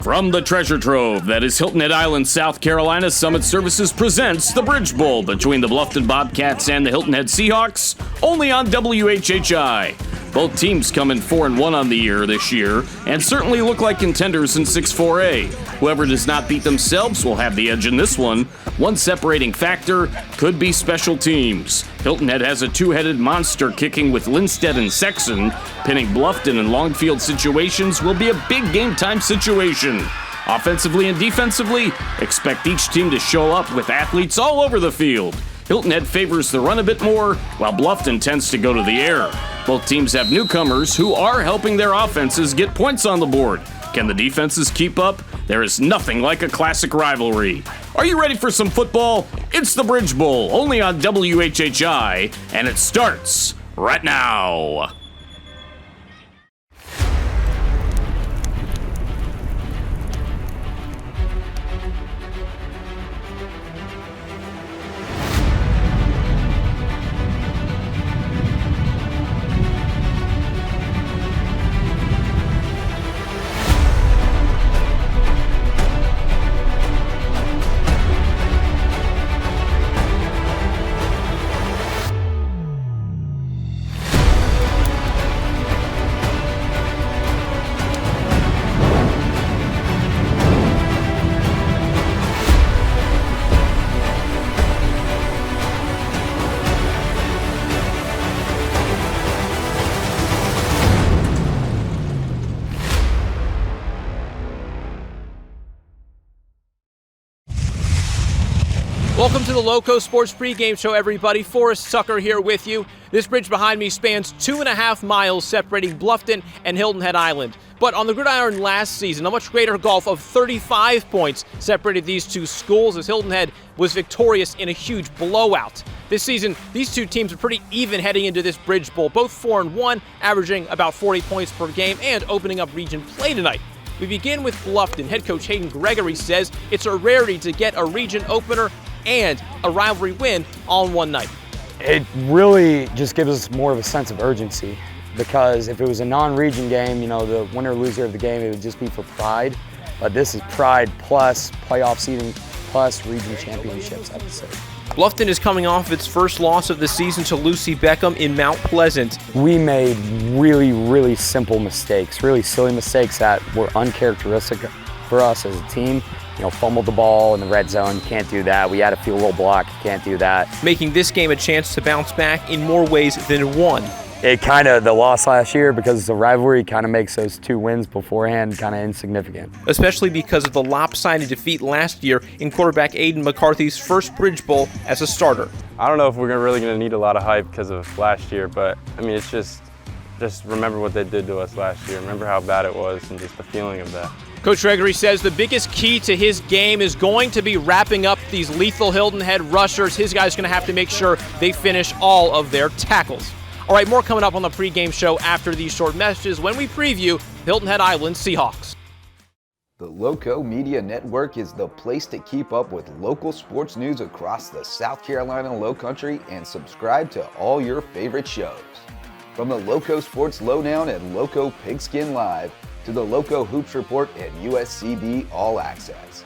From the treasure trove that is Hilton Head Island, South Carolina, Summit Services presents the Bridge Bowl between the Bluffton Bobcats and the Hilton Head Seahawks, only on WHHI. Both teams come in 4-1 on the year this year and certainly look like contenders in 6-4A. Whoever does not beat themselves will have the edge in this one. One separating factor could be special teams. Hilton Head has a two-headed monster kicking with Lindstedt and Sexton. Pinning Bluffton in long field situations will be a big game-time situation. Offensively and defensively, expect each team to show up with athletes all over the field. Hilton Head favors the run a bit more, while Bluffton tends to go to the air. Both teams have newcomers who are helping their offenses get points on the board. Can the defenses keep up? There is nothing like a classic rivalry. Are you ready for some football? It's the Bridge Bowl, only on WHHI, and it starts right now. Welcome to the Loco Sports Pregame Show, everybody. Forrest Tucker here with you. This bridge behind me spans 2.5 miles separating Bluffton and Hilton Head Island. But on the gridiron last season, a much greater gulf of 35 points separated these two schools as Hilton Head was victorious in a huge blowout. This season, these two teams are pretty even heading into this Bridge Bowl, both 4-1, averaging about 40 points per game and opening up region play tonight. We begin with Bluffton. Head coach Hayden Gregory says it's a rarity to get a region opener and a rivalry win all in one night. It really just gives us more of a sense of urgency, because if it was a non-region game, you know, the winner or loser of the game, it would just be for pride. But this is pride plus playoff seeding plus region championships episode. Bluffton is coming off its first loss of the season to Lucy Beckham in Mount Pleasant. We made really simple mistakes, really silly mistakes that were uncharacteristic for us as a team. You know, fumbled the ball in the red zone, you can't do that. We had a field goal block, you can't do that. Making this game a chance to bounce back in more ways than one. The loss last year, because it's a rivalry, kind of makes those two wins beforehand kind of insignificant. Especially because of the lopsided defeat last year in quarterback Aiden McCarthy's first Bridge Bowl as a starter. I don't know if we're really going to need a lot of hype because of last year, but I mean, it's just remember what they did to us last year. Remember how bad it was and just the feeling of that. Coach Gregory says the biggest key to his game is going to be wrapping up these lethal Hilton Head rushers. His guys are going to have to make sure they finish all of their tackles. All right, more coming up on the pregame show after these short messages when we preview Hilton Head Island Seahawks. The Loco Media Network is the place to keep up with local sports news across the South Carolina Lowcountry and subscribe to all your favorite shows. From the Loco Sports Lowdown and Loco Pigskin Live, to the Loco Hoops Report and USCB All Access.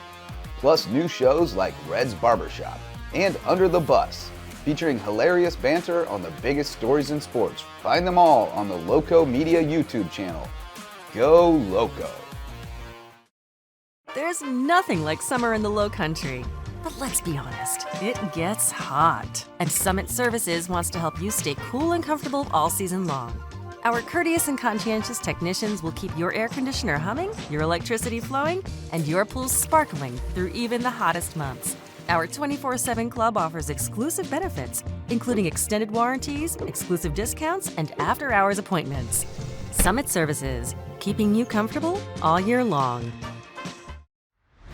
Plus new shows like Red's Barbershop and Under the Bus, featuring hilarious banter on the biggest stories in sports. Find them all on the Loco Media YouTube channel. Go Loco! There's nothing like summer in the Lowcountry. But let's be honest, it gets hot. And Summit Services wants to help you stay cool and comfortable all season long. Our courteous and conscientious technicians will keep your air conditioner humming, your electricity flowing, and your pool sparkling through even the hottest months. Our 24/7 club offers exclusive benefits, including extended warranties, exclusive discounts, and after-hours appointments. Summit Services, keeping you comfortable all year long.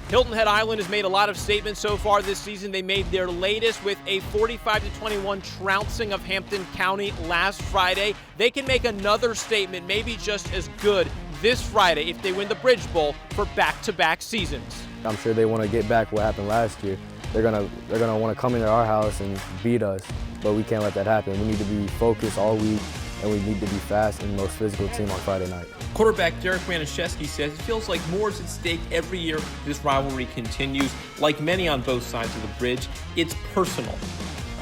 Hilton Head Island has made a lot of statements so far this season. They made their latest with a 45-21 trouncing of Hampton County last Friday. They can make another statement, maybe just as good, this Friday if they win the Bridge Bowl for back-to-back seasons. I'm sure they want to get back what happened last year. They're gonna want to come into our house and beat us, but we can't let that happen. We need to be focused all week and we need to be fast and the most physical team on Friday night. Quarterback Derek Maniszewski says it feels like more is at stake every year this rivalry continues. Like many on both sides of the bridge, it's personal.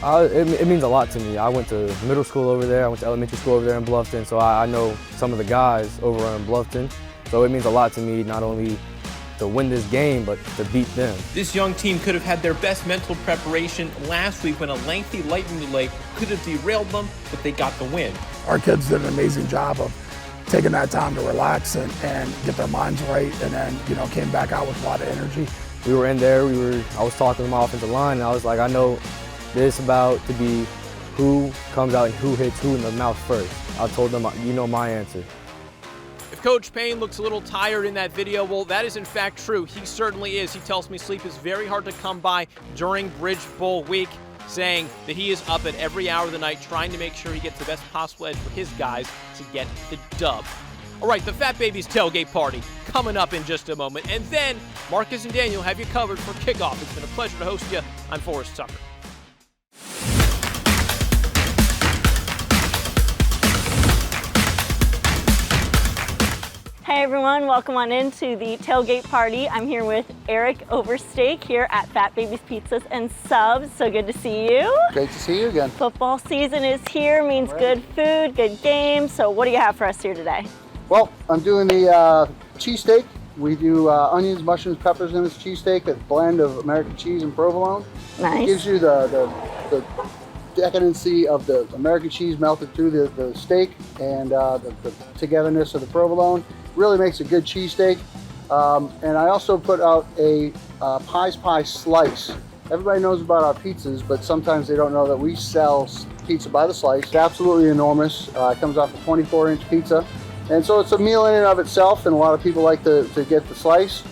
It means a lot to me. I went to middle school over there. I went to elementary school over there in Bluffton, so I know some of the guys over in Bluffton. So it means a lot to me, not only to win this game, but to beat them. This young team could have had their best mental preparation last week when a lengthy lightning delay could have derailed them, but they got the win. Our kids did an amazing job of taking that time to relax and get their minds right, and then, came back out with a lot of energy. We were in there, I was talking to my offensive line, and I was like, I know this about to be who comes out and who hits who in the mouth first. I told them, you know my answer. If Coach Payne looks a little tired in that video, well, that is in fact true. He certainly is. He tells me sleep is very hard to come by during Bridge Bowl week, saying that he is up at every hour of the night trying to make sure he gets the best possible edge for his guys to get the dub. All right, the Fat Babies tailgate party coming up in just a moment. And then Marcus and Daniel have you covered for kickoff. It's been a pleasure to host you. I'm Forrest Tucker. Hey everyone, welcome on into the tailgate party. I'm here with Eric Oversteak here at Fat Babies Pizzas and Subs. So good to see you. Great to see you again. Football season is here, means good food, good games. So what do you have for us here today? Well, I'm doing the cheesesteak. We do onions, mushrooms, peppers in this cheesesteak, a blend of American cheese and provolone. Nice. It gives you the decadency of the American cheese melted through the steak and the togetherness of the provolone. Really makes a good cheesesteak. And I also put out a pies pie slice. Everybody knows about our pizzas, but sometimes they don't know that we sell pizza by the slice. It's absolutely enormous. It comes off a 24-inch pizza. And so it's a meal in and of itself, and a lot of people like to get the slice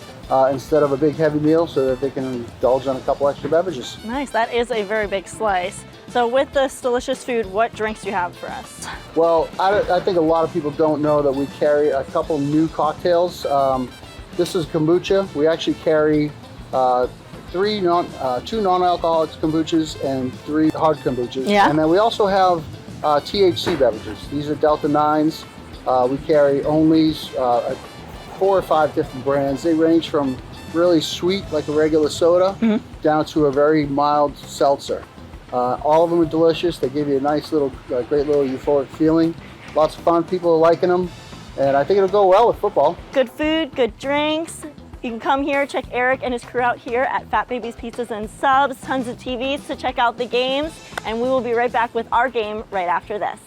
instead of a big heavy meal so that they can indulge on a couple extra beverages. Nice, that is a very big slice. So with this delicious food, what drinks do you have for us? Well, I think a lot of people don't know that we carry a couple new cocktails. This is kombucha. We actually carry two non-alcoholic kombuchas and 3 hard kombuchas. Yeah. And then we also have THC beverages. These are Delta 9s. We carry onlys, 4 or 5 different brands. They range from really sweet, like a regular soda, down to a very mild seltzer. All of them are delicious. They give you a nice little, great little euphoric feeling. Lots of fun. People are liking them. And I think it'll go well with football. Good food, good drinks. You can come here, check Eric and his crew out here at Fat Babies Pizzas and Subs. Tons of TVs to check out the games. And we will be right back with our game right after this.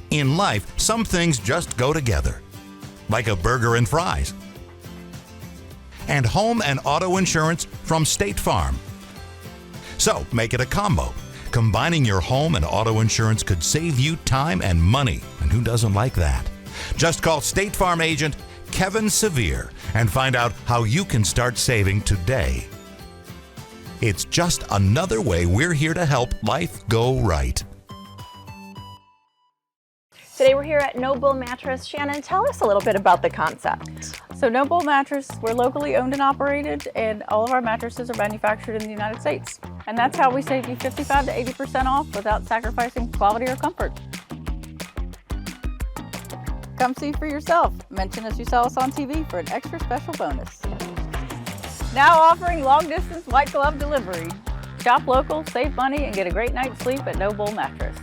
In life, some things just go together, like a burger and fries. And home and auto insurance from State Farm. So make it a combo. Combining your home and auto insurance could save you time and money, and who doesn't like that? Just call State Farm agent Kevin Sevier and find out how you can start saving today. It's just another way we're here to help life go right. Today we're here at No Bull Mattress. Shannon, tell us a little bit about the concept. So No Bull Mattress, we're locally owned and operated, and all of our mattresses are manufactured in the United States. And that's how we save you 55 to 80% off without sacrificing quality or comfort. Come see for yourself. Mention as you saw us on TV for an extra special bonus. Now offering long distance white glove delivery. Shop local, save money, and get a great night's sleep at No Bull Mattress.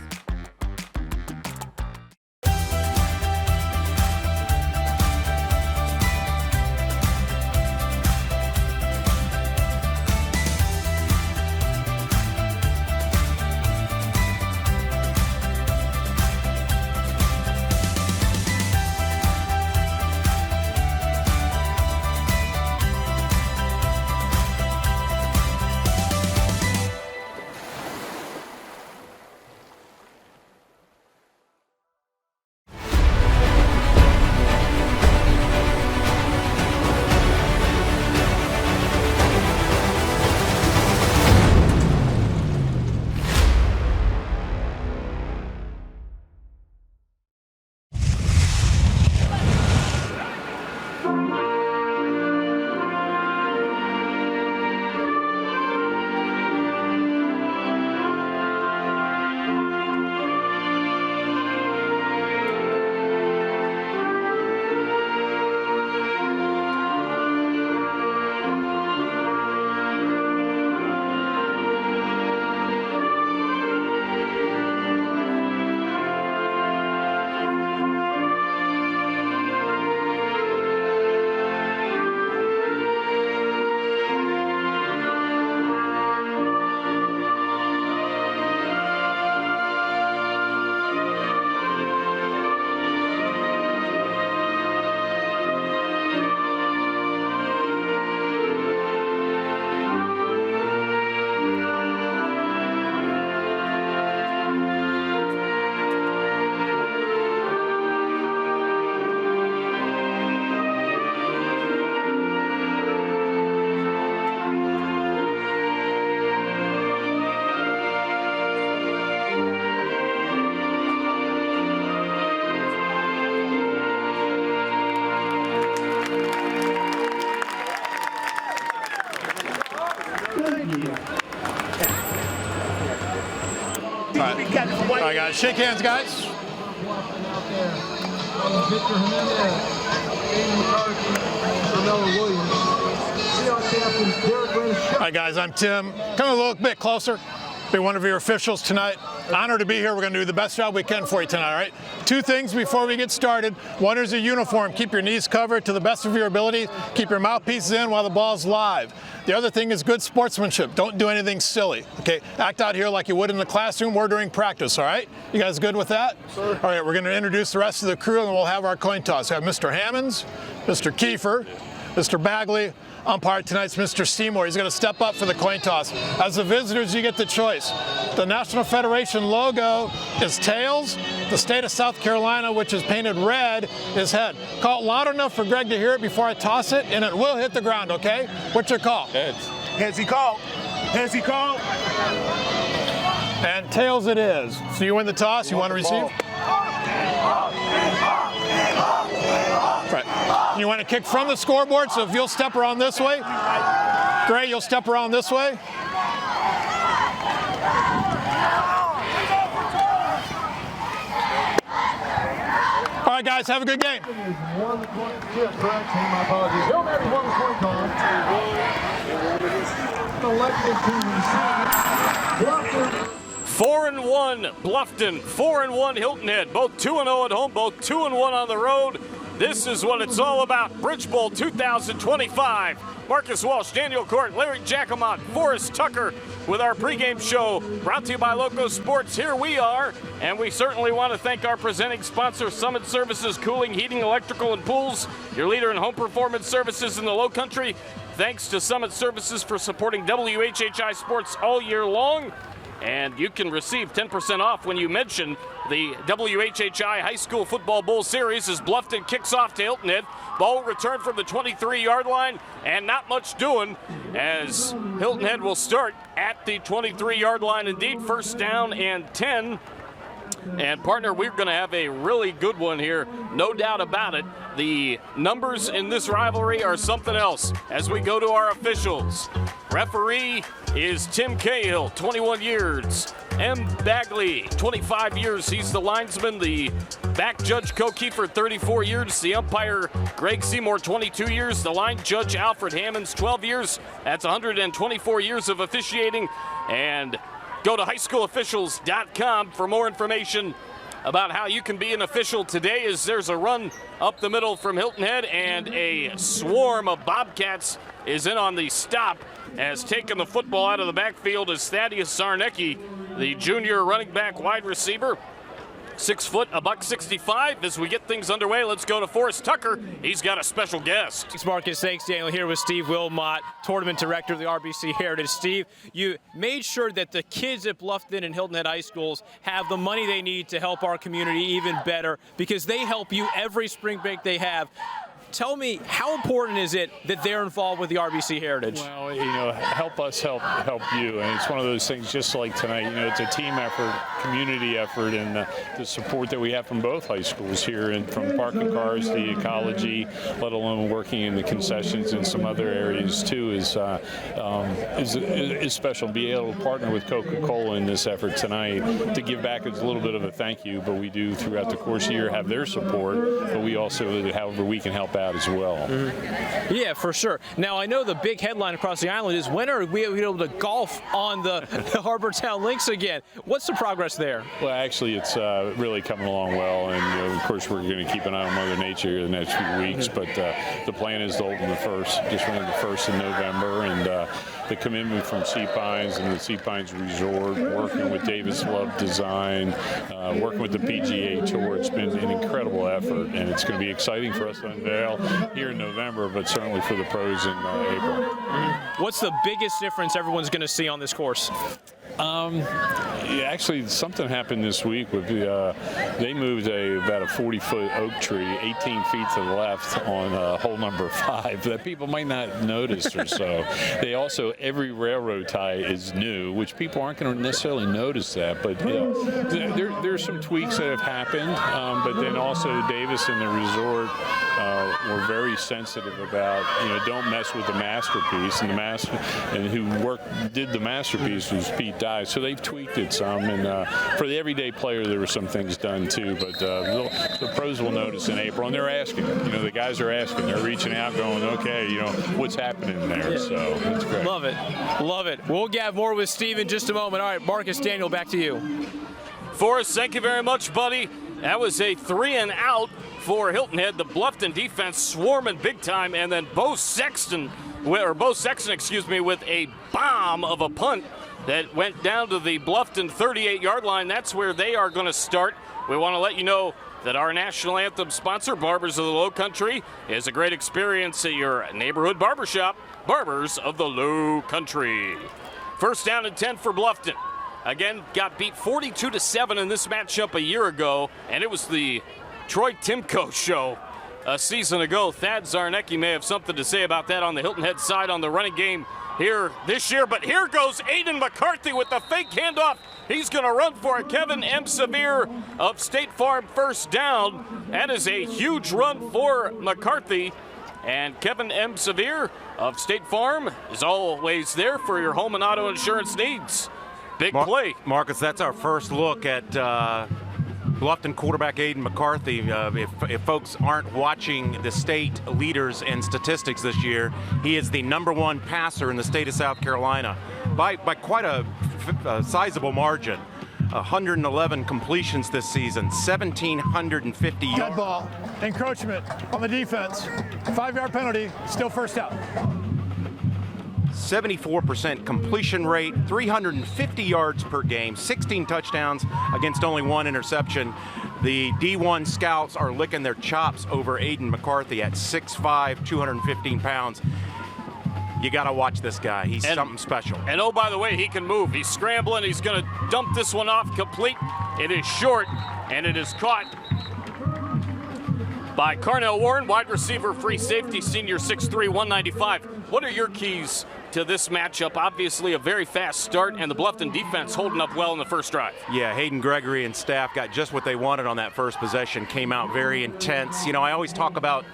All right, guys. Shake hands, guys. All right, guys, I'm Tim. Come a little bit closer. Be one of your officials tonight. Honored to be here. We're going to do the best job we can for you tonight, all right? 2 things before we get started. One is a uniform. Keep your knees covered to the best of your ability. Keep your mouthpieces in while the ball's live. The other thing is good sportsmanship. Don't do anything silly, okay? Act out here like you would in the classroom or during practice, all right? You guys good with that? Sure. All right, we're going to introduce the rest of the crew, and we'll have our coin toss. We have Mr. Hammonds, Mr. Kiefer, Mr. Bagley. Umpire tonight's Mr. Seymour. He's going to step up for the coin toss. As the visitors, you get the choice. The National Federation logo is tails. The state of South Carolina, which is painted red, is head. Call it loud enough for Greg to hear it before I toss it, and it will hit the ground, okay? What's your call? Heads. Heads he called. Heads he called. And tails it is. So you win the toss. You want to receive? Right. You want to kick from the scoreboard, so if you'll step around this way. Gray, you'll step around this way. All right, guys, have a good game. 4-1 Bluffton, 4-1 Hilton Head, both 2-0 at home, both 2-1 on the road. This is what it's all about. Bridge Bowl 2025. Marcus Walsh, Daniel Cort, Larry Jacomont, Forrest Tucker with our pregame show brought to you by Loco Sports. Here we are, and we certainly want to thank our presenting sponsor, Summit Services, Cooling, Heating, Electrical, and Pools, your leader in home performance services in the Lowcountry. Thanks to Summit Services for supporting WHHI Sports all year long. And you can receive 10% off when you mention the WHHI High School Football Bowl Series as Bluffton kicks off to Hilton Head. Ball returned from the 23-yard line, and not much doing as Hilton Head will start at the 23-yard line. Indeed, first down and 10. And partner, we're going to have a really good one here, no doubt about it. The numbers in this rivalry are something else as we go to our officials. Referee is Tim Cahill, 21 years. M. Bagley, 25 years. He's the linesman. The back judge, Co Kiefer, 34 years. The umpire, Greg Seymour, 22 years. The line judge, Alfred Hammonds, 12 years. That's 124 years of officiating. And go to highschoolofficials.com for more information about how you can be an official today, as there's a run up the middle from Hilton Head, and a swarm of Bobcats is in on the stop, as taking the football out of the backfield is Thaddeus Sarnecki, the junior running back wide receiver. 6 foot, $165. As we get things underway, let's go to Forrest Tucker. He's got a special guest. Thanks, Marcus. Thanks, Daniel. Here with Steve Wilmot, tournament director of the RBC Heritage. Steve, you made sure that the kids at Bluffton and Hilton Head High Schools have the money they need to help our community even better, because they help you every spring break they have. Tell me, how important is it that they're involved with the RBC Heritage? Well, you know, help us help you. And it's one of those things, just like tonight, you know, it's a team effort, community effort, and the support that we have from both high schools here, and from parking cars, the ecology, let alone working in the concessions and some other areas too, is special. Be able to partner with Coca-Cola in this effort tonight to give back as a little bit of a thank you, but we do throughout the course of the year have their support, but we also, however we can help out as well. Mm-hmm. Yeah, for sure. Now, I know the big headline across the island is, when are we able to golf on the Harbor Town Links again? What's the progress there? Well, actually, it's really coming along well, and of course, we're going to keep an eye on Mother Nature the next few weeks, but the plan is to open the first, just around the 1st of November, and the commitment from Sea Pines and the Sea Pines Resort, working with Davis Love Design, working with the PGA Tour. It's been an incredible effort, and it's going to be exciting for us to unveil here in November, but certainly for the pros in April. What's the biggest difference everyone's going to see on this course? Yeah, actually, something happened this week with they moved about a 40-foot oak tree 18 feet to the left on hole number 5 that people might not notice or so. They also, every railroad tie is new, which people aren't going to necessarily notice that, but there's some tweaks that have happened, but then also Davis and the resort were very sensitive about, you know, don't mess with the masterpiece, and who did the masterpiece was Pete Dye. guys, so they've tweaked it some. And for the everyday player, there were some things done too. But the pros will notice in April, and they're asking. The guys are asking. They're reaching out, going, okay, what's happening there? So that's great. Love it. Love it. We'll have more with Steve in just a moment. All right, Marcus, Daniel, back to you. Forrest, thank you very much, buddy. That was a 3-and-out for Hilton Head. The Bluffton defense swarming big time, and then Bo Sexton, with a bomb of a punt that went down to the Bluffton 38-yard line. That's where they are going to start. We want to let you know that our national anthem sponsor, Barbers of the Lowcountry, is a great experience at your neighborhood barbershop, Barbers of the Lowcountry. First down and 10 for Bluffton. Again, got beat 42-7 in this matchup a year ago, and it was the Troy Timko show a season ago. Thad Zarnecki may have something to say about that on the Hilton Head side on the running game here this year. But here goes Aiden McCarthy with the fake handoff. He's going to run for it. Kevin M. Severe of State Farm first down. That is a huge run for McCarthy. And Kevin M. Severe of State Farm is always there for your home and auto insurance needs. Big play. Marcus, that's our first look at Bluffton quarterback Aiden McCarthy. If folks aren't watching the state leaders in statistics this year, he is the #1 passer in the state of South Carolina by quite a sizable margin. 111 completions this season, 1,750 yards. Dead ball, encroachment on the defense, 5-yard penalty, still first out. 74% completion rate, 350 yards per game, 16 touchdowns against only 1 interception. The D1 scouts are licking their chops over Aiden McCarthy at 6'5", 215 pounds. You got to watch this guy. He's something special. And oh, by the way, he can move. He's scrambling. He's going to dump this one off complete. It is short, and it is caught by Carnell Warren, wide receiver, free safety, senior, 6'3", 195. What are your keys to this matchup? Obviously a very fast start, and the Bluffton defense holding up well in the first drive. Yeah, Hayden Gregory and staff got just what they wanted on that first possession. Came out very intense. I always talk about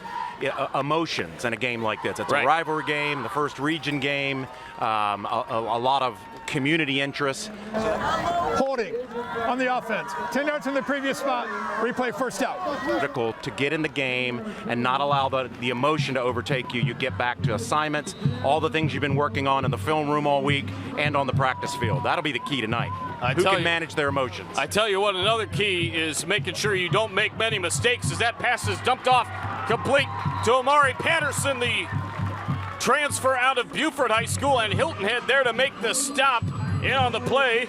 emotions in a game like this. It's a rivalry game, the first region game, a lot of community interest. Holding on the offense. 10 yards from the previous spot. Replay first out. Critical to get in the game and not allow the emotion to overtake you. You get back to assignments, all the things you've been working on in the film room all week and on the practice field. That'll be the key tonight. Who can manage their emotions? I tell you what, another key is making sure you don't make many mistakes as that pass is dumped off complete to Amari Patterson, the transfer out of Beaufort High School, and Hilton Head there to make the stop. In on the play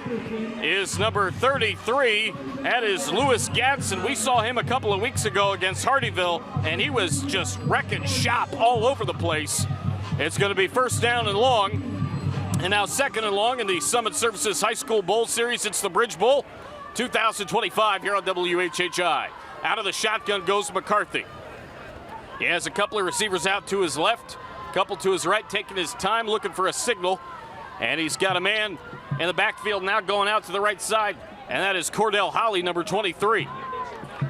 is number 33. That is Lewis Gadsden. We saw him a couple of weeks ago against Hardyville, and he was just wrecking shop all over the place. It's going to be first down and long. And now second and long in the Summit Services High School Bowl Series. It's the Bridge Bowl 2025 here on WHHI. Out of the shotgun goes McCarthy. He has a couple of receivers out to his left, a couple to his right, taking his time looking for a signal. And he's got a man in the backfield now going out to the right side, and that is Cordell Holly, number 23.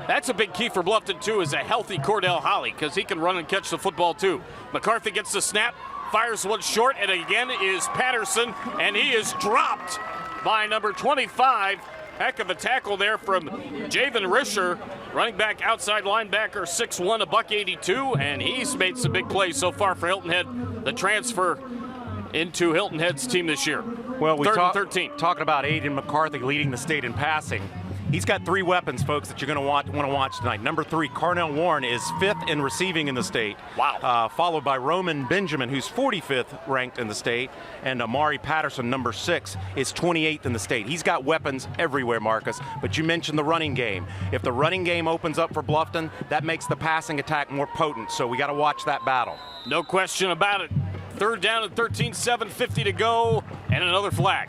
That's a big key for Bluffton, too, is a healthy Cordell Holly, because he can run and catch the football, too. McCarthy gets the snap, fires one short, and again is Patterson, and he is dropped by number 25. Heck of a tackle there from Javen Risher, running back, outside linebacker, 6'1", $182, and he's made some big plays so far for Hilton Head, the transfer into Hilton Head's team this year. Well, we 13. Talking about Aiden McCarthy leading the state in passing. He's got 3 weapons, folks, that you're going to want to watch tonight. Number 3, Carnell Warren is 5th in receiving in the state. Wow. Followed by Roman Benjamin, who's 45th ranked in the state. And Amari Patterson, number 6, is 28th in the state. He's got weapons everywhere, Marcus. But you mentioned the running game. If the running game opens up for Bluffton, that makes the passing attack more potent. So we got to watch that battle. No question about it. Third down and 13, 7:50 to go, and another flag.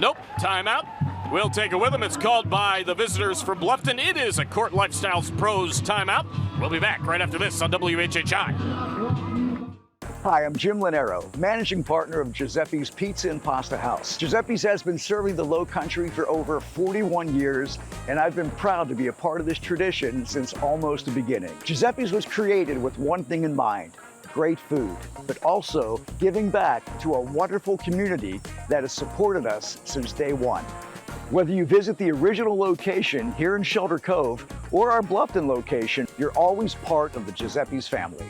Nope, timeout. We'll take it with them. It's called by the visitors from Bluffton. It is a Cort Lifestyles Pros timeout. We'll be back right after this on WHHI. Hi, I'm Jim Linero, managing partner of Giuseppe's Pizza and Pasta House. Giuseppe's has been serving the Lowcountry for over 41 years, and I've been proud to be a part of this tradition since almost the beginning. Giuseppe's was created with one thing in mind: great food, but also giving back to a wonderful community that has supported us since day one. Whether you visit the original location here in Shelter Cove or our Bluffton location, you're always part of the Giuseppe's family.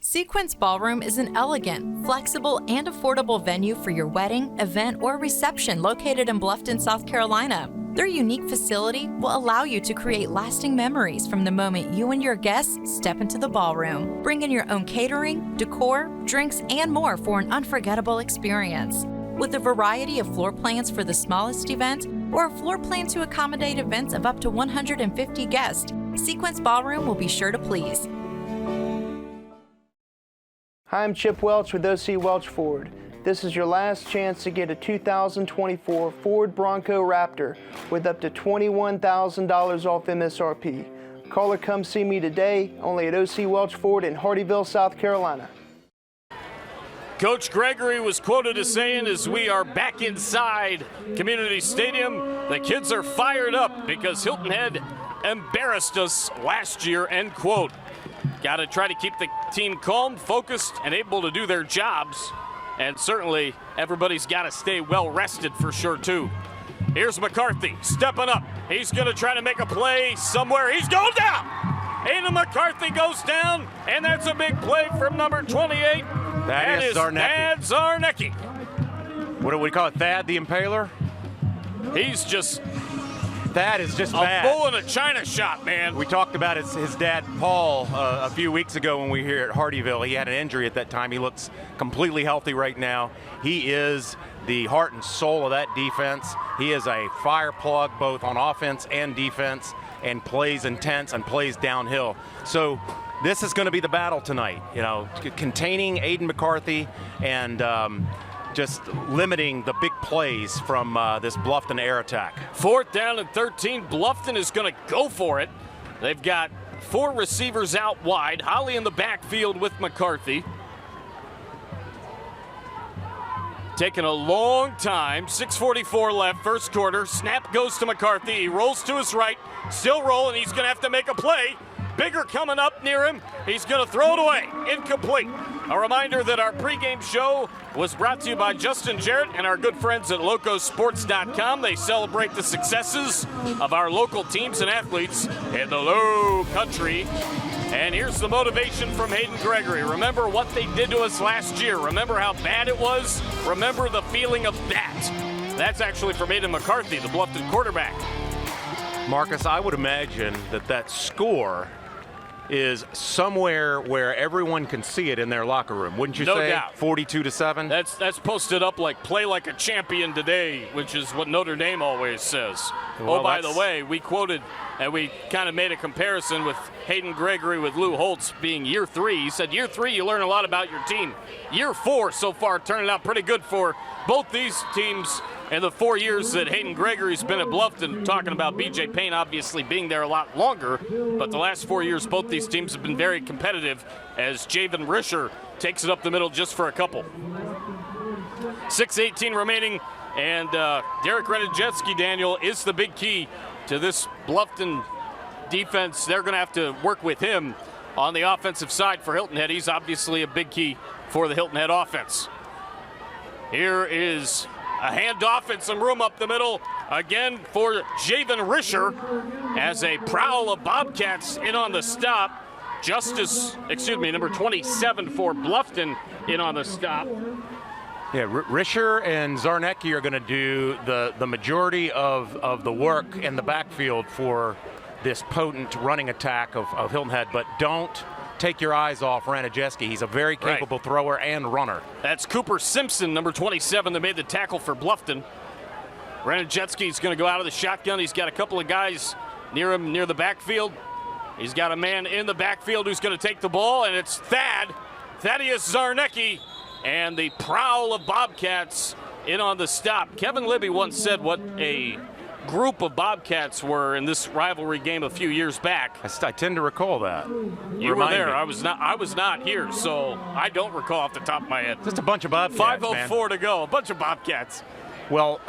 Sequence Ballroom is an elegant, flexible, and affordable venue for your wedding, event, or reception located in Bluffton, South Carolina. Their unique facility will allow you to create lasting memories from the moment you and your guests step into the ballroom. Bring in your own catering, decor, drinks, and more for an unforgettable experience. With a variety of floor plans for the smallest event or a floor plan to accommodate events of up to 150 guests, Sequence Ballroom will be sure to please. Hi, I'm Chip Welch with OC Welch Ford. This is your last chance to get a 2024 Ford Bronco Raptor with up to $21,000 off MSRP. Call or come see me today, only at OC Welch Ford in Hardeeville, South Carolina. Coach Gregory was quoted as saying, as we are back inside Community Stadium, the kids are fired up because Hilton Head embarrassed us last year, end quote. Got to try to keep the team calm, focused, and able to do their jobs. And certainly, everybody's got to stay well rested for sure, too. Here's McCarthy stepping up. He's going to try to make a play somewhere. He's going down. Aiden McCarthy goes down, and that's a big play from number 28. That is Zarnecki. Thad Zarnecki. What do we call it, Thad the Impaler? He's just... That is just a bad. bull in a china shop, man. We talked about his dad, Paul, a few weeks ago when we were here at Hardeeville. He had an injury at that time. He looks completely healthy right now. He is the heart and soul of that defense. He is a fire plug both on offense and defense, and plays intense and plays downhill. So this is going to be the battle tonight. You know, containing Aiden McCarthy and just limiting the big plays from this Bluffton air attack. 4th down and 13. Bluffton is going to go for it. They've got 4 receivers out wide. Holly in the backfield with McCarthy. Taking a long time. 6:44 left, first quarter. Snap goes to McCarthy. He rolls to his right. Still rolling. He's going to have to make a play. Bigger coming up near him. He's going to throw it away. Incomplete. A reminder that our pregame show was brought to you by Justin Jarrett and our good friends at Locosports.com. They celebrate the successes of our local teams and athletes in the Lowcountry. And here's the motivation from Hayden Gregory. Remember what they did to us last year. Remember how bad it was. Remember the feeling of that. That's actually from Aiden McCarthy, the Bluffton quarterback. Marcus, I would imagine that score is somewhere where everyone can see it in their locker room, wouldn't you say? No doubt. 42-7? That's posted up like play like a champion today, which is what Notre Dame always says. Well, by the way, we quoted and we kind of made a comparison with Hayden Gregory with Lou Holtz being year 3. He said year 3 you learn a lot about your team. Year 4 so far turning out pretty good for both these teams. In the 4 years that Hayden Gregory's been at Bluffton, talking about B.J. Payne obviously being there a lot longer, but the last 4 years both these teams have been very competitive as Javen Risher takes it up the middle just for a couple. 6:18 remaining, and Derek Renajewski, Daniel, is the big key to this Bluffton defense. They're going to have to work with him on the offensive side for Hilton Head. He's obviously a big key for the Hilton Head offense. Here is a handoff and some room up the middle again for Javen Risher as a prowl of Bobcats in on the stop. Number 27 for Bluffton in on the stop. Yeah, Risher and Zarnecki are going to do the majority of the work in the backfield for this potent running attack of Hilton Head, but don't take your eyes off Renajewski. He's a very capable thrower and runner. That's Cooper Simpson, number 27, that made the tackle for Bluffton. Renajewski's going to go out of the shotgun. He's got a couple of guys near him, near the backfield. He's got a man in the backfield who's going to take the ball, and it's Thaddeus Zarnecki, and the prowl of Bobcats in on the stop. Kevin Libby once said what a group of Bobcats were in this rivalry game a few years back. I tend to recall that. You were there. I was not here, so I don't recall off the top of my head. Just a bunch of Bobcats. 5:04 to go. A bunch of Bobcats. Well,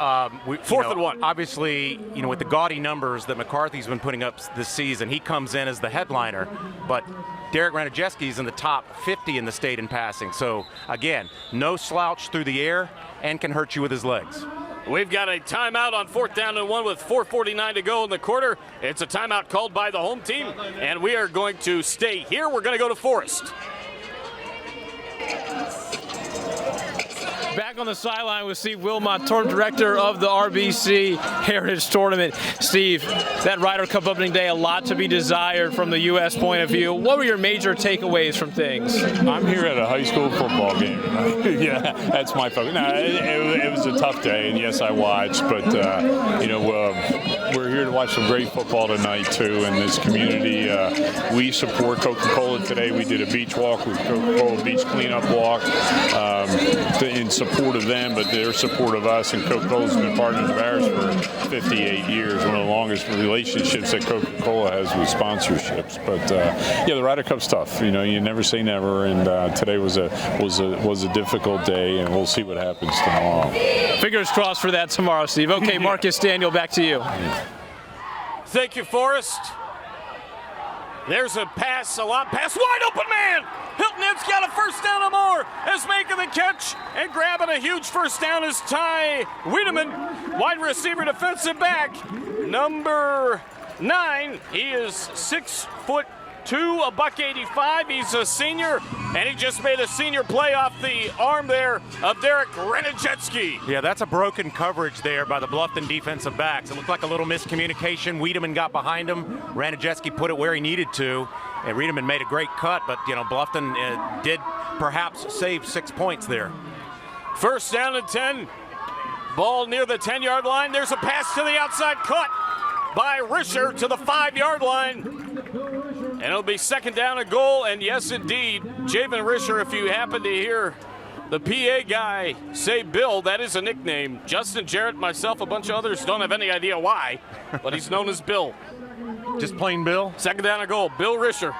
Fourth and 1. Obviously, with the gaudy numbers that McCarthy's been putting up this season, he comes in as the headliner. But Derek Ranajewski's in the top 50 in the state in passing. So, again, no slouch through the air and can hurt you with his legs. We've got a timeout on 4th down and 1 with 4:49 to go in the quarter. It's a timeout called by the home team, and we are going to stay here. We're going to go to Forest. Back on the sideline with Steve Wilmot, Tournament Director of the RBC Heritage Tournament. Steve, that Ryder Cup opening day, a lot to be desired from the U.S. point of view. What were your major takeaways from things? I'm here at a high school football game. Yeah, that's my focus. No, it was a tough day, and yes, I watched, but we're here to watch some great football tonight too. In this community, we support Coca-Cola today. We did a beach walk with Coca-Cola Beach Cleanup Walk in support of them, but their support of us. And Coca-Cola's been partners of ours for 58 years. One of the longest relationships that Coca-Cola has with sponsorships. But the Ryder Cup's tough. You never say never. And today was a difficult day, and we'll see what happens tomorrow. Fingers crossed for that tomorrow, Steve. Okay, Marcus Daniel, back to you. Thank you, Forrest. There's a pass, a long pass, wide open man! Hilton Head's got a first down or more, is making the catch, and grabbing a huge first down is Ty Wiedemann, wide receiver, defensive back, number 9. He is 6'2", $185. He's a senior, and he just made a senior play off the arm there of Derek Ranajewski. Yeah, that's a broken coverage there by the Bluffton defensive backs. It looked like a little miscommunication. Wiedemann got behind him. Ranajewski put it where he needed to, and Wiedemann made a great cut, but Bluffton did perhaps save 6 points there. First down and 10. Ball near the 10-yard line. There's a pass to the outside, caught by Risher to the 5-yard line. And it'll be second down and goal, and yes, indeed, Javen Risher, if you happen to hear the PA guy say Bill, that is a nickname. Justin, Jarrett, myself, a bunch of others don't have any idea why, but he's known as Bill. Just plain Bill? Second down and goal, Bill Risher.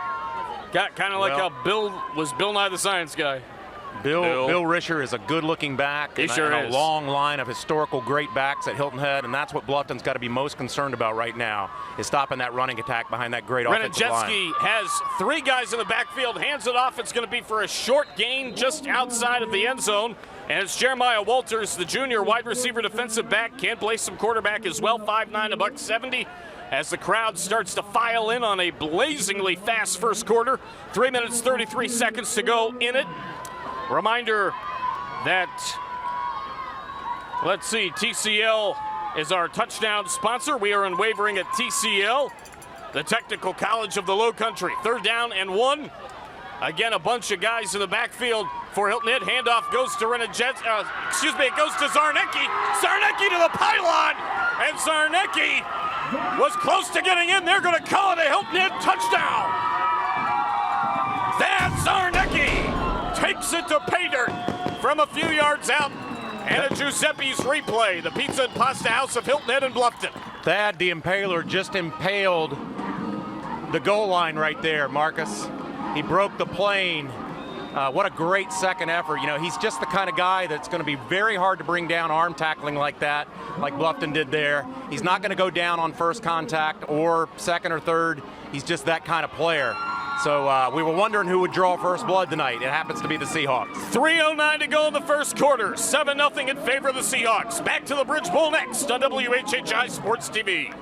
Got kind of like how Bill was Bill Nye the Science Guy. Bill Risher is a good-looking back. He sure and is. A long line of historical great backs at Hilton Head, and that's what Bluffton's got to be most concerned about right now, is stopping that running attack behind that great offensive line. Ranajewski has 3 guys in the backfield, hands it off. It's going to be for a short gain just outside of the end zone. And it's Jeremiah Walters, the junior wide receiver defensive back, can play some quarterback as well, 5'9", $170. As the crowd starts to file in on a blazingly fast first quarter. 3 minutes, 33 seconds to go in it. Reminder that, let's see, TCL is our touchdown sponsor. We are unwavering at TCL, the Technical College of the Lowcountry. Third down and 1. Again, a bunch of guys in the backfield for Hilton Head. Handoff goes to it goes to Zarnecki. Zarnecki to the pylon, and Zarnecki was close to getting in. They're going to call it a Hilton Head touchdown. That's Zarnecki. Takes it to pay dirt from a few yards out, and a Giuseppe's replay, the Pizza and Pasta House of Hilton Head and Bluffton. Thad the Impaler just impaled the goal line right there, Marcus. He broke the plane. What a great second effort. He's just the kind of guy that's going to be very hard to bring down arm tackling like that, like Bluffton did there. He's not going to go down on first contact or second or third. He's just that kind of player. So we were wondering who would draw first blood tonight. It happens to be the Seahawks. 3:09 to go in the first quarter. 7-0 in favor of the Seahawks. Back to the Bridge Bowl next on WHHI Sports TV.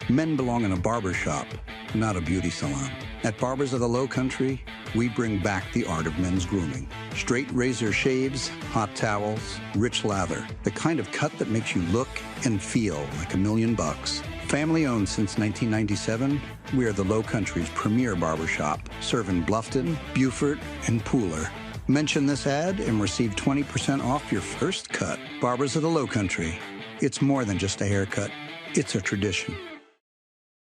Men belong in a barber shop, not a beauty salon. At Barbers of the Lowcountry, we bring back the art of men's grooming. Straight razor shaves, hot towels, rich lather. The kind of cut that makes you look and feel like $1 million. Family owned since 1997, we are the Lowcountry's premier barbershop, serving Bluffton, Beaufort, and Pooler. Mention this ad and receive 20% off your first cut. Barbers of the Lowcountry. It's more than just a haircut. It's a tradition.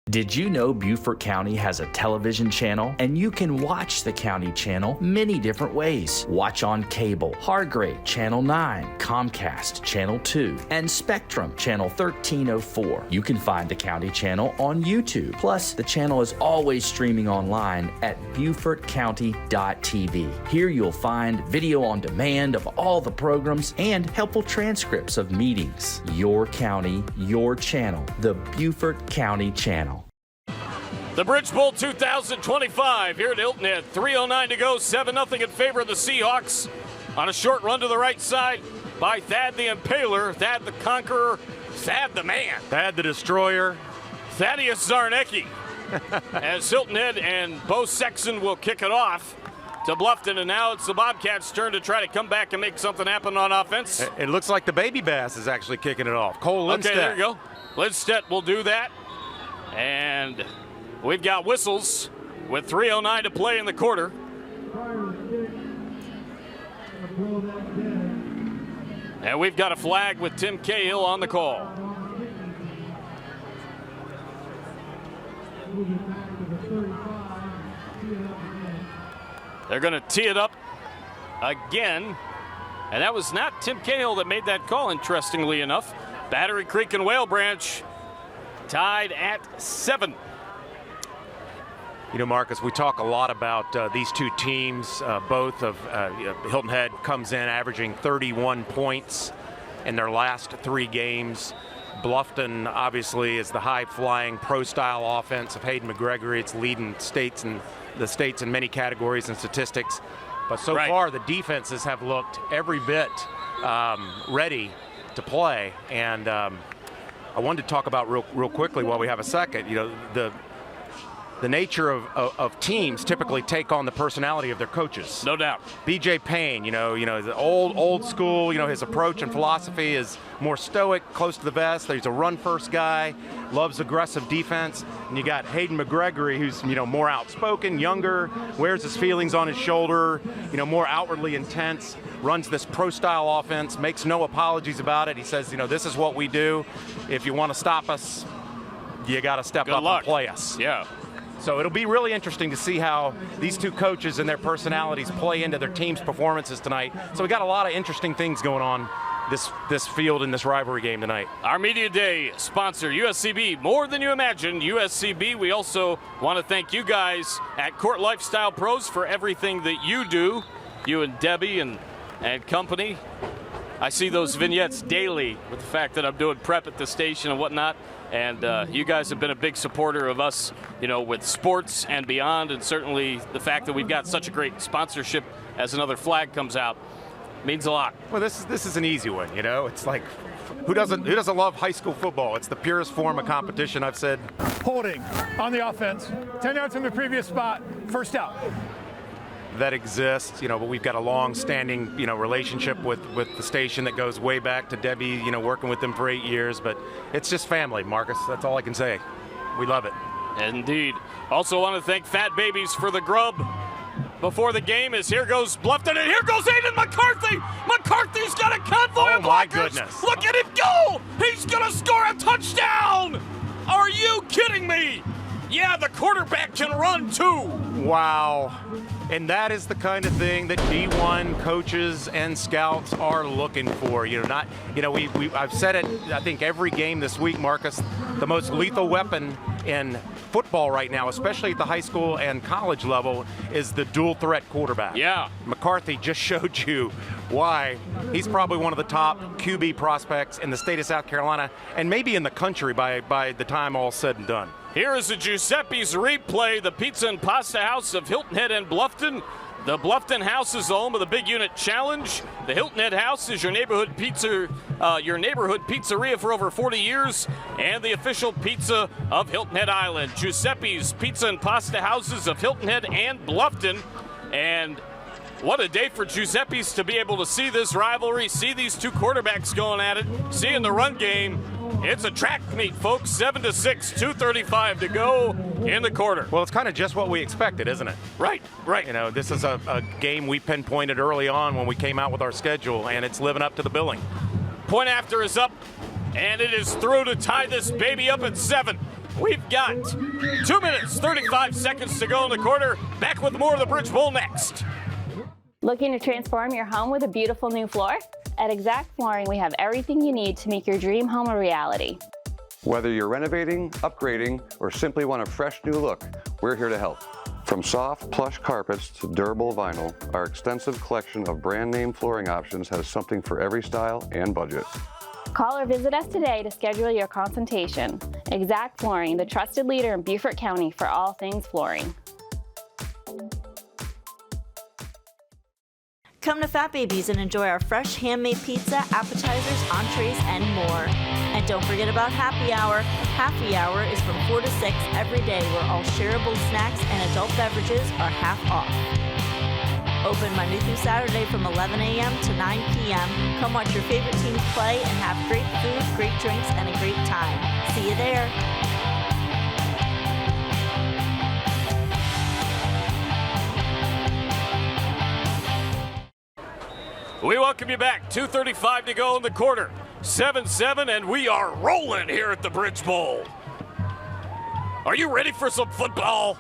Did you know Beaufort County has a television channel? And you can watch the county channel many different ways. Watch on cable, Hargrave, Channel 9, Comcast, Channel 2, and Spectrum, Channel 1304. You can find the county channel on YouTube. Plus, the channel is always streaming online at BeaufortCounty.tv. Here you'll find video on demand of all the programs and helpful transcripts of meetings. Your county, your channel, the Beaufort County Channel. The Bridge Bowl 2025 here at Hilton Head. 3:09 to go, 7-0 in favor of the Seahawks. On a short run to the right side by Thad the Impaler, Thad the Conqueror, Thad the Man. Thad the Destroyer. Thaddeus Zarnecki. As Hilton Head and Bo Sexton will kick it off to Bluffton, and now it's the Bobcats' turn to try to come back and make something happen on offense. It looks like the Baby Bass is actually kicking it off. Cole Lindstedt. Okay, there you go. Lindstedt will do that. And we've got whistles with 3:09 to play in the quarter. And we've got a flag with Tim Cahill on the call. They're going to tee it up again. And that was not Tim Cahill that made that call, interestingly enough. Battery Creek and Whale Branch tied at 7. You know, Marcus, we talk a lot about these two teams. Both of Hilton Head comes in averaging 31 points in their last 3 games. Bluffton, obviously, is the high-flying pro-style offense of Hayden McGregory. It's leading the states in many categories and statistics. But so far, the defenses have looked every bit ready to play. And I wanted to talk about real quickly while we have a second. You know, the nature of teams typically take on the personality of their coaches. No doubt. BJ Payne, you know, the old school. You know, his approach and philosophy is more stoic, close to the vest. He's a run-first guy, loves aggressive defense. And you got Hayden McGregory, who's more outspoken, younger, wears his feelings on his shoulder. You know, more outwardly intense. Runs this pro-style offense, makes no apologies about it. He says, this is what we do. If you want to stop us, you got to step up and play us. Yeah. So it'll be really interesting to see how these two coaches and their personalities play into their team's performances tonight. So we got a lot of interesting things going on this field in this rivalry game tonight. Our Media Day sponsor, USCB, more than you imagine. USCB, we also want to thank you guys at Cort Lifestyle Pros for everything that you do, you and Debbie and company. I see those vignettes daily with the fact that I'm doing prep at the station and whatnot. And you guys have been a big supporter of us, with sports and beyond, and certainly the fact that we've got such a great sponsorship as another flag comes out means a lot. Well, this is an easy one, It's like, who doesn't love high school football? It's the purest form of competition, I've said. Holding on the offense. 10 yards from the previous spot. First out. That exists, but we've got a long-standing, relationship with the station that goes way back to Debbie, working with them for 8 years. But it's just family, Marcus. That's all I can say. We love it. Indeed. Also want to thank Fat Babies for the grub before the game. As here goes Bluffton, and here goes Aiden McCarthy. McCarthy's got a convoy of blockers. My goodness! Look at him go! He's gonna score a touchdown! Are you kidding me? Yeah, the quarterback can run too. Wow. And that is the kind of thing that D1 coaches and scouts are looking for. I've said it, I think, every game this week, Marcus. The most lethal weapon in football right now, especially at the high school and college level, is the dual threat quarterback. Yeah. McCarthy just showed you why he's probably one of the top QB prospects in the state of South Carolina and maybe in the country by the time all's said and done. Here is the Giuseppe's replay, the Pizza and Pasta House of Hilton Head and Bluffton. The Bluffton House is the home of the Big Unit Challenge. The Hilton Head House is your neighborhood pizzeria for over 40 years, and the official pizza of Hilton Head Island. Giuseppe's Pizza and Pasta Houses of Hilton Head and Bluffton. And what a day for Giuseppe's to be able to see this rivalry, see these two quarterbacks going at it, see in the run game. It's a track meet, folks. 7-6, 2:35 to go in the quarter. Well, it's kind of just what we expected, isn't it? Right. This is a game we pinpointed early on when we came out with our schedule, and it's living up to the billing. Point after is up, and it is through to tie this baby up at 7. We've got 2 minutes, 35 seconds to go in the quarter. Back with more of the Bridge Bowl next. Looking to transform your home with a beautiful new floor? At Exact Flooring, we have everything you need to make your dream home a reality. Whether you're renovating, upgrading, or simply want a fresh new look, we're here to help. From soft, plush carpets to durable vinyl, our extensive collection of brand name flooring options has something for every style and budget. Call or visit us today to schedule your consultation. Exact Flooring, the trusted leader in Beaufort County for all things flooring. Come to Fat Babies and enjoy our fresh handmade pizza, appetizers, entrees, and more. And don't forget about happy hour. Happy hour is from 4 to 6 every day, where all shareable snacks and adult beverages are half off. Open Monday through Saturday from 11 a.m. to 9 p.m. Come watch your favorite teams play and have great food, great drinks, and a great time. See you there. We welcome you back. 2:35 to go in the quarter. 7-7, and we are rolling here at the Bridge Bowl. Are you ready for some football?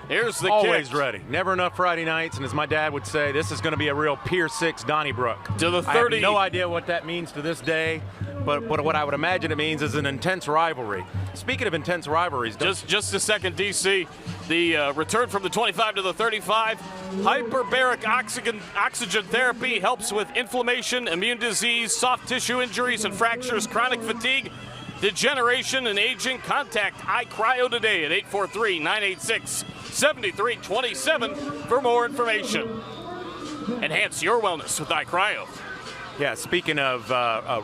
Here's the Always kick. ready. Never enough Friday nights, and as my dad would say, this is going to be a real Pier 6 Donnybrook. To the 30. I have no idea what that means to this day, but what I would imagine it means is an intense rivalry. Speaking of intense rivalries, just a second, DC. The return from the 25 to the 35. Hyperbaric oxygen therapy helps with inflammation, immune disease, soft tissue injuries and fractures, chronic fatigue, degeneration, and aging. Contact iCryo today at 843-986-7327 for more information. Enhance your wellness with iCryo. Yeah, speaking of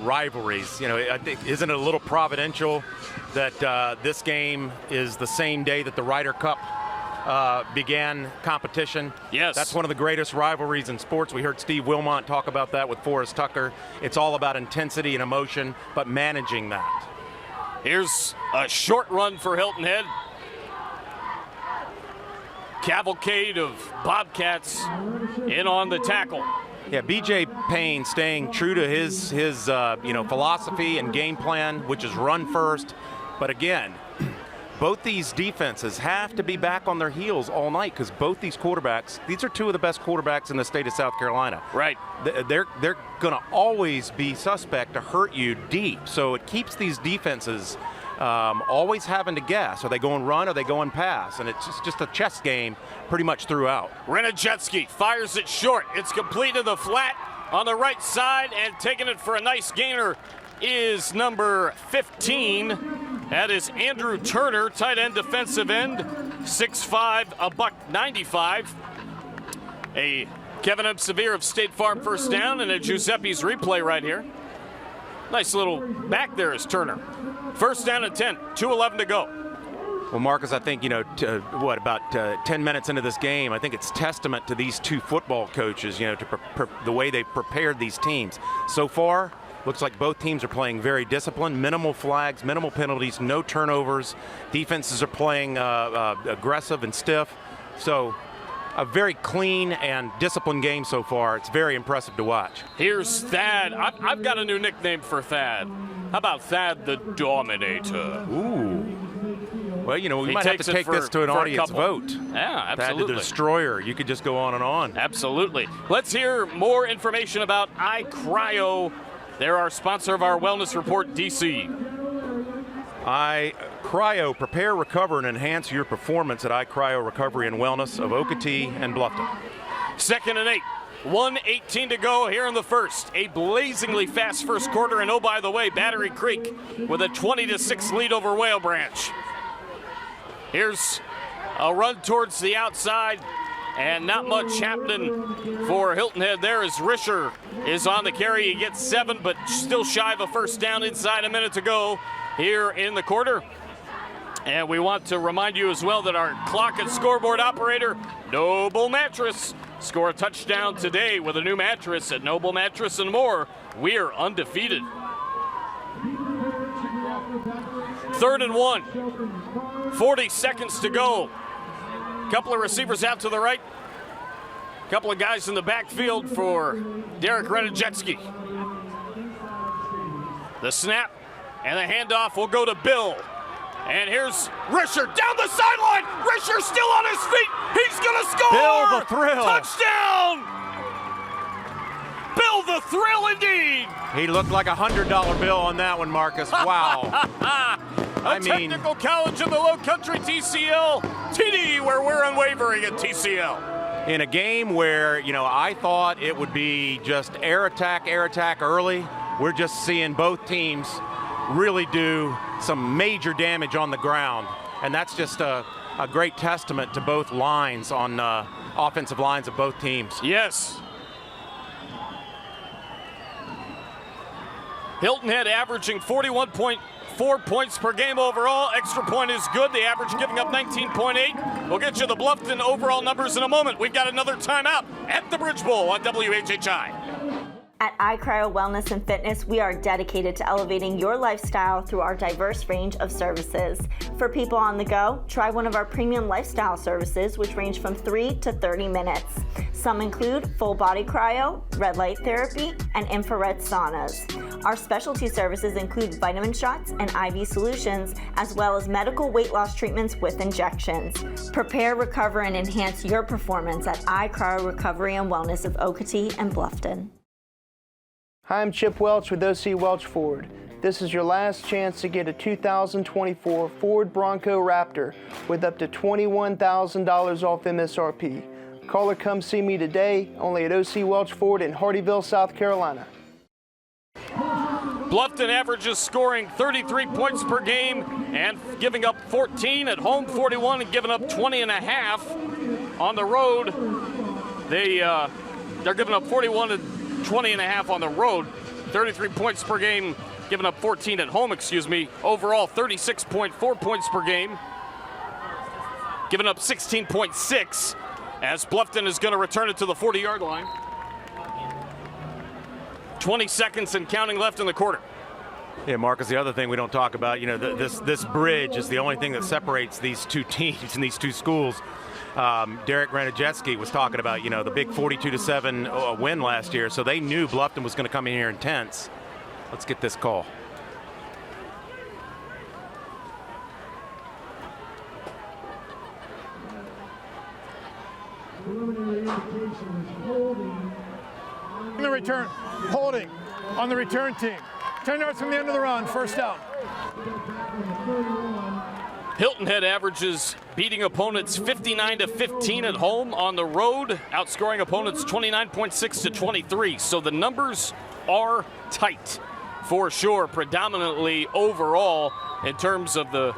rivalries, I think, isn't it a little providential that this game is the same day that the Ryder Cup began competition? Yes. That's one of the greatest rivalries in sports. We heard Steve Wilmot talk about that with Forrest Tucker. It's all about intensity and emotion, but managing that. Here's a short run for Hilton Head. Cavalcade of Bobcats in on the tackle. Yeah, B.J. Payne staying true to his philosophy and game plan, which is run first. But again, both these defenses have to be back on their heels all night, because both these quarterbacks, these are two of the best quarterbacks in the state of South Carolina. Right. They're going to always be suspect to hurt you deep. So it keeps these defenses always having to guess. Are they going run? Are they going pass? And it's just a chess game pretty much throughout. Renajetsky fires it short. It's complete to the flat on the right side, and taking it for a nice gainer is number 15. That is Andrew Turner, tight end, defensive end, 6'5", $195. A Kevin M. Severe of State Farm first down, and a Giuseppe's replay right here. Nice little back there is Turner. First down and 10, 2:11 to go. Well, Marcus, I think, about 10 minutes into this game, I think it's testament to these two football coaches, to the way they prepared these teams. So far, looks like both teams are playing very disciplined, minimal flags, minimal penalties, no turnovers. Defenses are playing aggressive and stiff. So a very clean and disciplined game so far. It's very impressive to watch. Here's Thad. I've got a new nickname for Thad. How about Thad the Dominator? Ooh. Well, we He might have to takes it take this to an for a audience couple. vote. Yeah, absolutely. Thad the Destroyer. You could just go on and on. Absolutely. Let's hear more information about iCryo. They're our sponsor of our Wellness Report, DC. iCryo, prepare, recover, and enhance your performance at iCryo Recovery and Wellness of Okatee and Bluffton. 2nd and 8. 1:18 to go here in the first. A blazingly fast first quarter, and oh, by the way, Battery Creek with a 20-6 lead over Whale Branch. Here's a run towards the outside, and not much happening for Hilton Head there as Risher is on the carry. He gets 7, but still shy of a first down inside a minute to go here in the quarter. And we want to remind you as well that our clock and scoreboard operator, Noble Mattress, score a touchdown today with a new mattress at Noble Mattress and More. We're undefeated. 3rd and 1. 40 seconds to go. Couple of receivers out to the right. Couple of guys in the backfield for Derek Renajetsky. The snap and the handoff will go to Bill. And here's Risher down the sideline. Risher still on his feet. He's going to score. Bill the Thrill. Touchdown. Bill the Thrill indeed. He looked like a $100 bill on that one, Marcus. Wow. Technical college of the Lowcountry TCL. TD, where we're unwavering at TCL. In a game where, I thought it would be just air attack early, we're just seeing both teams really do some major damage on the ground. And that's just a great testament to both lines on offensive lines of both teams. Yes. Hilton Head averaging 41.4 points per game overall. Extra point is good. The average giving up 19.8. We'll get you the Bluffton overall numbers in a moment. We've got another timeout at the Bridge Bowl on WHHI. At iCryo Wellness and Fitness, we are dedicated to elevating your lifestyle through our diverse range of services. For people on the go, try one of our premium lifestyle services, which range from 3 to 30 minutes. Some include full body cryo, red light therapy, and infrared saunas. Our specialty services include vitamin shots and IV solutions, as well as medical weight loss treatments with injections. Prepare, recover, and enhance your performance at iCryo Recovery and Wellness of Okatee and Bluffton. Hi, I'm Chip Welch with OC Welch Ford. This is your last chance to get a 2024 Ford Bronco Raptor with up to $21,000 off MSRP. Call or come see me today, only at OC Welch Ford in Hardeeville, South Carolina. Bluffton averages scoring 33 points per game and giving up 14 at home, 41, and giving up 20.5 on the road. They're giving up 41 and 20.5 on the road. 33 points per game, giving up 14 at home, Overall, 36.4 points per game, giving up 16.6 as Bluffton is going to return it to the 40-yard line. 20 seconds and counting left in the quarter. Yeah, Marcus, the other thing we don't talk about, this bridge is the only thing that separates these two teams and these two schools. Derek Granajewski was talking about, the big 42-7 win last year, so they knew Bluffton was going to come in here intense. Let's get this call. In the return, holding on the return team. 10 yards from the end of the run, first down. Hilton Head averages beating opponents 59-15 at home. On the road, outscoring opponents 29.6 to 23. So the numbers are tight for sure, predominantly overall in terms of the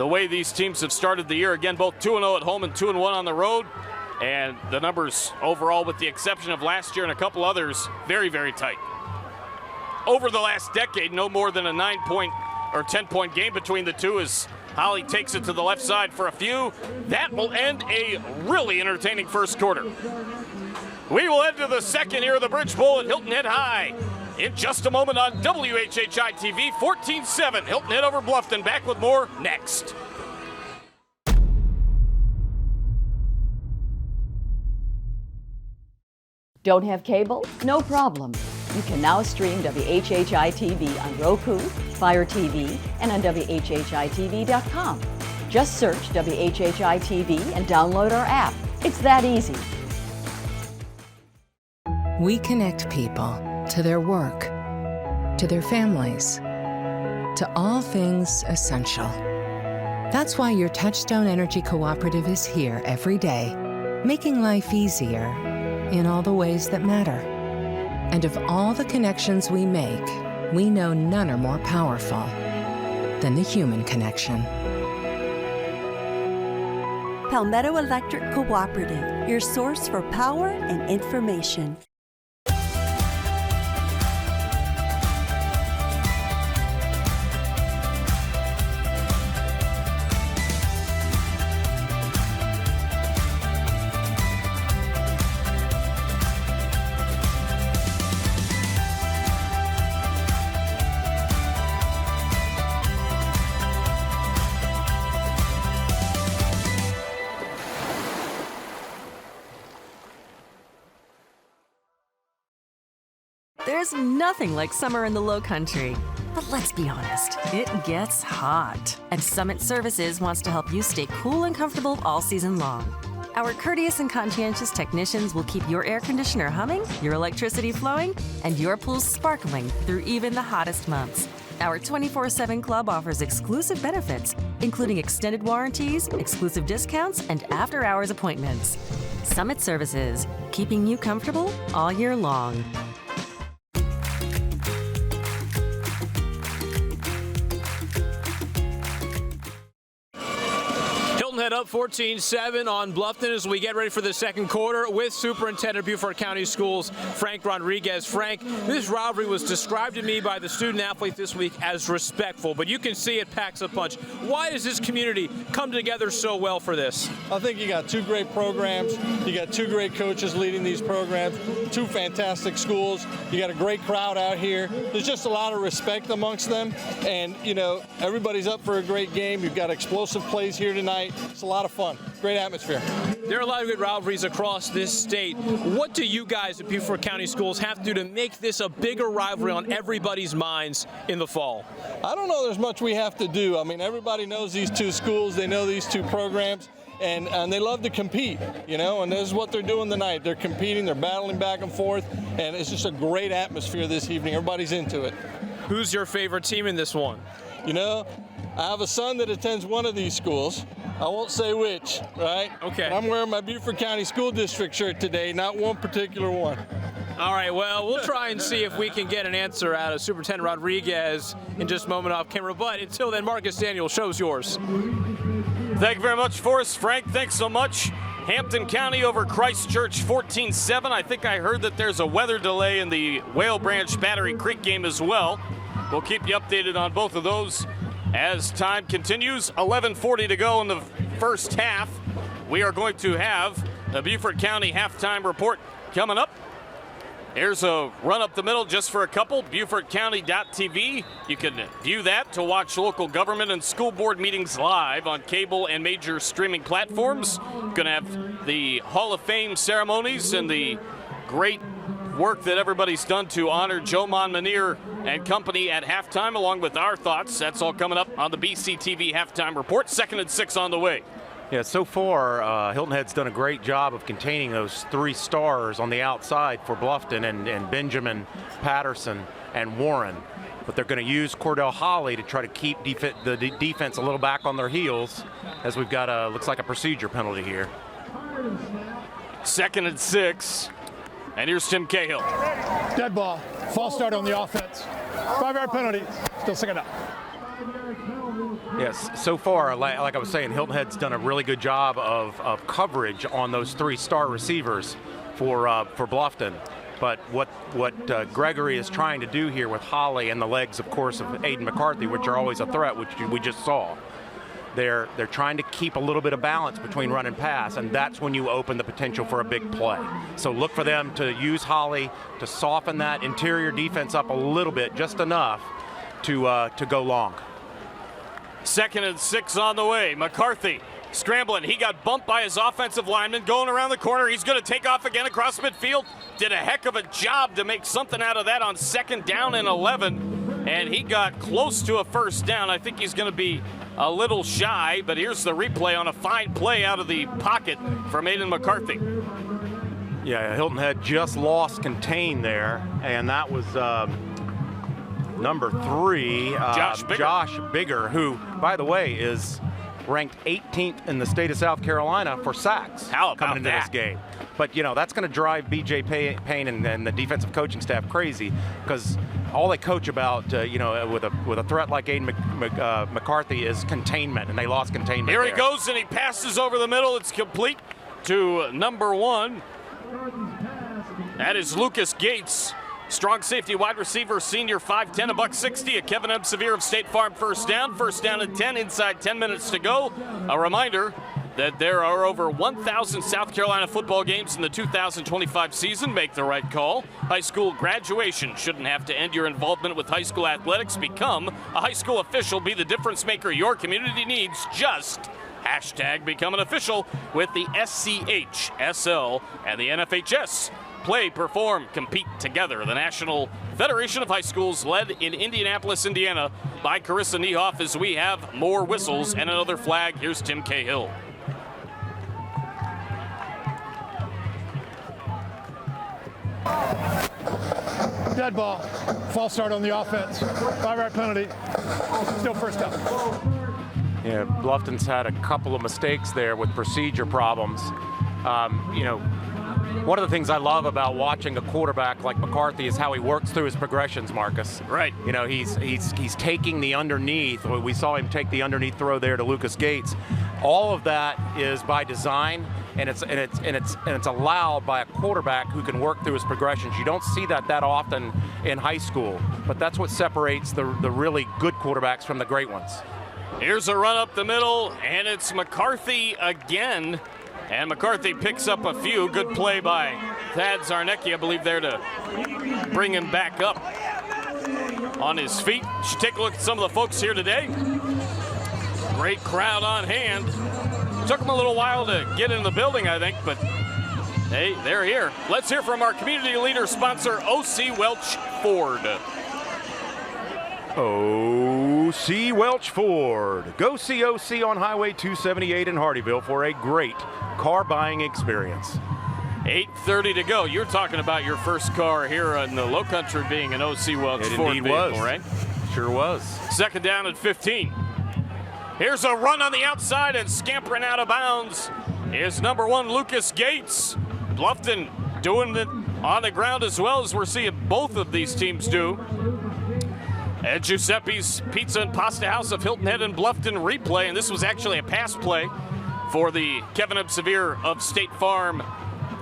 way these teams have started the year. Again, both 2-0 at home and 2-1 on the road. And the numbers overall, with the exception of last year and a couple others, very, very tight. Over the last decade, no more than a 9-point or 10-point game between the two as Holly takes it to the left side for a few. That will end a really entertaining first quarter. We will head to the second here of the Bridge Bowl at Hilton Head High in just a moment on WHHI-TV, 14-7. Hilton Head over Bluffton. Back with more next. Don't have cable? No problem. You can now stream WHHI-TV on Roku, Fire TV, and on WHHI-TV.com. Just search WHHI-TV and download our app. It's that easy. We connect people to their work, to their families, to all things essential. That's why your Touchstone Energy Cooperative is here every day, making life easier in all the ways that matter. And of all the connections we make, we know none are more powerful than the human connection. Palmetto Electric Cooperative, your source for power and information. There's nothing like summer in the Lowcountry. But let's be honest, it gets hot. And Summit Services wants to help you stay cool and comfortable all season long. Our courteous and conscientious technicians will keep your air conditioner humming, your electricity flowing, and your pool sparkling through even the hottest months. Our 24/7 club offers exclusive benefits, including extended warranties, exclusive discounts, and after-hours appointments. Summit Services, keeping you comfortable all year long. Head up 14-7 on Bluffton as we get ready for the second quarter with Superintendent of Beaufort County Schools, Frank Rodriguez. Frank, this rivalry was described to me by the student athlete this week as respectful, but you can see it packs a punch. Why does this community come together so well for this? I think you got two great programs. You got two great coaches leading these programs, two fantastic schools. You got a great crowd out here. There's just a lot of respect amongst them, and you know, everybody's up for a great game. You've got explosive plays here tonight. It's a lot of fun. Great atmosphere. There are a lot of good rivalries across this state. What do you guys at Beaufort County Schools have to do to make this a bigger rivalry on everybody's minds in the fall? I don't know there's much we have to do. I mean, everybody knows these two schools. They know these two programs. And they love to compete, you know, and this is what they're doing tonight. They're competing. They're battling back and forth. And it's just a great atmosphere this evening. Everybody's into it. Who's your favorite team in this one? You know, I have a son that attends one of these schools. I won't say which, right? Okay. But I'm wearing my Beaufort County School District shirt today, not one particular one. All right, well, we'll try and see if we can get an answer out of Superintendent Rodriguez in just a moment off camera. But until then, Marcus Daniel, show's yours. Thank you very much, Forrest. Frank, thanks so much. Hampton County over Christchurch 14-7. I think I heard that there's a weather delay in the Whale Branch Battery Creek game as well. We'll keep you updated on both of those as time continues. 11:40 to go in the first half. We are going to have the Beaufort County halftime report coming up. Here's a run up the middle just for a couple. BeaufortCounty.tv. You can view that to watch local government and school board meetings live on cable and major streaming platforms. Going to have the Hall of Fame ceremonies and the great work that everybody's done to honor Joe Monmonier and company at halftime, along with our thoughts. That's all coming up on the BCTV halftime report. 2nd and 6 on the way. Yeah, so far, Hilton Head's done a great job of containing those three stars on the outside for Bluffton and Benjamin, Patterson, and Warren. But they're going to use Cordell Holly to try to keep the defense a little back on their heels, as we've got looks like a procedure penalty here. 2nd and 6. And here's Tim Cahill. Dead ball. False start on the offense. 5-yard penalty. Still 2nd up. Yes, so far, like I was saying, Hilton Head's done a really good job of coverage on those three star receivers for Bluffton. But what Gregory is trying to do here with Holly and the legs, of course, of Aiden McCarthy, which are always a threat, which we just saw. They're trying to keep a little bit of balance between run and pass, and that's when you open the potential for a big play. So look for them to use Holly to soften that interior defense up a little bit, just enough to go long. 2nd and 6 on the way. McCarthy scrambling. He got bumped by his offensive lineman going around the corner. He's going to take off again across midfield. Did a heck of a job to make something out of that on 2nd down and 11. And he got close to a first down. I think he's going to be a little shy, but here's the replay on a fine play out of the pocket from Aiden McCarthy. Yeah, Hilton Head just lost contain there, and that was number 3, Josh Bigger, who, by the way, is ranked 18th in the state of South Carolina for sacks coming into this game. But, you know, that's going to drive B.J. Payne and the defensive coaching staff crazy, because all they coach about, you know, with a threat like Aiden McCarthy is containment, and they lost containment. Here he goes, and he passes over the middle. It's complete to number 1. That is Lucas Gates. Strong safety wide receiver, senior, 5'10", $160. A Kevin M. Severe of State Farm first down. 1st down and 10, inside 10 minutes to go. A reminder that there are over 1,000 South Carolina football games in the 2025 season. Make the right call. High school graduation shouldn't have to end your involvement with high school athletics. Become a high school official. Be the difference maker your community needs. Just #become an official with the SCHSL and the NFHS. play, perform, compete together. The National Federation of High Schools, led in Indianapolis, Indiana by Carissa Niehoff, as we have more whistles and another flag. Here's Tim Cahill. Dead ball. False start on the offense. 5-yard penalty. Still first down. Yeah, Bluffton's had a couple of mistakes there with procedure problems. One of the things I love about watching a quarterback like McCarthy is how he works through his progressions, Marcus. Right. He's taking the underneath. We saw him take the underneath throw there to Lucas Gates. All of that is by design, and it's allowed by a quarterback who can work through his progressions. You don't see that often in high school, but that's what separates the really good quarterbacks from the great ones. Here's a run up the middle, and it's McCarthy again. And McCarthy picks up a few. Good play by Thad Zarnecki, I believe, there to bring him back up on his feet. Should take a look at some of the folks here today. Great crowd on hand. Took them a little while to get in the building, I think, but hey, they're here. Let's hear from our community leader sponsor, O.C. Welch Ford. O.C. Welch Ford. Go see O.C. on Highway 278 in Hardeeville for a great car buying experience. 8:30 to go. You're talking about your first car here in the Lowcountry being an O.C. Welch Ford vehicle, was. Right? Sure was. Second down at 15. Here's a run on the outside, and scampering out of bounds is number 1, Lucas Gates. Bluffton doing it on the ground as well, as we're seeing both of these teams do. At Giuseppe's Pizza and Pasta House of Hilton Head and Bluffton replay, and this was actually a pass play for the Kevin Severe of State Farm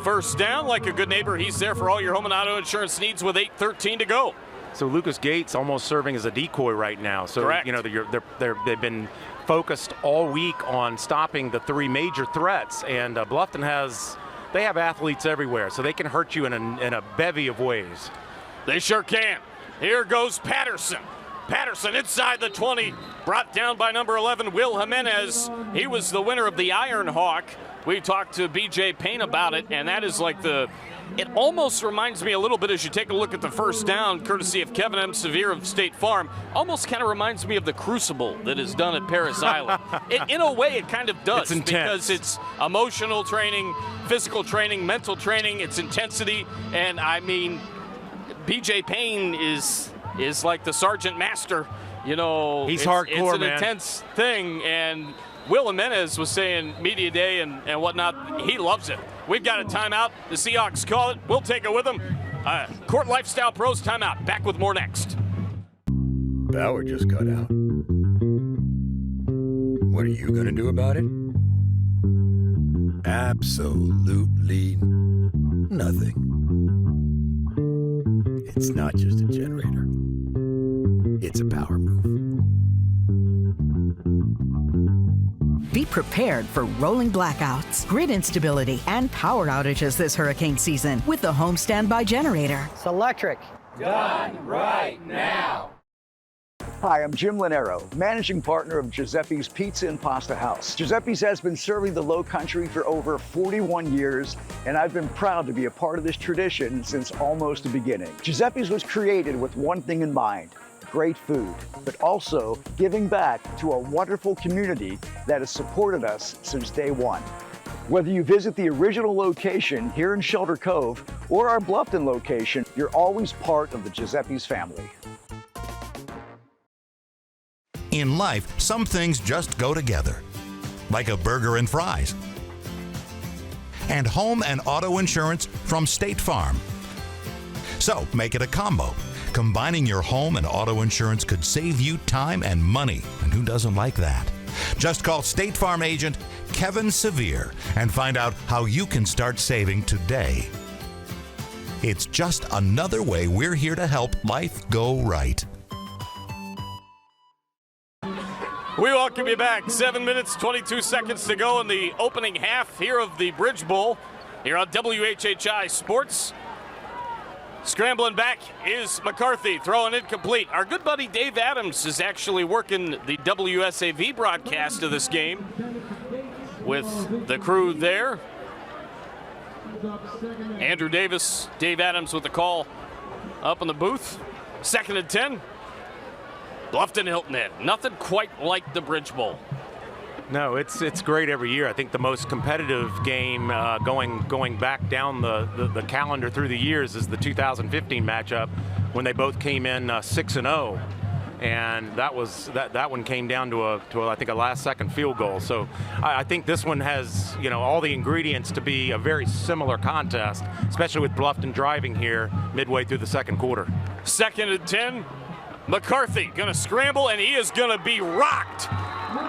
first down. Like a good neighbor, he's there for all your home and auto insurance needs with 8:13 to go. So Lucas Gates almost serving as a decoy right now. So correct. They've been focused all week on stopping the 3 major threats, and Bluffton they have athletes everywhere, so they can hurt you in a bevy of ways. They sure can. Here goes Patterson. Patterson inside the 20, brought down by number 11, Will Jimenez. He was the winner of the Iron Hawk. We talked to BJ Payne about it, and that is like it almost reminds me a little bit, as you take a look at the first down, courtesy of Kevin M. Severe of State Farm, almost kind of reminds me of the Crucible that is done at Paris Island. In a way, it kind of does. It's intense. Because it's emotional training, physical training, mental training, it's intensity, and I mean, BJ Payne is like the sergeant master. He's it's hardcore, an man. Intense thing, and Will Jimenez was saying media day and whatnot, he loves it. We've got a timeout. The Seahawks call it. We'll take it with them. Cort Lifestyle Pros timeout. Back with more next. Power just cut out. What are you going to do about it? Absolutely nothing. It's not just a generator. It's a power move. Be prepared for rolling blackouts, grid instability, and power outages this hurricane season with the Home Standby Generator. It's electric. Done right now. Hi, I'm Jim Linero, managing partner of Giuseppe's Pizza and Pasta House. Giuseppe's has been serving the Lowcountry for over 41 years, and I've been proud to be a part of this tradition since almost the beginning. Giuseppe's was created with one thing in mind: great food, but also giving back to a wonderful community that has supported us since day one. Whether you visit the original location here in Shelter Cove or our Bluffton location, you're always part of the Giuseppe's family. In life, some things just go together, like a burger and fries. And home and auto insurance from State Farm. So make it a combo. Combining your home and auto insurance could save you time and money, and who doesn't like that? Just call State Farm agent Kevin Severe and find out how you can start saving today. It's just another way we're here to help life go right. We welcome you back. 7 minutes, 22 seconds to go in the opening half here of the Bridge Bowl here on WHHI Sports. Scrambling back is McCarthy, throwing incomplete. Our good buddy Dave Adams is actually working the WSAV broadcast of this game with the crew there. Andrew Davis, Dave Adams with the call up in the booth. 2nd and 10. Bluffton Hilton Head. Nothing quite like the Bridge Bowl. No, it's great every year. I think the most competitive game going back down the calendar through the years is the 2015 matchup when they both came in 6-0. And that one came down to I think a last-second field goal. So I think this one has all the ingredients to be a very similar contest, especially with Bluffton driving here midway through the second quarter. 2nd and 10. McCarthy gonna scramble, and he is gonna be rocked.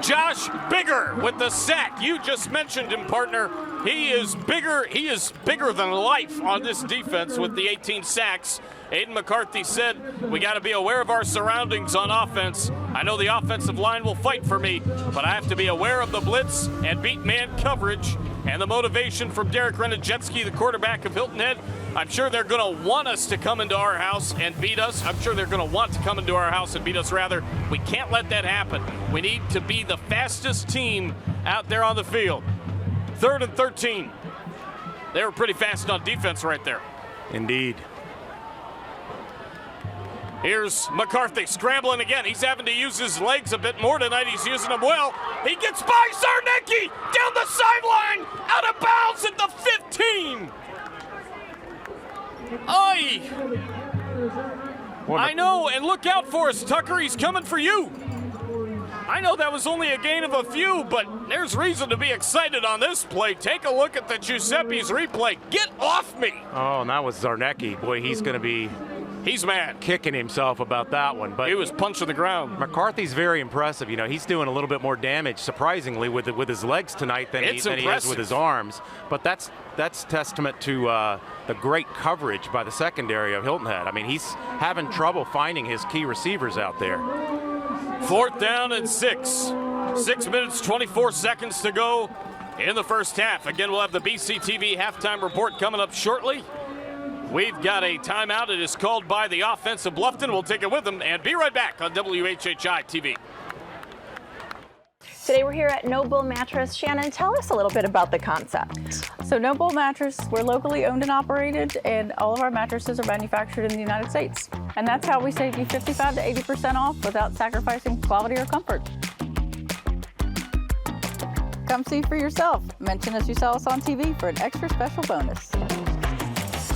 Josh Bigger with the sack. You just mentioned him, partner. He is bigger. He is bigger than life on this defense with the 18 sacks. Aiden McCarthy said, we got to be aware of our surroundings on offense. I know the offensive line will fight for me, but I have to be aware of the blitz and beat man coverage. And the motivation from Derek Renajetsky, the quarterback of Hilton Head. I'm sure they're going to want us to come into our house and beat us. I'm sure they're going to want to come into our house and beat us, rather. We can't let that happen. We need to be the fastest team out there on the field. 3rd and 13. They were pretty fast on defense right there. Indeed. Here's McCarthy scrambling again. He's having to use his legs a bit more tonight. He's using them well. He gets by Zarnecki down the sideline, out of bounds at the 15. Oy! I know, and look out for us, Tucker. He's coming for you. I know that was only a gain of a few, but there's reason to be excited on this play. Take a look at the Giuseppe's replay. Get off me! Oh, and that was Zarnecki. Boy, he's going to be... He's mad. Kicking himself about that one. But he was punching the ground. McCarthy's very impressive. He's doing a little bit more damage, surprisingly, with his legs tonight than he is with his arms. But that's testament to the great coverage by the secondary of Hilton Head. I mean, he's having trouble finding his key receivers out there. 4th down and 6. 6 minutes, 24 seconds to go in the first half. Again, we'll have the BCTV halftime report coming up shortly. We've got a timeout. It is called by the offense of Bluffton. We'll take it with them and be right back on WHHI-TV. Today we're here at No Bull Mattress. Shannon, tell us a little bit about the concept. So No Bull Mattress, we're locally owned and operated, and all of our mattresses are manufactured in the United States. And that's how we save you 55 to 80% off without sacrificing quality or comfort. Come see for yourself. Mention as you saw us on TV for an extra special bonus.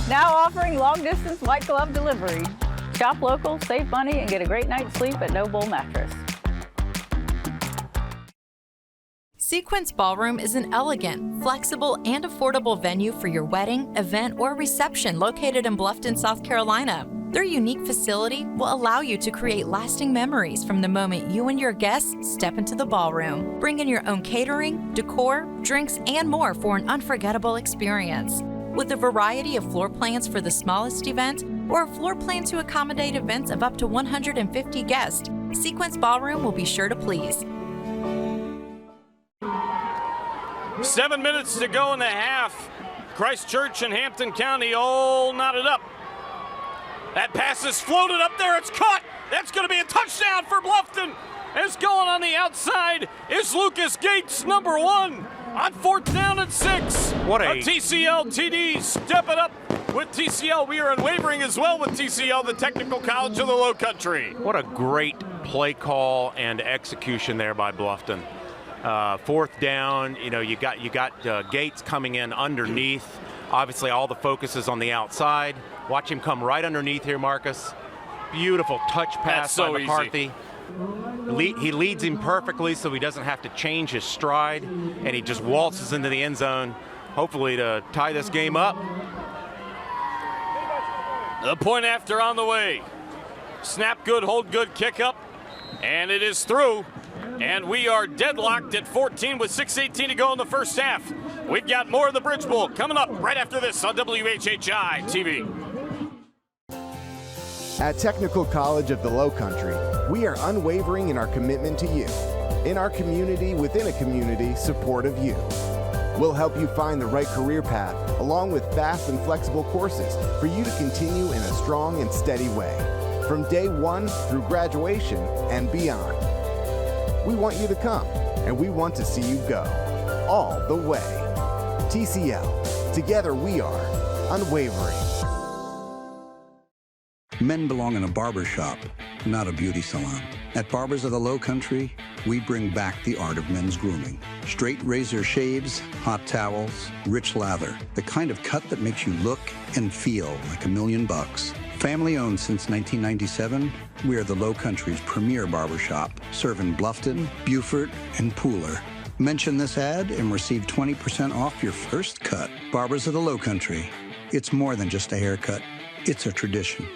Now offering long-distance white glove delivery. Shop local, save money, and get a great night's sleep at No Bull Mattress. Sequence Ballroom is an elegant, flexible, and affordable venue for your wedding, event, or reception located in Bluffton, South Carolina. Their unique facility will allow you to create lasting memories from the moment you and your guests step into the ballroom. Bring in your own catering, decor, drinks, and more for an unforgettable experience. With a variety of floor plans for the smallest event or a floor plan to accommodate events of up to 150 guests, Sequence Ballroom will be sure to please. 7 minutes to go in the half. Christchurch and Hampton County all knotted up. That pass is floated up there. It's caught. That's going to be a touchdown for Bluffton. It's going on the outside is Lucas Gates, number 1. On 4th down and 6. What a TCL TD. Step it up with TCL. We are unwavering as well with TCL, the Technical College of the Lowcountry. What a great play call and execution there by Bluffton. 4th down, you got Gates coming in underneath. Obviously, all the focus is on the outside. Watch him come right underneath here, Marcus. Beautiful touch pass by McCarthy. Easy. He leads him perfectly so he doesn't have to change his stride, and he just waltzes into the end zone, hopefully to tie this game up. The point after on the way. Snap good, hold good, kick up, and it is through. And we are deadlocked at 14 with 6:18 to go in the first half. We've got more of the Bridge Bowl coming up right after this on WHHI-TV. At Technical College of the Lowcountry, we are unwavering in our commitment to you, in our community within a community support of you. We'll help you find the right career path, along with fast and flexible courses for you to continue in a strong and steady way, from day 1 through graduation and beyond. We want you to come, and we want to see you go, all the way. TCL. Together we are unwavering. Men belong in a barber shop, not a beauty salon. At Barbers of the Lowcountry, we bring back the art of men's grooming. Straight razor shaves, hot towels, rich lather. The kind of cut that makes you look and feel like $1 million. Family owned since 1997, we are the Lowcountry's premier barbershop, serving Bluffton, Beaufort, and Pooler. Mention this ad and receive 20% off your first cut. Barbers of the Lowcountry. It's more than just a haircut. It's a tradition.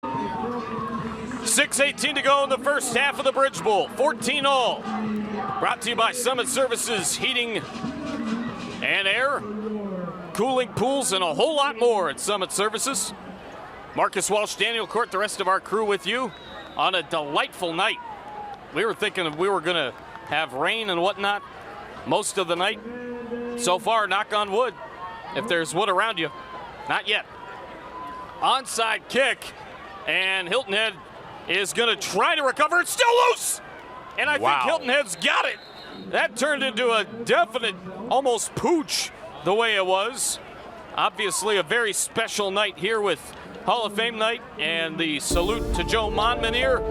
6:18 to go in the first half of the Bridge Bowl. 14-all. Brought to you by Summit Services Heating and Air, cooling pools, and a whole lot more at Summit Services. Marcus Walsh, Daniel Cort, the rest of our crew with you on a delightful night. We were thinking we were going to have rain and whatnot most of the night. So far, knock on wood, if there's wood around you, not yet. Onside kick, and Hilton Head is going to try to recover. It's still loose! And I think Hilton Head's got it. That turned into a definite almost pooch the way it was. Obviously a very special night here with Hall of Fame night and the salute to Joe Monmonier.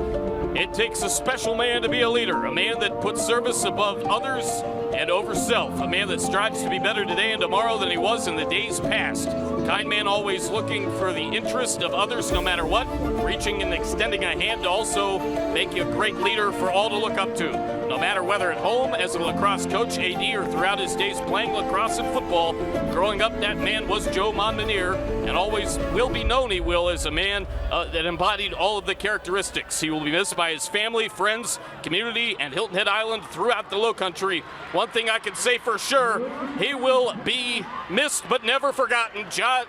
It takes a special man to be a leader, a man that puts service above others and over self, a man that strives to be better today and tomorrow than he was in the days past. Kind man always looking for the interest of others no matter what, reaching and extending a hand to also make you a great leader for all to look up to. No matter whether at home as a lacrosse coach, AD, or throughout his days playing lacrosse and football, growing up that man was Joe Monmonier and always will be known, he will, as a man that embodied all of the characteristics. He will be missed by his family, friends, community, and Hilton Head Island throughout the Lowcountry. One thing I can say for sure, he will be missed but never forgotten.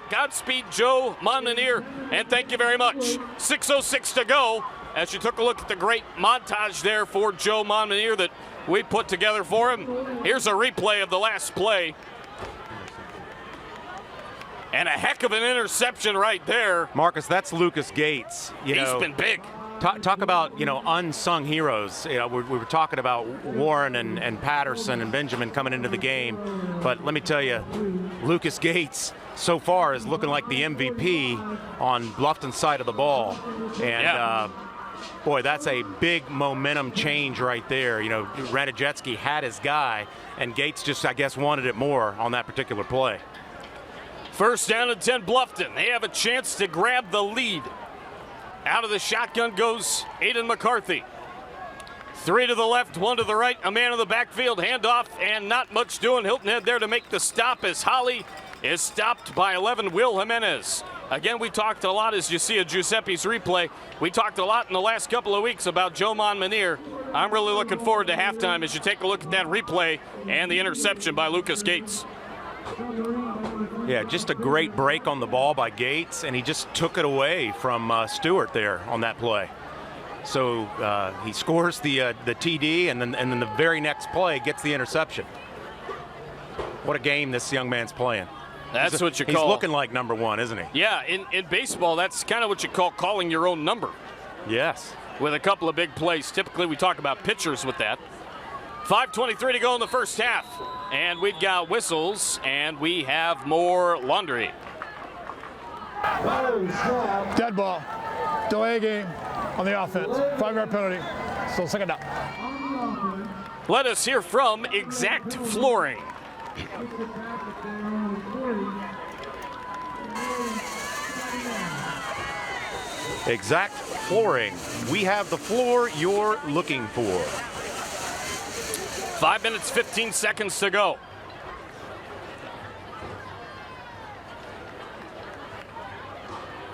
Godspeed, Joe Monmonier, and thank you very much. 6:06 to go as you took a look at the great montage there for Joe Monmonier that we put together for him. Here's a replay of the last play. And a heck of an interception right there. Marcus, that's Lucas Gates. He's been big. Talk about, unsung heroes. We were talking about Warren and Patterson and Benjamin coming into the game. But let me tell you, Lucas Gates so far is looking like the MVP on Bluffton's side of the ball. And, boy, that's a big momentum change right there. Radajetsky had his guy, and Gates just, I guess, wanted it more on that particular play. First down and 10, Bluffton. They have a chance to grab the lead. Out of the shotgun goes Aiden McCarthy. 3 to the left, 1 to the right, a man in the backfield, handoff, and not much doing. Hilton Head there to make the stop as Holly is stopped by 11, Will Jimenez. Again, we talked a lot, as you see a Giuseppe's replay, we talked a lot in the last couple of weeks about Joe Monmonier. I'm really looking forward to halftime as you take a look at that replay and the interception by Lucas Gates. Yeah, just a great break on the ball by Gates, and he just took it away from Stewart there on that play. So he scores the TD, and then the very next play gets the interception. What a game this young man's playing. That's what you call. He's looking like number one, isn't he? Yeah, in baseball, that's kind of what you call calling your own number. Yes. With a couple of big plays. Typically, we talk about pitchers with that. 5:23 to go in the first half. And we've got whistles, and we have more laundry. Dead ball. Delay game on the offense. 5-yard penalty. Still second down. Let us hear from Exact Flooring. Exact Flooring. We have the floor you're looking for. 5 minutes, 15 seconds to go.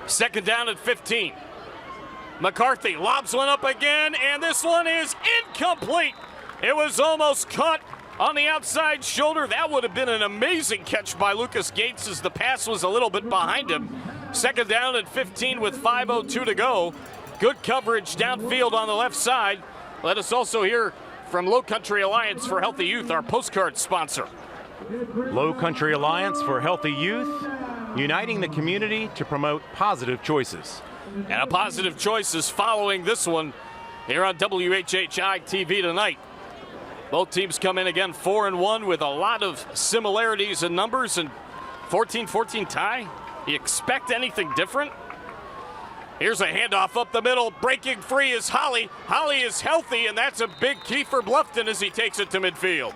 Second down at 15. McCarthy lobs one up again, and this one is incomplete. It was almost caught on the outside shoulder. That would have been an amazing catch by Lucas Gates as the pass was a little bit behind him. Second down at 15 with 5:02 to go. Good coverage downfield on the left side. Let us also hear from Lowcountry Alliance for Healthy Youth, our postcard sponsor. Lowcountry Alliance for Healthy Youth, uniting the community to promote positive choices. And a positive choice is following this one here on WHHI-TV tonight. Both teams come in again 4-1 with a lot of similarities in numbers and 14-14 tie. You expect anything different? Here's a handoff up the middle. Breaking free is Holly. Holly is healthy, and that's a big key for Bluffton as he takes it to midfield.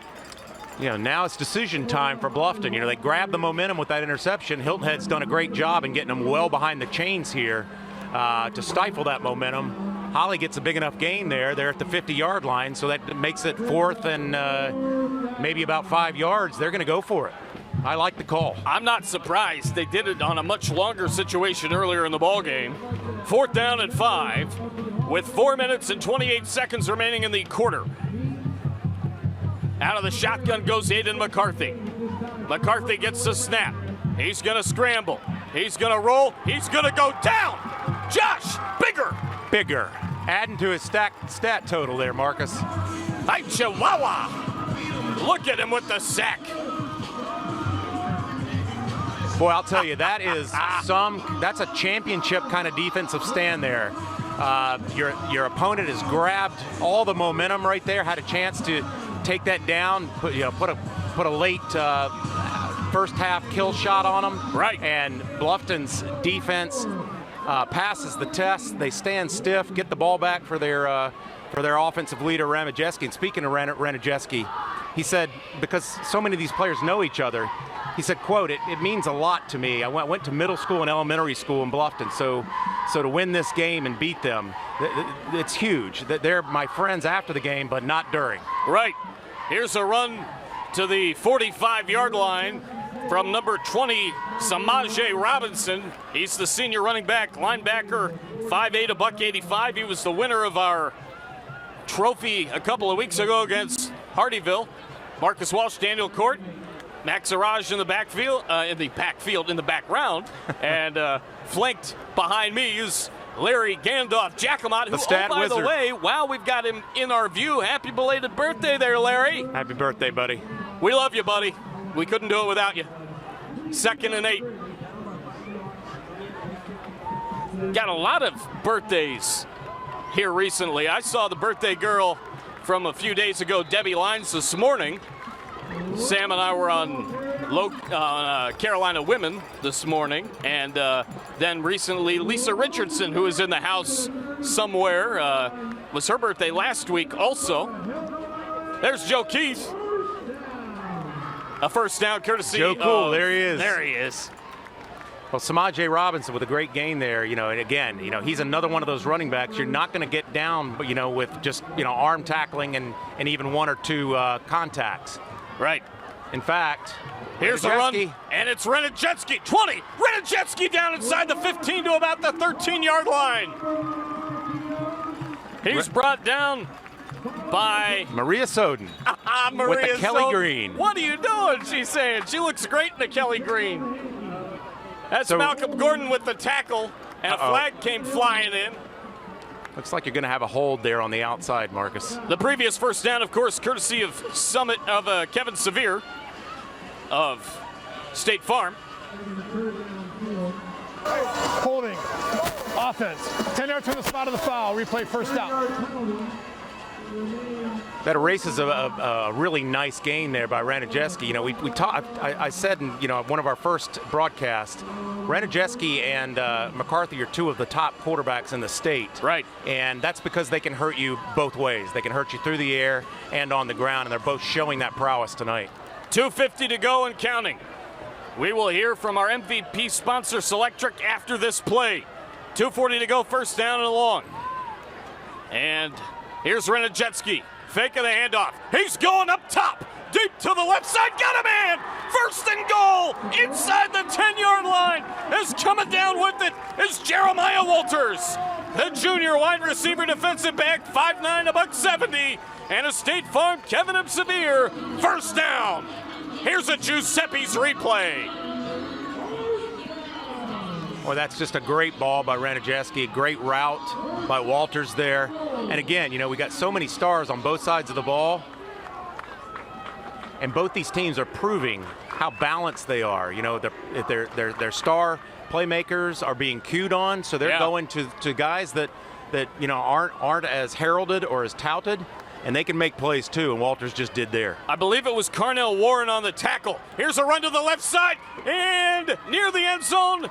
Now it's decision time for Bluffton. They grabbed the momentum with that interception. Hilton Head's done a great job in getting them well behind the chains here to stifle that momentum. Holly gets a big enough gain there. They're at the 50-yard line, so that makes it 4th and maybe about 5 yards. They're going to go for it. I like the call. I'm not surprised. They did it on a much longer situation earlier in the ballgame. 4th down and 5 with 4 minutes and 28 seconds remaining in the quarter. Out of the shotgun goes Aiden McCarthy. McCarthy gets the snap. He's going to scramble. He's going to roll. He's going to go down. Josh, bigger. Adding to his stat total there, Marcus. Hi, Chihuahua. Look at him with the sack. Boy, I'll tell you, that's a championship kind of defensive stand there. Your opponent has grabbed all the momentum right there, had a chance to take that down, put a late first half kill shot on them. Right. And Bluffton's defense passes the test. They stand stiff, get the ball back for their offensive leader, Ramajeski. And speaking of Ramajeski, he said, because so many of these players know each other, he said, quote, it means a lot to me. I went to middle school and elementary school in Bluffton, so to win this game and beat them, it's huge. They're my friends after the game, but not during. Right. Here's a run to the 45-yard line from number 20, Samaje Robinson. He's the senior running back, linebacker, 5'8", $185. He was the winner of our trophy a couple of weeks ago against Hardyville. Marcus Walsh, Daniel Cort, Max Araj in the backfield, in the background, and flanked behind me is Larry Gandalf Jacomot, who, by the way, wow, we've got him in our view. Happy belated birthday there, Larry. Happy birthday, buddy. We love you, buddy. We couldn't do it without you. 2nd and 8. Got a lot of birthdays here recently. I saw the birthday girl from a few days ago, Debbie Lines, this morning. Sam and I were on Carolina Women this morning, and then recently Lisa Richardson, who is in the house somewhere, was her birthday last week also. There's Joe Keith. A first down courtesy Joe Cool, of, there he is. There he is. Well, Samaje Robinson with a great gain there, and again, he's another one of those running backs. You're not going to get down, with just, arm tackling and even 1 or 2 contacts. Right. In fact, here's a run, and it's Renajetsky, 20. Renajetsky down inside the 15 to about the 13-yard line. He's brought down by Maria Soden Maria with the Kelly Soden. Green. What are you doing? She's saying she looks great in the Kelly Green. That's Malcolm Gordon with the tackle, and a flag came flying in. Looks like you're going to have a hold there on the outside, Marcus. The previous first down, of course, courtesy of Kevin Sevier of State Farm. Holding. Offense. 10 yards from the spot of the foul. Replay first down. That erases a really nice gain there by Ranajeski. We talked. I said in one of our first broadcasts, Ranajeski and McCarthy are 2 of the top quarterbacks in the state. Right. And that's because they can hurt you both ways. They can hurt you through the air and on the ground, and they're both showing that prowess tonight. 2:50 to go and counting. We will hear from our MVP sponsor, Selectric, after this play. 2:40 to go, first down and long. And here's Renajetsky. Fake of the handoff. He's going up top. Deep to the left side. Got a man. First and goal. Inside the 10-yard line. Is coming down with it is Jeremiah Walters. The junior wide receiver defensive back, 5'9", $170. And a State Farm Kevin M. Sevier. First down. Here's a Giuseppe's replay. Well, that's just a great ball by Ranajeski, a great route by Walters there. And again, we got so many stars on both sides of the ball. And both these teams are proving how balanced they are. Their star playmakers are being cued on, so they're going to guys that aren't as heralded or as touted. and they can make plays too, and Walters just did there. I believe it was Carnell Warren on the tackle. Here's a run to the left side, and near the end zone.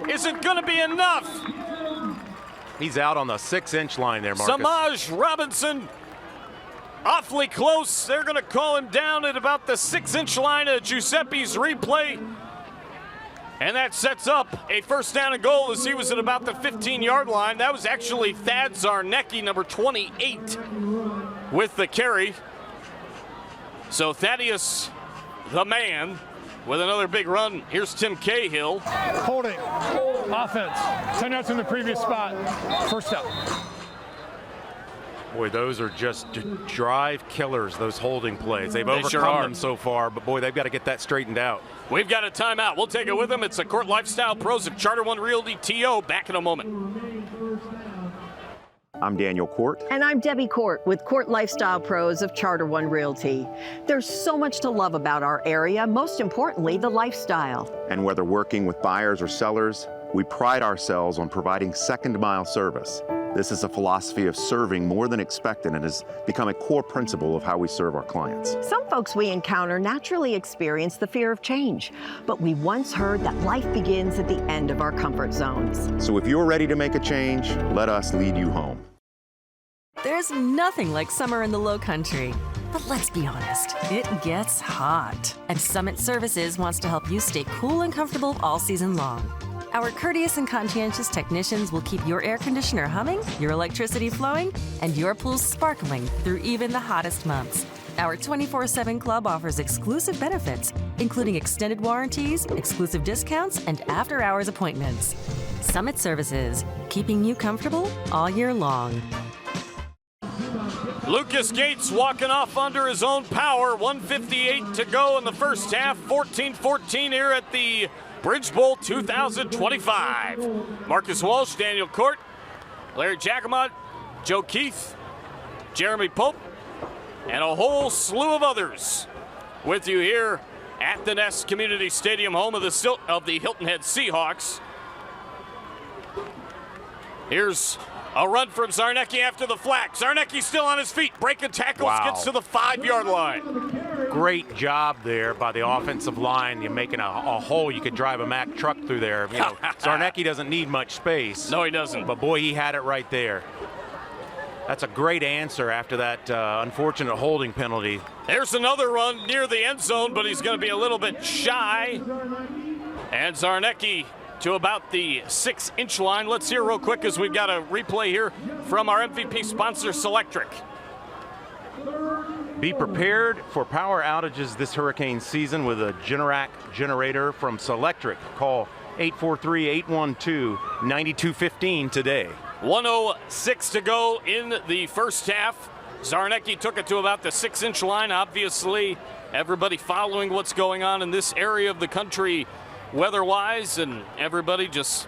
Is it going to be enough? He's out on the 6-inch line there, Marcus. Samaj Robinson, awfully close. They're going to call him down at about the 6-inch line of Giuseppe's replay. And that sets up a first down and goal as he was at about the 15-yard line. That was actually Thad Zarnecki, number 28, with the carry. So Thaddeus, the man, with another big run. Here's Tim Cahill. Holding. Offense. 10 yards in the previous spot. First up. Boy, those are just drive killers, those holding plays. They've overcome them so far, but boy, they've got to get that straightened out. We've got a timeout. We'll take it with them. It's the Cort Lifestyle Pros of Charter One Realty TO. Back in a moment. I'm Daniel Cort. And I'm Debbie Cort with Cort Lifestyle Pros of Charter One Realty. There's so much to love about our area, most importantly, the lifestyle. And whether working with buyers or sellers, we pride ourselves on providing second-mile service. This is a philosophy of serving more than expected and has become a core principle of how we serve our clients. Some folks we encounter naturally experience the fear of change, but we once heard that life begins at the end of our comfort zones. So if you're ready to make a change, let us lead you home. There's nothing like summer in the Lowcountry. But let's be honest, it gets hot. And Summit Services wants to help you stay cool and comfortable all season long. Our courteous and conscientious technicians will keep your air conditioner humming, your electricity flowing, and your pool sparkling through even the hottest months. Our 24/7 club offers exclusive benefits, including extended warranties, exclusive discounts, and after-hours appointments. Summit Services, keeping you comfortable all year long. Lucas Gates walking off under his own power. 1:58 to go in the first half. 14-14 here at the Bridge Bowl 2025. Marcus Walsh, Daniel Cort, Larry Jacomot, Joe Keith, Jeremy Pope, and a whole slew of others with you here at the Nest Community Stadium, home of the Hilton Head Seahawks. Here's a run from Zarnecki after the flag. Zarnecki still on his feet, breaking tackles, gets to the 5-yard line. Great job there by the offensive line. You're making a hole. You could drive a Mack truck through there. You know, Zarnecki doesn't need much space. No, he doesn't. But boy, he had it right there. That's a great answer after that unfortunate holding penalty. There's another run near the end zone, but he's going to be a little bit shy. And Zarnecki to about the 6-inch line. Let's hear real quick as we've got a replay here from our MVP sponsor, Selectric. Be prepared for power outages this hurricane season with a Generac generator from Selectric. Call 843-812-9215 today. 1:06 to go in the first half. Zarnecki took it to about the 6-inch line. Obviously, everybody following what's going on in this area of the country weather-wise, and everybody just,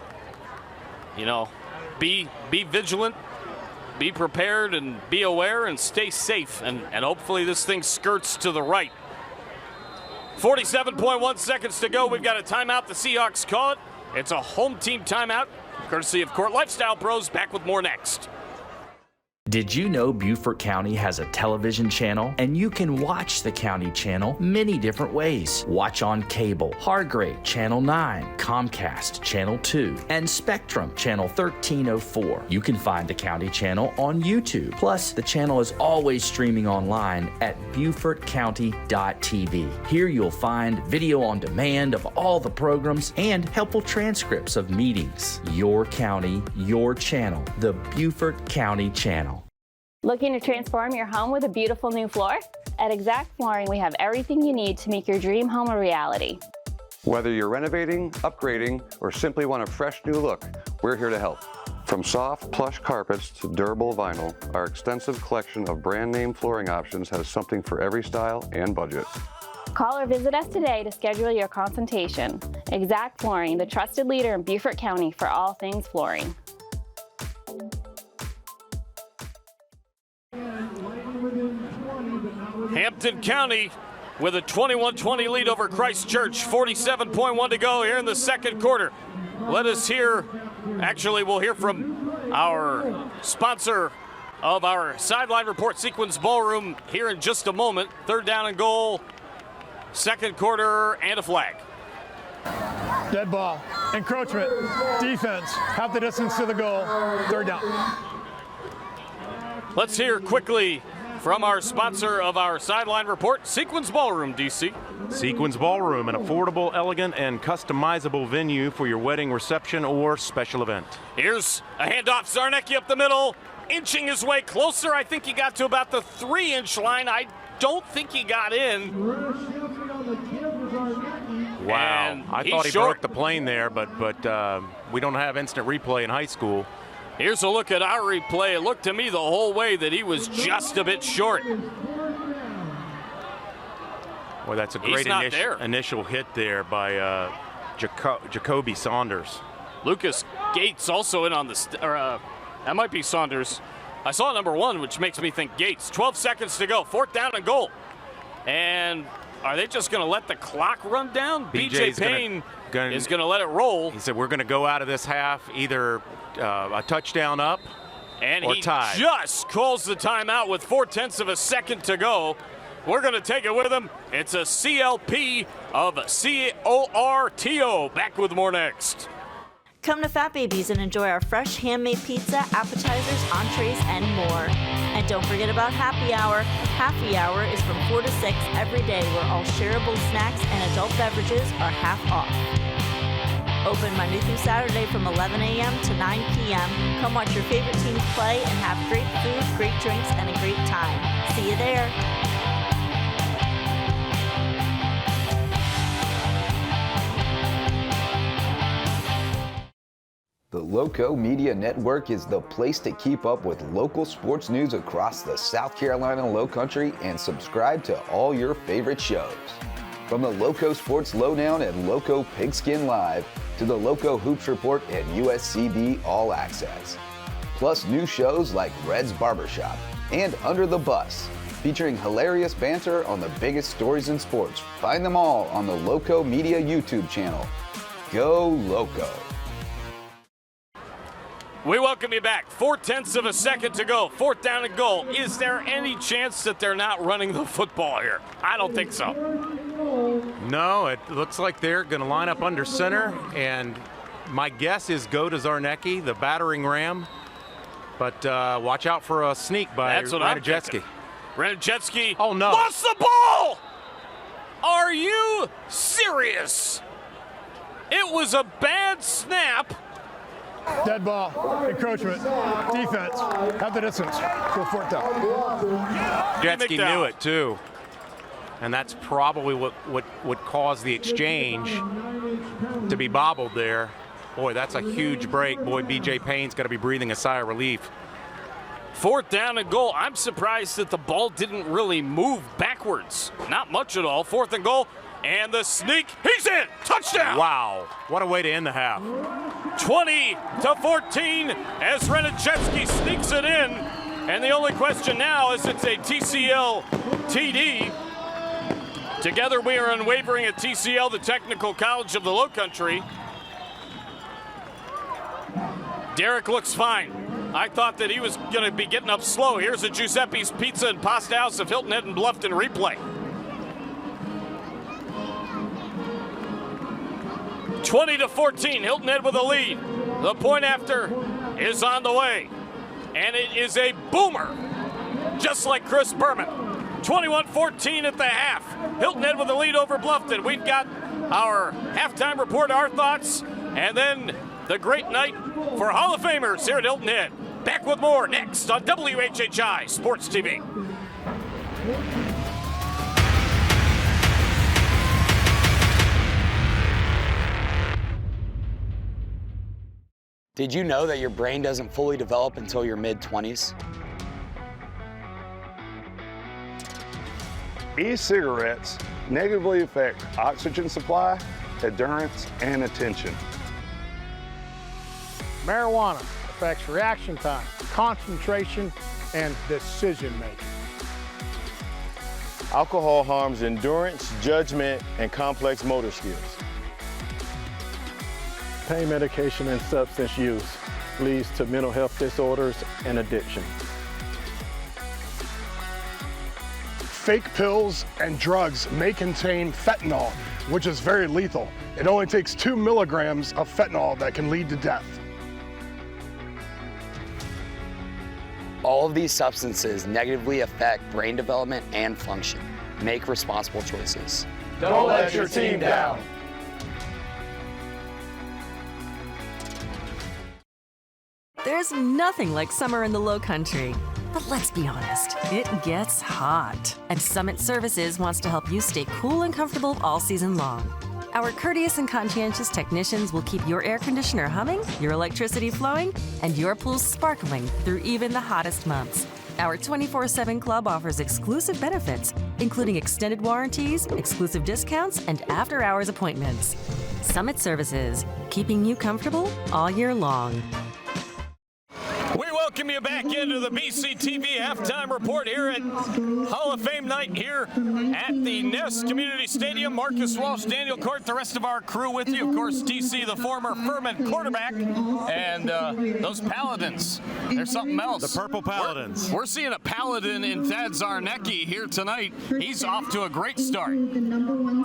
you know, be vigilant, be prepared, and be aware, and stay safe, and hopefully this thing skirts to the right. 47.1 seconds to go. We've got a timeout. The Seahawks call it. It's a home team timeout, courtesy of Cort Lifestyle Pros. Back with more next. Did you know Beaufort County has a television channel? And you can watch the county channel many different ways. Watch on cable, Hargrave, Channel 9, Comcast, Channel 2, and Spectrum, Channel 1304. You can find the county channel on YouTube. Plus, the channel is always streaming online at BeaufortCounty.tv. Here you'll find video on demand of all the programs and helpful transcripts of meetings. Your county, your channel, the Beaufort County Channel. Looking to transform your home with a beautiful new floor? At Exact Flooring, we have everything you need to make your dream home a reality. Whether you're renovating, upgrading, or simply want a fresh new look, we're here to help. From soft, plush carpets to durable vinyl, our extensive collection of brand name flooring options has something for every style and budget. Call or visit us today to schedule your consultation. Exact Flooring, the trusted leader in Beaufort County for all things flooring. Hampton County with a 21-20 lead over Christchurch. 47.1 to go here in the second quarter. Let us hear, actually we'll hear from our sponsor of our sideline report sequence ballroom here in just a moment. 3rd down and goal, 2nd quarter, and a flag. Dead ball. Encroachment. Defense. Half the distance to the goal. 3rd down. Let's hear quickly from our sponsor of our sideline report, Sequence Ballroom, DC. Sequence Ballroom, an affordable, elegant, and customizable venue for your wedding reception or special event. Here's a handoff. Zarnecki up the middle, inching his way closer. I think he got to about the 3-inch line. I don't think he got in. Wow. And I thought he broke the plane there, but we don't have instant replay in high school. Here's a look at our replay. It looked to me the whole way that he was just a bit short. Well, that's a great initial hit there by Jacoby Saunders. Lucas Gates also in on the that might be Saunders. I saw number 1, which makes me think Gates. 12 seconds to go. 4th down and goal. And are they just going to let the clock run down? BJ Payne is going to let it roll. He said, we're going to go out of this half either a touchdown up or tied. And he just calls the timeout with 0.4 seconds to go. We're going to take it with him. It's a CLP of CORTO. Back with more next. Come to Fat Babies and enjoy our fresh handmade pizza, appetizers, entrees, and more. And don't forget about Happy Hour. Happy Hour is from 4 to 6 every day, where all shareable snacks and adult beverages are half off. Open Monday through Saturday from 11 a.m. to 9 p.m. Come watch your favorite teams play and have great food, great drinks, and a great time. See you there. The Loco Media Network is the place to keep up with local sports news across the South Carolina Lowcountry and subscribe to all your favorite shows. From the Loco Sports Lowdown and Loco Pigskin Live to the Loco Hoops Report and USCB All Access. Plus new shows like Red's Barbershop and Under the Bus, featuring hilarious banter on the biggest stories in sports. Find them all on the Loco Media YouTube channel. Go Loco. We welcome you back. 0.4 seconds to go. 4th down and goal. Is there any chance that they're not running the football here? I don't think so. No, it looks like they're going to line up under center, and my guess is go to Zarnecki, the battering ram. But watch out for a sneak by Ranajetsky. Ranajetsky. Oh, no. Lost the ball! Are you serious? It was a bad snap. Dead ball. Encroachment. Defense. Half the distance. Go 4th down. Jetsky knew it, too. And that's probably what caused the exchange to be bobbled there. Boy, that's a huge break. Boy, BJ Payne's got to be breathing a sigh of relief. 4th down and goal. I'm surprised that the ball didn't really move backwards. Not much at all. 4th and goal. And the sneak, he's in! Touchdown! Wow, what a way to end the half. 20-14 as Ranajetsky sneaks it in. And the only question now is it's a TCL TD. Together we are unwavering at TCL, the Technical College of the Lowcountry. Derek looks fine. I thought that he was going to be getting up slow. Here's a Giuseppe's Pizza and Pasta House of Hilton Head and Bluffton replay. 20-14, Hilton Head with a lead. The point after is on the way. And it is a boomer, just like Chris Berman. 21-14 at the half. Hilton Head with a lead over Bluffton. We've got our halftime report, our thoughts, and then the great night for Hall of Famers here at Hilton Head. Back with more next on WHHI Sports TV. Did you know that your brain doesn't fully develop until your mid-20s? E-cigarettes negatively affect oxygen supply, endurance, and attention. Marijuana affects reaction time, concentration, and decision making. Alcohol harms endurance, judgment, and complex motor skills. Pain medication and substance use leads to mental health disorders and addiction. fake pills and drugs may contain fentanyl, which is very lethal. It only takes 2 milligrams of fentanyl that can lead to death. All of these substances negatively affect brain development and function. Make responsible choices. Don't let your team down. There's nothing like summer in the Lowcountry. But let's be honest, it gets hot. And Summit Services wants to help you stay cool and comfortable all season long. Our courteous and conscientious technicians will keep your air conditioner humming, your electricity flowing, and your pool sparkling through even the hottest months. Our 24/7 club offers exclusive benefits, including extended warranties, exclusive discounts, and after-hours appointments. Summit Services, keeping you comfortable all year long. We welcome you back into the BCTV halftime report here at Hall of Fame night here at the Nest Community Stadium. Marcus Walsh, Daniel Cort, the rest of our crew with you. Of course, DC, the former Furman quarterback, and those Paladins. There's something else. The Purple Paladins. We're seeing a Paladin in Thad Zarnecki here tonight. He's off to a great start.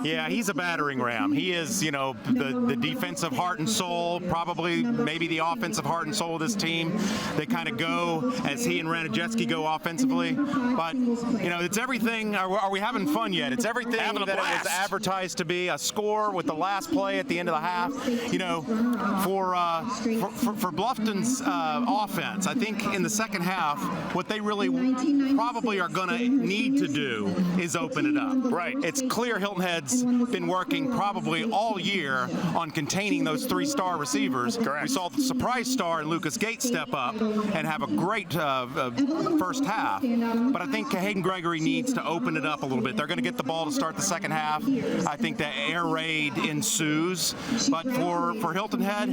Yeah, he's a battering ram. He is, you know, the defensive heart and soul, probably maybe the offensive heart and soul of this team. They kind of go as he and Ranajewski go offensively. But, you know, it's everything. Are we having fun yet? It's everything that it was advertised to be. A score with the last play at the end of the half. You know, for Bluffton's offense, I think in the second half, what they really probably are going to need to do is open it up. Right. It's clear Hilton Head's been working probably all year on containing those 3-star receivers. Correct. We saw the surprise star in Lucas Gates step up and have a great first half. But I think Hayden Gregory needs to open it up a little bit. They're going to get the ball to start the second half. I think the air raid ensues. But for Hilton Head,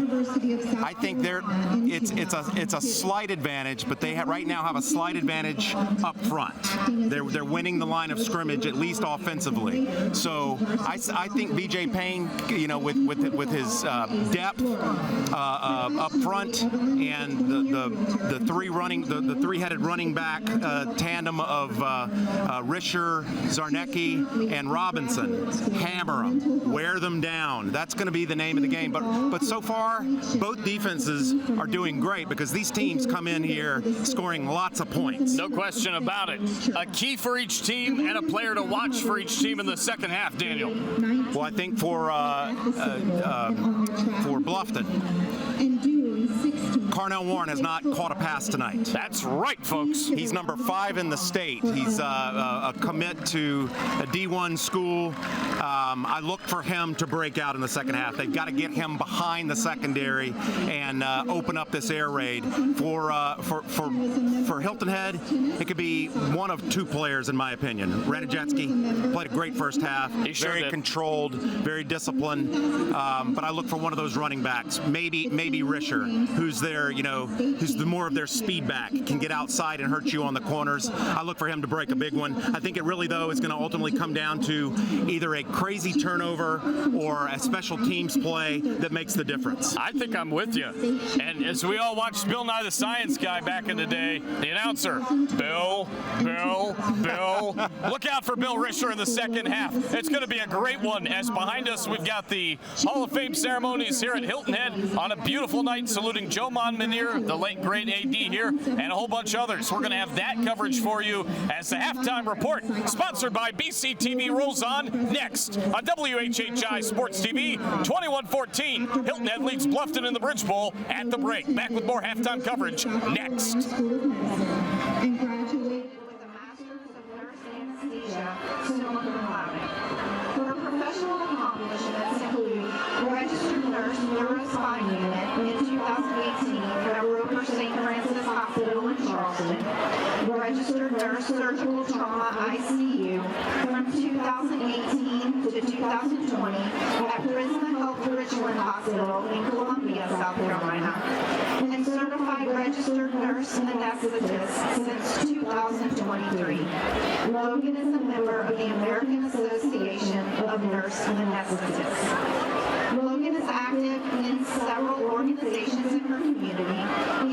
I think it's a slight advantage, but they right now have a slight advantage up front. They're winning the line of scrimmage, at least offensively. So I think B.J. Payne, you know, with his depth up front and the three-headed running back tandem of Risher, Zarnecki, and Robinson. Hammer them, wear them down. That's going to be the name of the game. But so far, both defenses are doing great because these teams come in here scoring lots of points. No question about it. A key for each team and a player to watch for each team in the second half, Daniel. Well, I think for Bluffton, Carnell Warren has not caught a pass tonight. That's right, folks. He's number 5 in the state. He's a commit to a D1 school. I look for him to break out in the second half. They've got to get him behind the secondary and open up this air raid. For Hilton Head, it could be one of 2 players, in my opinion. Ranajewski played a great first half. Very controlled, very disciplined. But I look for one of those running backs. Maybe Risher, who's there, you know, who's more of their speed back, can get outside and hurt you on the corners. I look for him to break a big one. I think it really, though, is going to ultimately come down to either a crazy turnover or a special teams play that makes the difference. I think I'm with you. And as we all watched Bill Nye the Science Guy back in the day, the announcer, Bill. Look out for Bill Risher in the second half. It's going to be a great one, as behind us we've got the Hall of Fame ceremonies here at Hilton Head on a beautiful night, saluting Joe Monmonier, the late great AD here, and a whole bunch of others. We're going to have that coverage for you as the halftime report, sponsored by BCTV, rolls on next on WHHI Sports TV 2114. Hilton Head leads Bluffton in the Bridge Bowl at the break. Back with more halftime coverage next. Her professional accomplishments include registered nurse neurospine unit in 2018 at Roper St. Francis Hospital in Charleston, registered nurse surgical trauma ICU from 2018 to 2020 at Prison Health Richland Hospital in Columbia, South Carolina, and certified registered nurse anesthetist since 2023. Logan is a member of the American Association of Nurse Anesthetists. Logan is active in several organizations in her community,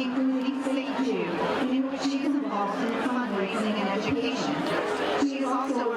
including St. Jude, in which she is involved in fundraising and education. She is also a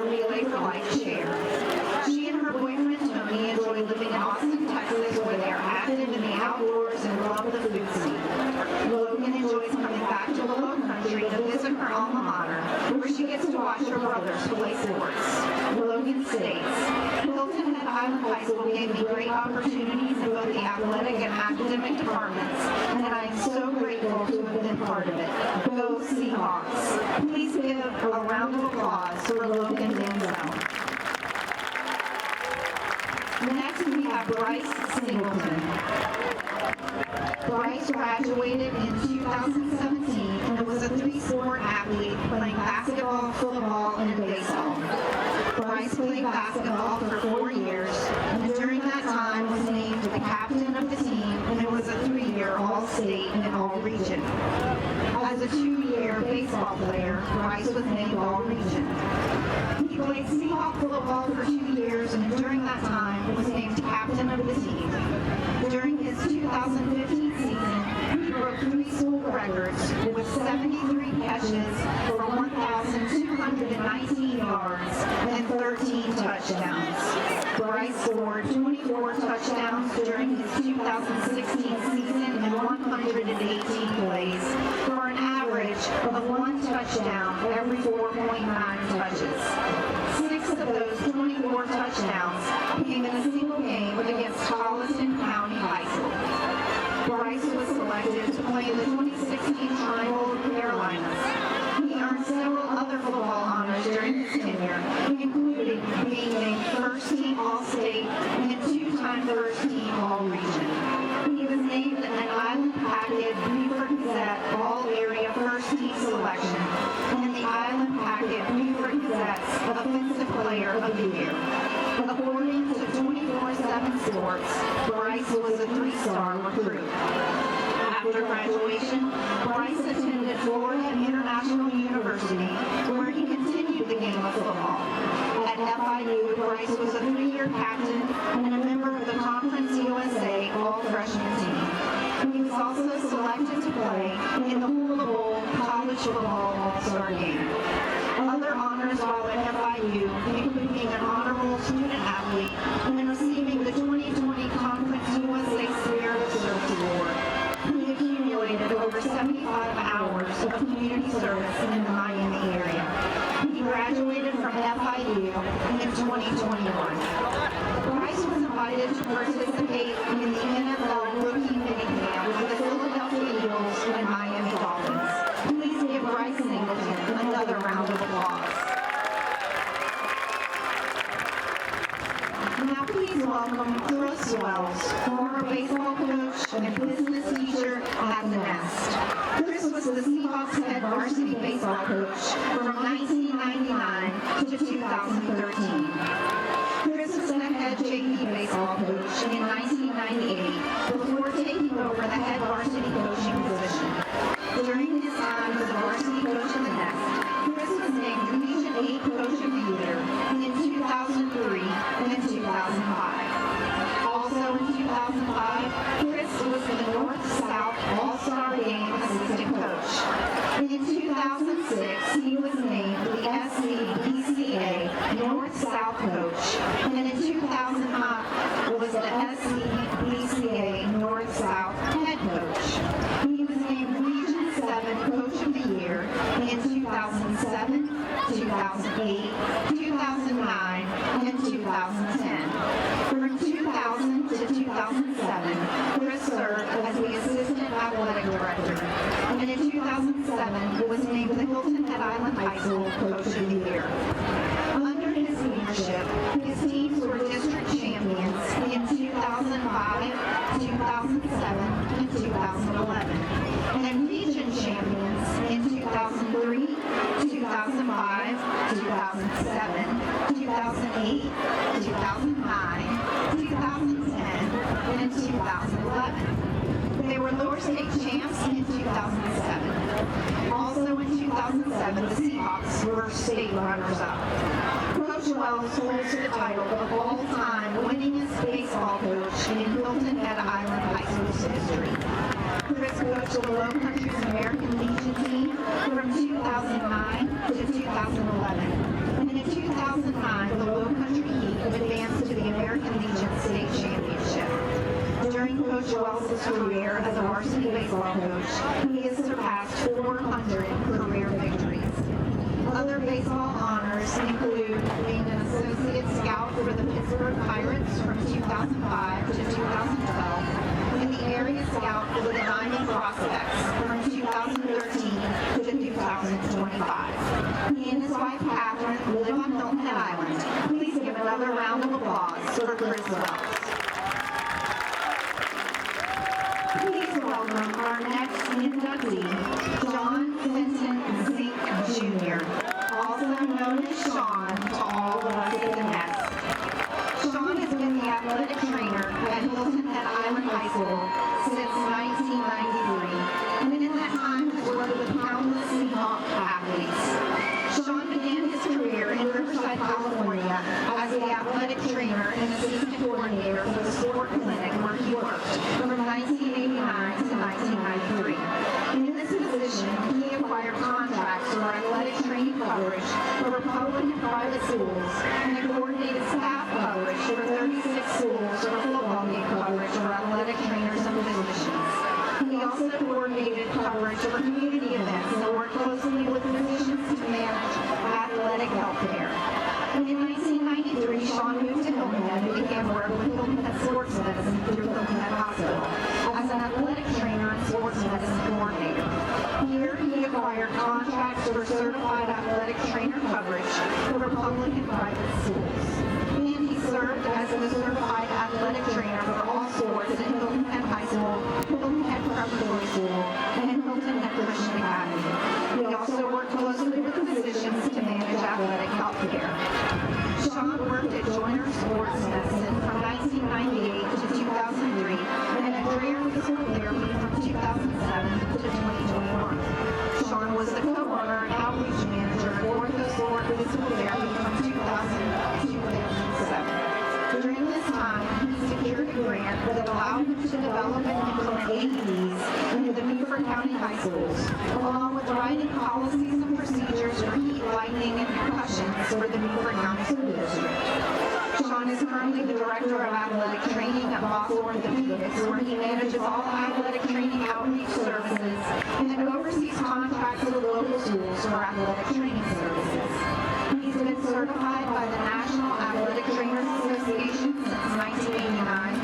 Walter brothers play sports. Logan states, Hilton Head Island High School gave me great opportunities in both the athletic and academic departments, and I am so grateful to have been part of it. Go Seahawks. Please give a round of applause for Logan Danzone. Next, we have Bryce Singleton. Bryce graduated in 2017 and was a three-sport athlete playing basketball, football, and baseball. Bryce played basketball for 4 years, and during that time was named the captain of the team and was a 3-year All-State and All-Region. As a 2-year baseball player, Bryce was named All-Region. He played Seahawks football for 2 years, and during that time was named captain of the team. During his 2015 season, he broke 3 school records with 73 catches for 1,219 yards and 13 touchdowns. Bryce scored 24 touchdowns during his 2016 season in 118 plays for an average of 1 touchdown every 4.9 touches. 6 of those 24 touchdowns came in a single game against Colleton County High School. Bryce was selected to play in the 2016 Tri-Bowl of the Carolinas. He earned several other football honors during his tenure, including being named first-team All-State and 2-time first-team All-Region. He was named an Island Packet Beaufort Gazette All-Area First-Team Selection and the Island Packet Beaufort Gazette's Offensive Player of the Year. According to 24/7 Sports, Bryce was a 3-star recruit. After graduation, Bryce attended Florida International University, where he continued the game of football. At FIU, Bryce was a 3-year captain and a member of the Conference USA All-Freshman team. He was also selected to play in the Hula Bowl College Football All-Star Game. Other honors while at FIU include being an honorable student athlete and receiving the 2020 Conference USA Spirit of Service Award. He accumulated over 75 hours of community service in the Miami area. He graduated from FIU in 2021. Bryce was invited to participate in the NFL rookie minicamp with the Philadelphia Eagles and Miami Dolphins. Please give Bryce Singleton another round of applause. Now please welcome Chris Wells, former baseball coach and business teacher at the Nest. Chris was the Seahawks head varsity baseball coach from 1999 to 2013. Chris was the head JV baseball coach in 1998 before taking over the head varsity coaching position. During his time as varsity coach of the Nest, Chris was named Region 8 Coach of the Year in 2003 and 2005. Also in 2005, Chris was the North-South All-Star Game Assistant Coach. In 2006, he was named the SCBCA North-South Coach, and in 2009 was the SCBCA North-South Head Coach. He was named Region 7 Coach of the Year in 2007, 2008, 2009, and 2010. From 2000 to 2007, Chris served as the Assistant Athletic Director, and in 2007 was named the Hilton Head Island High School Coach of the Year. Under his leadership, his teams were district champions in 2005, 2007, and 2011, and region champions in 2003, 2005, 2007, 2008, 2009, 2010, and 2011. They were lower state champs in 2007. Also in 2007, the Seahawks were state runners-up. Coach Wells holds the title of all-time winningest baseball coach in Hilton Head Island High School's history. Chris coached the Lowcountry's American Legion team from 2009 to 2011. And in 2009, the Lowcountry Heat advanced to the American Legion State Championship. During Coach Wells' career as a varsity baseball coach, he has surpassed 400 career victories. Other baseball honors honors include being an associate scout for the Pittsburgh Pirates from 2005 to 2012, and the area scout for the Diamond Prospects from 2013 to 2025. He and his wife Catherine live on Hilton Head Island. Please give another round of applause for Chris Wells. Please welcome our next inductee, John Fenton Zink Jr., also known as Sean to all of us at the Nest. Sean has been the athletic trainer at Hilton Head Island High School since 1993, and in that time has worked with countless Seahawks athletes. Sean began his career in Riverside, California as the athletic trainer and assistant coordinator for the sport clinic where he worked from 1989 to 1993. In this position, he acquired contracts for athletic training coverage for public and private schools and coordinated staff coverage for 36 schools for football game coverage for athletic trainers and physicians. He also coordinated coverage for community events and worked closely with physicians to manage athletic health care. In 1993, Sean moved to Hilton Head and began work with Hilton Head Sports Medicine through Hilton Head Hospital as an athletic trainer and sports medicine coordinator. Here, he acquired contracts for certified athletic trainer coverage for public and private schools. And he served as the certified athletic trainer for all sports at Hilton Head High School, Hilton Head Preparatory School, and Hilton Head Christian Academy. He also worked closely with physicians to manage athletic health care. Sean worked at Joyner Sports Medicine from 1998 to 2003 and at Dreher Physical Therapy from 2007 to 2021. Sean was the co-owner and outreach manager at Ortho Sport Physical Therapy from 2000 to 2007. During this time, he secured a grant that allowed him to develop and implement AEDs into the Beaufort County high schools, along with writing policies and procedures for heat, lightning, and concussions for the Beaufort County School District. Sean is currently the Director of Athletic Training at Boss Orthopedics, where he manages all athletic training outreach services and oversees contracts with local schools for athletic training services. He's been certified by the National Athletic Trainers Association since 1989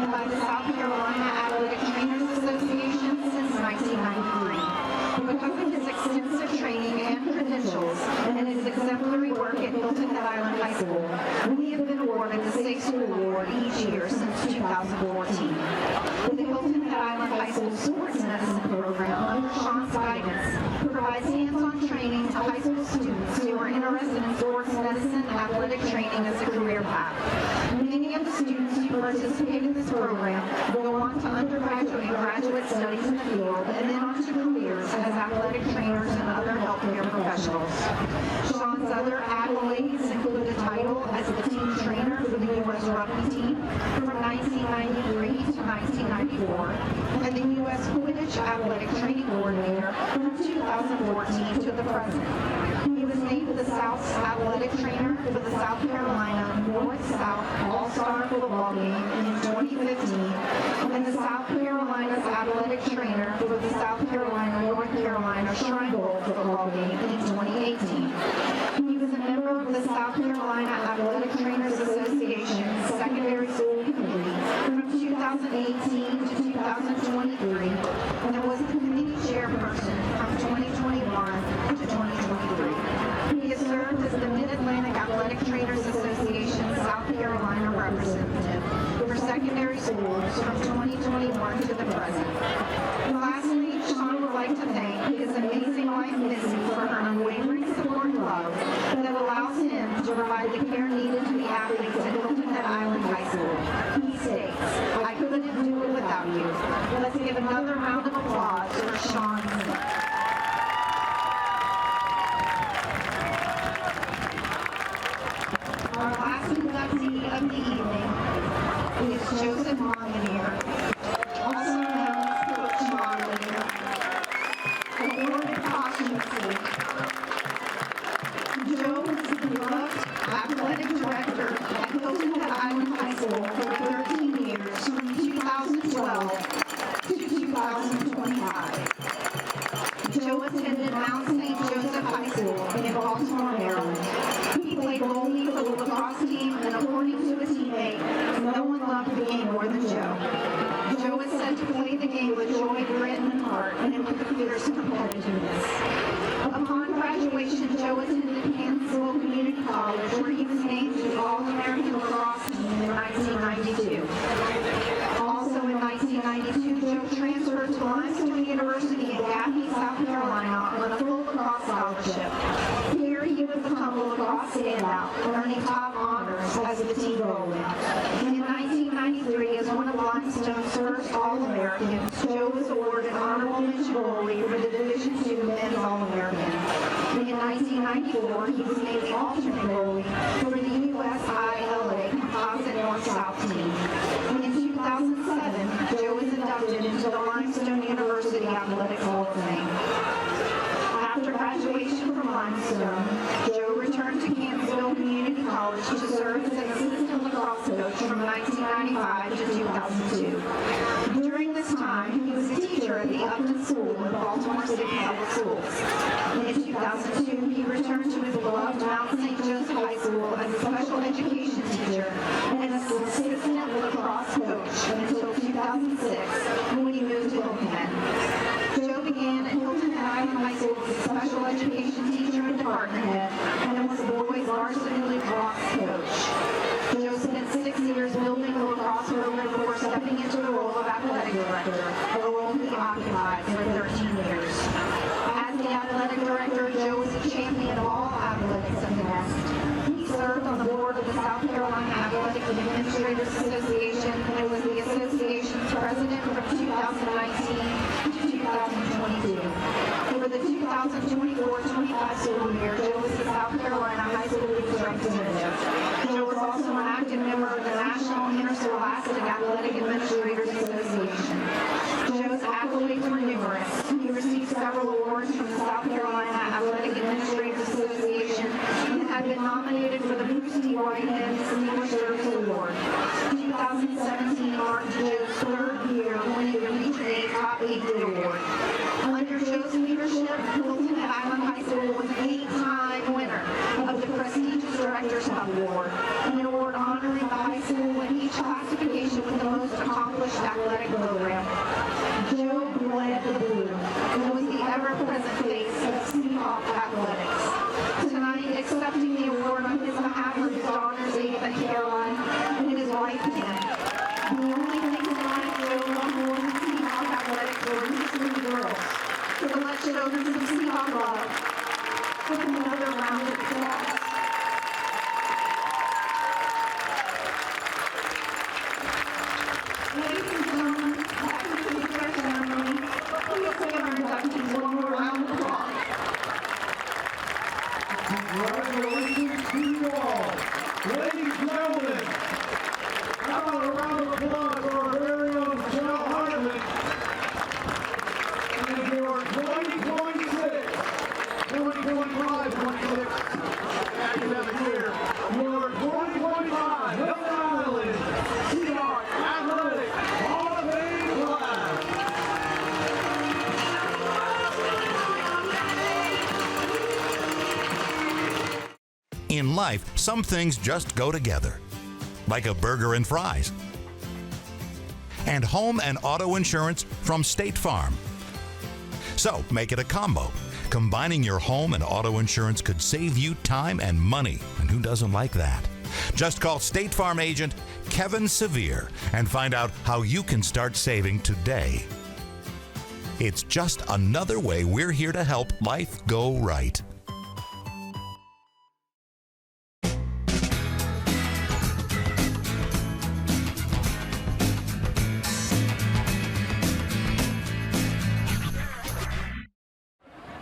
and by the South Carolina Athletic Trainers Association since 1993. Because of his extensive training and credentials and his exemplary work at Hilton Head Island High School, we have been awarded the Safe School Award each year since 2014. The Hilton Head Island High School Sports Medicine Program, under Sean's guidance, provides hands-on training to high school students who are interested in sports medicine and athletic training as a career path. Many of the students who participate in this program go on to undergraduate and graduate studies in the field and then on to careers as athletic trainers and other healthcare professionals. Sean's other accolades include a title as the team trainer for the U.S. rugby team from 1993 to 1994 and the U.S. Quidditch athletic training coordinator from 2014 to the present. He was named the South's athletic trainer for the South Carolina North-South All-Star Football Game in 2015 and the South Carolina's athletic trainer for the South Carolina-North Carolina Shrine Bowl Football Game in 2018. He was a member of the South Carolina Athletic Trainers Association's Secondary School Committee from 2018 to 2023 and was the committee chairperson from 2021 to 2023. He has served as the Mid-Atlantic Athletic Trainers Association South Carolina representative for secondary schools from 2021 to the present. And lastly, Sean would like to thank his amazing wife, Missy, for her unwavering support and love that allows him to provide the care needed to the athletes at Hilton Head Island High School. He states, "I couldn't do it without you." Let's give another round of applause for Sean Smith. Our last inductee of the evening is Joseph Longinier, also known as Coach Longinier, awarded posthumously. Joe was the beloved athletic director at Hilton Head Island High School for 13 years from 2012 to 2025. Joe attended Mount St. Joseph High School in Baltimore, Maryland. you with joy, grit, and heart, and with fierce competitiveness. Upon graduation, Joe attended Kansasville Community College, where he was named to the All-American Lacrosse team in 1992. Also in 1992, Joe transferred to Limestone University in Gaffney, South Carolina on a full lacrosse scholarship. Here he would become a lacrosse standout, earning top honors as the team goalie. In 1993, as one of Limestone's first All-Americans, Joe was awarded honorable mention goalie for the Division II Men's All-American. In 1994, he was named the alternate goalie for the WHHI-TV Composite North-South team. And in 2007, Joe was inducted into the Limestone University Athletic Hall of Fame. After graduation from Limestone, Joe returned to Kansasville Community College to serve as an assistant lacrosse coach from 1995 to 2002. During this time, he was a teacher at the Upton School in Baltimore City Public Schools. In 2002, he returned to his beloved Mount St. Joseph High School as a special education teacher and as an assistant lacrosse coach until 2006, when he moved to Hilton. Joe began at Hilton High School as a special education teacher and department head, and was the boys' varsity lacrosse coach. Joe spent 6 years building the lacrosse program before stepping into the role of athletic director, a role he occupied for 13 years. As the athletic director, Joe was a champion of all athletics in the West. He served on the board of the South Carolina Athletic Administrators Association and was the association's president from 2019 to 2022. For the 2024-25 school year, Joe was the South Carolina High School League's representative. Joe was also an active member of the National Interscholastic Athletic Administrators Association. Joe's accolades were numerous. He received several awards from the South Carolina Athletic Administrators Association and had been nominated for the Bruce T. Whitehead Distinguished Service Award. 2017 marked Joe's third year winning the Region 8 Top 80 Award. Under Joe's leadership, Hilton Island High School was an 8-time winner of the prestigious Directors Cup Award, an award honoring the high school in each classification with the most accomplished athletic program. Joe led the blue and was the ever-present face of Seahawks athletics. Tonight, accepting the award on his behalf are his daughters, Ava and Caroline, and his wife, Kim. The only thing tonight Joe loved more than Seahawks athletics were his 3 girls. So let's show them some Seahawks love with another round of applause. Ladies and gentlemen, that concludes our ceremony. Please give our inductees one more round of applause. Congratulations to you all. Ladies and gentlemen, how about a round of applause for our very own Joe Hartman and your 2026, 2025, 26 academic year. Your 2025 Hilton Island Seahawks Athletic Hall of Fame class. In life, some things just go together, like a burger and fries. And home and auto insurance from State Farm. So make it a combo. Combining your home and auto insurance could save you time and money, and who doesn't like that? Just call State Farm agent Kevin Sevier and find out how you can start saving today. It's just another way we're here to help life go right.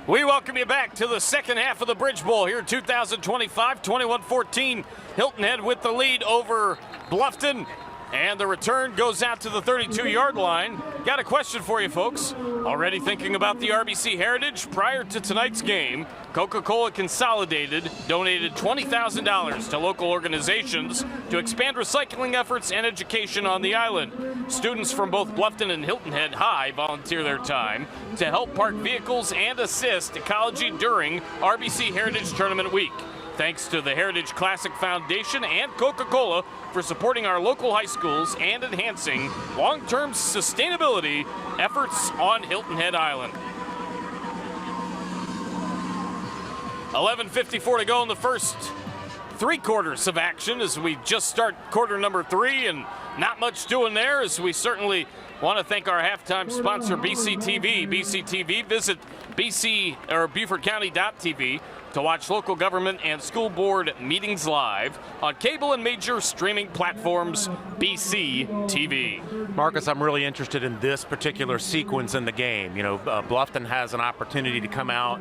We welcome you back to the second half of the Bridge Bowl here in 2025, 21-14. Hilton Head with the lead over Bluffton. And the return goes out to the 32-yard line. Got a question for you, folks. Already thinking about the RBC heritage? Prior to tonight's game, Coca-Cola Consolidated donated $20,000 to local organizations to expand recycling efforts and education on the island. Students from both Bluffton and Hilton Head High volunteer their time to help park vehicles and assist ecology during RBC Heritage Tournament Week. Thanks to the Heritage Classic Foundation and Coca-Cola for supporting our local high schools and enhancing long-term sustainability efforts on Hilton Head Island. 11:54 to go in the first 3 quarters of action as we just start quarter number 3, and not much doing there, as we certainly want to thank our halftime sponsor, BCTV. BCTV, visit BeaufortCounty.tv to watch local government and school board meetings live on cable and major streaming platforms. BCTV. Marcus, I'm really interested in this particular sequence in the game. You know, Bluffton has an opportunity to come out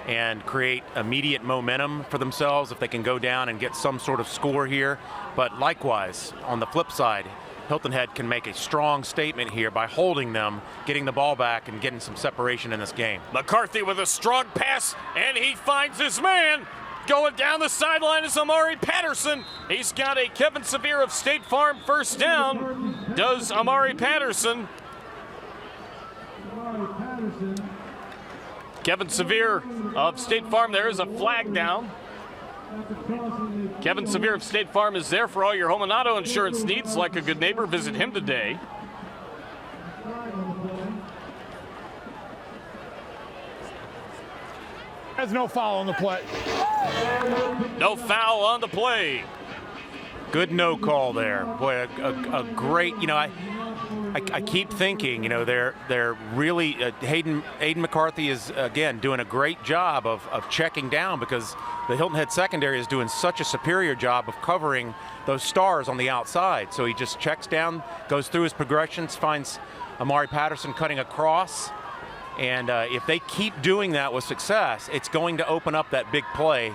and create immediate momentum for themselves if they can go down and get some sort of score here. But likewise, on the flip side, Hilton Head can make a strong statement here by holding them, getting the ball back, and getting some separation in this game. McCarthy with a strong pass, and he finds his man. Going down the sideline is Amari Patterson. He's got a Kevin Severe of State Farm first down. Does Amari Patterson. Kevin Severe of State Farm, there is a flag down. Kevin Severe of State Farm is there for all your home and auto insurance needs. Like a good neighbor, visit him today. There's no foul on the play. No foul on the play. Good no call there. Boy, a great, you know, I keep thinking, you know, they're really, Aiden McCarthy is, again, doing a great job of checking down, because the Hilton Head secondary is doing such a superior job of covering those stars on the outside. So he just checks down, goes through his progressions, finds Amari Patterson cutting across. And if they keep doing that with success, it's going to open up that big play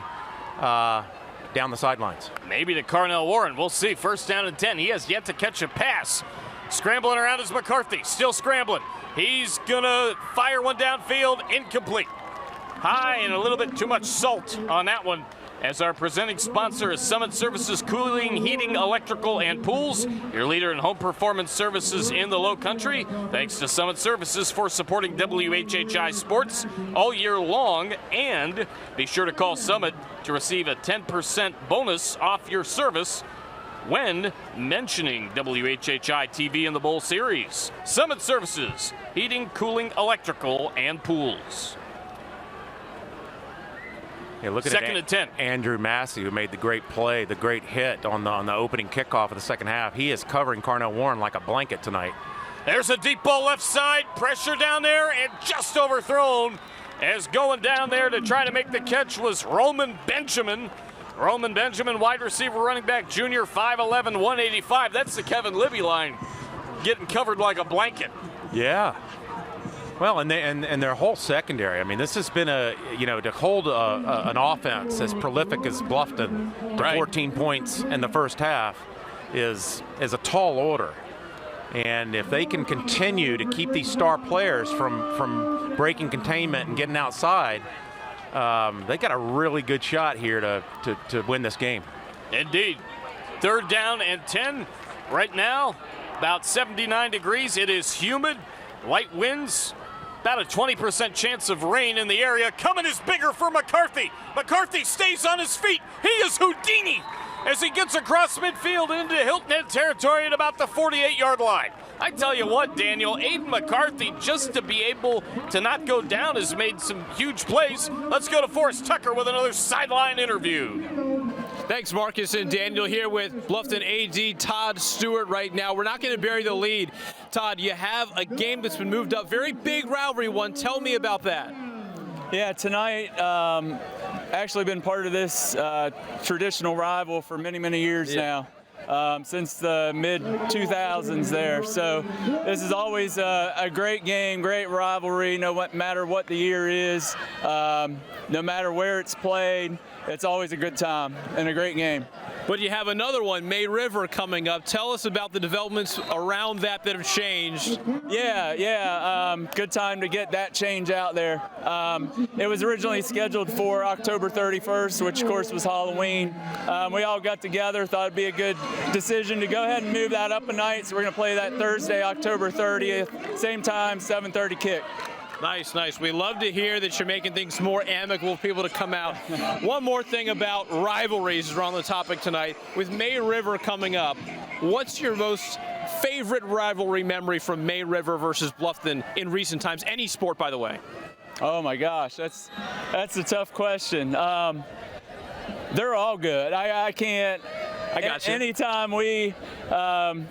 down the sidelines. Maybe to Carnell Warren. We'll see. First down and 10. He has yet to catch a pass. Scrambling around is McCarthy. Still scrambling. He's going to fire one downfield. Incomplete. High and a little bit too much salt on that one, as our presenting sponsor is Summit Services Cooling, Heating, Electrical, and Pools, your leader in home performance services in the Lowcountry. Thanks to Summit Services for supporting WHHI Sports all year long. And be sure to call Summit to receive a 10% bonus off your service when mentioning WHHI-TV in the Bowl Series. Summit Services, Heating, Cooling, Electrical, and Pools. Yeah, look at second and 10. Andrew Massey, who made the great play, the great hit on the opening kickoff of the second half. He is covering Carnell Warren like a blanket tonight. There's a deep ball left side, pressure down there, and just overthrown, as going down there to try to make the catch was Roman Benjamin. Roman Benjamin, wide receiver, running back, junior, 5'11", 185. That's the Kevin Libby line, getting covered like a blanket. Yeah. Well, and their whole secondary. I mean, this has been to hold an offense as prolific as Bluffton to 14 points in the first half is a tall order. And if they can continue to keep these star players from breaking containment and getting outside, they got a really good shot here to win this game. Indeed. Third down and 10 right now. About 79 degrees. It is humid. Light winds. About a 20% chance of rain in the area. Coming is bigger for McCarthy. McCarthy stays on his feet. He is Houdini as he gets across midfield into Hilton Head territory at about the 48-yard line. I tell you what, Daniel, Aiden McCarthy, just to be able to not go down, has made some huge plays. Let's go to Forrest Tucker with another sideline interview. Thanks, Marcus and Daniel, here with Bluffton AD Todd Stewart right now. We're not going to bury the lead. Todd, you have a game that's been moved up. Very big rivalry one. Tell me about that. Yeah, tonight, actually been part of this traditional rival for many, many years now. Since the mid-2000s there. So this is always a great game, great rivalry, no matter what the year is, no matter where it's played. It's always a good time and a great game. But you have another one, May River, coming up. Tell us about the developments around that have changed. Yeah. Good time to get that change out there. It was originally scheduled for October 31st, which of course was Halloween. We all got together, thought it'd be a good decision to go ahead and move that up a night. So we're going to play that Thursday, October 30th, same time, 7:30 kick. Nice, nice. We love to hear that you're making things more amicable for people to come out. One more thing about rivalries is we're on the topic tonight. With May River coming up, what's your most favorite rivalry memory from May River versus Bluffton in recent times? Any sport, by the way. Oh my gosh, that's a tough question. They're all good. I can't. I got you. Anytime we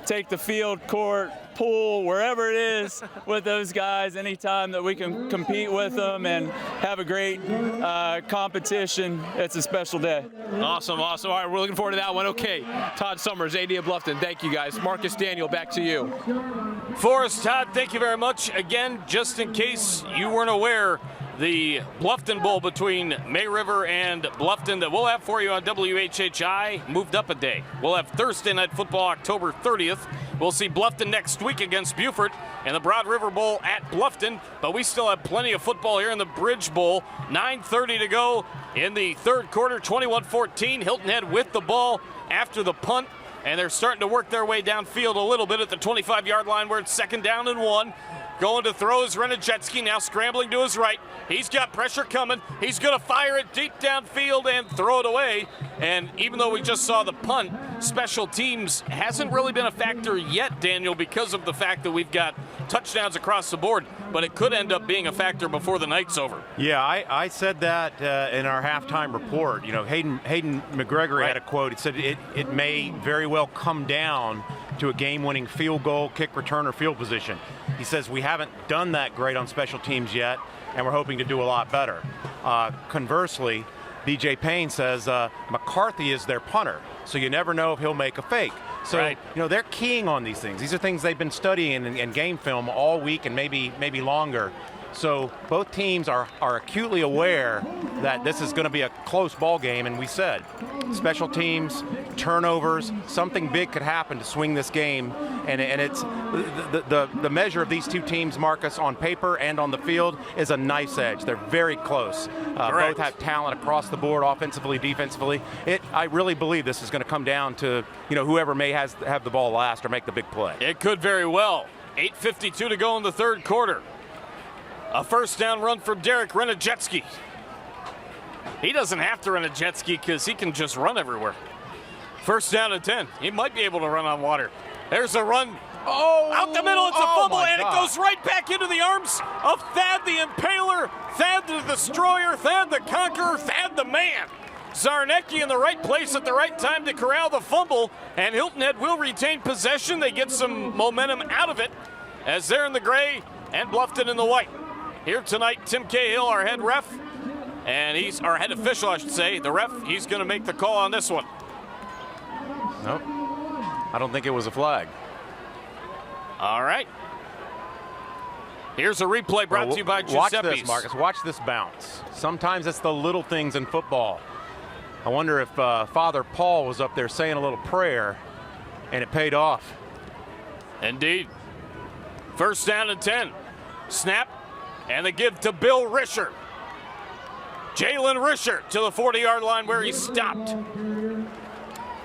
take the field, court, pool, wherever it is with those guys, anytime that we can compete with them and have a great competition, it's a special day. Awesome, awesome. All right, we're looking forward to that one. Okay, Todd Summers, AD of Bluffton, thank you guys. Marcus Daniel, back to you. Forrest, Todd, thank you very much. Again, just in case you weren't aware, the Bluffton Bowl between May River and Bluffton that we'll have for you on WHHI moved up a day. We'll have Thursday Night Football October 30th. We'll see Bluffton next week against Beaufort and the Broad River Bowl at Bluffton, but we still have plenty of football here in the Bridge Bowl. 9:30 to go in the third quarter, 21-14. Hilton Head with the ball after the punt, and they're starting to work their way downfield a little bit at the 25-yard line where it's 2nd down and 1. Going to throw is Renajetsky, now scrambling to his right. He's got pressure coming. He's going to fire it deep downfield and throw it away. And even though we just saw the punt, special teams hasn't really been a factor yet, Daniel, because of the fact that we've got touchdowns across the board. But it could end up being a factor before the night's over. Yeah, I said that in our halftime report. You know, Hayden McGregor had a quote. It said it may very well come down to a game-winning field goal, kick return, or field position. He says we haven't done that great on special teams yet, and we're hoping to do a lot better. Conversely, BJ Payne says McCarthy is their punter, so you never know if he'll make a fake. So, you know, they're keying on these things. These are things they've been studying in game film all week and maybe longer. So both teams are acutely aware that this is going to be a close ball game, and we said special teams, turnovers, something big could happen to swing this game, and it's the measure of these two teams, Marcus, on paper and on the field is a nice edge. They're very close. Both have talent across the board, offensively, defensively. I really believe this is going to come down to, you know, whoever may have the ball last or make the big play. It could very well. 8:52 to go in the third quarter. A first down run from Derek Renajetsky. He doesn't have to run a jet ski because he can just run everywhere. First down and 10. He might be able to run on water. There's a run. Out the middle, it's a fumble, and it goes right back into the arms of Thad the Impaler, Thad the Destroyer, Thad the Conqueror, Thad the Man. Zarnecki in the right place at the right time to corral the fumble, and Hilton Head will retain possession. They get some momentum out of it as they're in the gray and Bluffton in the white. Here tonight, Tim Cahill, our head ref, and he's our head official, I should say. The ref, he's going to make the call on this one. Nope. I don't think it was a flag. All right. Here's a replay brought to you by Giuseppe's. Watch this, Marcus. Watch this bounce. Sometimes it's the little things in football. I wonder if Father Paul was up there saying a little prayer, and it paid off. Indeed. First down and 10. Snap. And they give to Bill Risher. Jalen Risher to the 40-yard line where he stopped.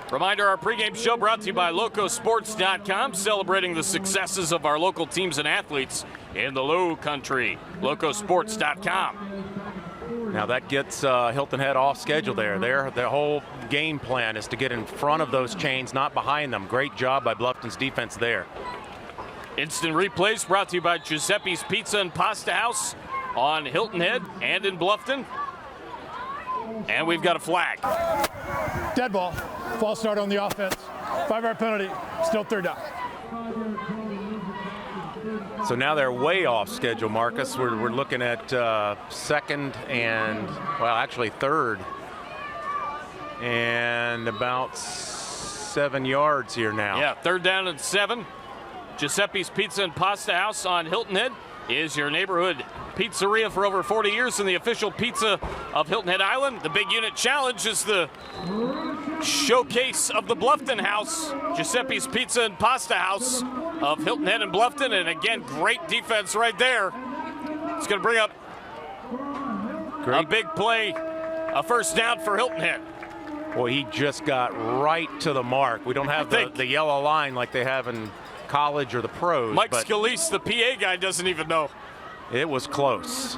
Reminder, our pregame show brought to you by Locosports.com, celebrating the successes of our local teams and athletes in the Lowcountry. Locosports.com. Now that gets Hilton Head off schedule there. Their whole game plan is to get in front of those chains, not behind them. Great job by Bluffton's defense there. Instant replays brought to you by Giuseppe's Pizza and Pasta House on Hilton Head and in Bluffton. And we've got a flag. Dead ball. False start on the offense. 5-yard penalty. Still third down. So now they're way off schedule, Marcus. We're looking at second and, well, actually third. And about 7 yards here now. Yeah, third down and 7. Giuseppe's Pizza and Pasta House on Hilton Head is your neighborhood pizzeria for over 40 years and the official pizza of Hilton Head Island. The Big Unit Challenge is the showcase of the Bluffton House. Giuseppe's Pizza and Pasta House of Hilton Head and Bluffton. And again, great defense right there. It's going to bring up a big play, a first down for Hilton Head. Well, he just got right to the mark. We don't have the yellow line like they have in college or the pros. Mike Scalise, the PA guy, doesn't even know. It was close.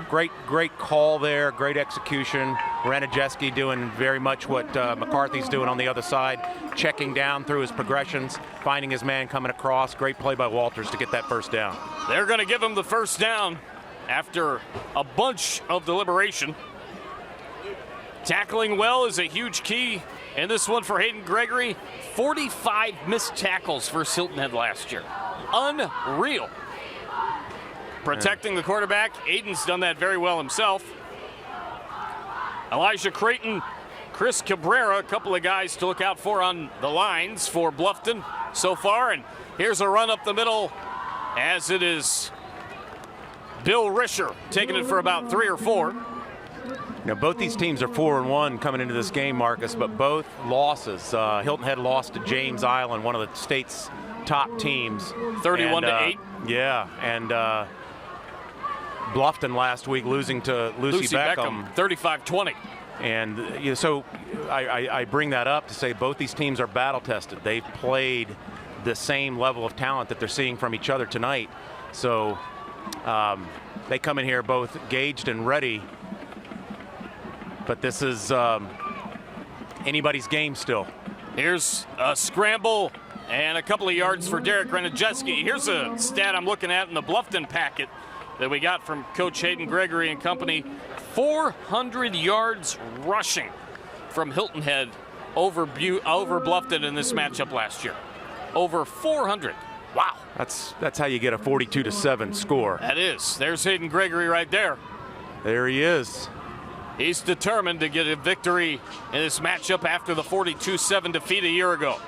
Great call there, great execution. Ranajeski doing very much what McCarthy's doing on the other side, checking down through his progressions, finding his man coming across. Great play by Walters to get that first down. They're going to give him the first down after a bunch of deliberation. Tackling well is a huge key in this one for Hayden Gregory. 45 missed tackles versus Hilton Head last year. Unreal. Protecting the quarterback. Aiden's done that very well himself. Elijah Creighton, Chris Cabrera, a couple of guys to look out for on the lines for Bluffton so far. And here's a run up the middle as it is Bill Risher taking it for about 3 or 4. Both these teams are 4-1 coming into this game, Marcus, but both losses. Hilton Head lost to James Island, one of the state's top teams. 31-8. Yeah, and Bluffton last week losing to Lucy Beckham. 35-20. And so I bring that up to say both these teams are battle tested. They've played the same level of talent that they're seeing from each other tonight. So they come in here both gauged and ready. But this is anybody's game still. Here's a scramble and a couple of yards for Derek Ranajeski. Here's a stat I'm looking at in the Bluffton packet that we got from Coach Hayden Gregory and company. 400 yards rushing from Hilton Head over Bluffton in this matchup last year. Over 400. Wow. That's how you get a 42-7 score. That is. There's Hayden Gregory right there. There he is. He's determined to get a victory in this matchup after the 42-7 defeat a year ago.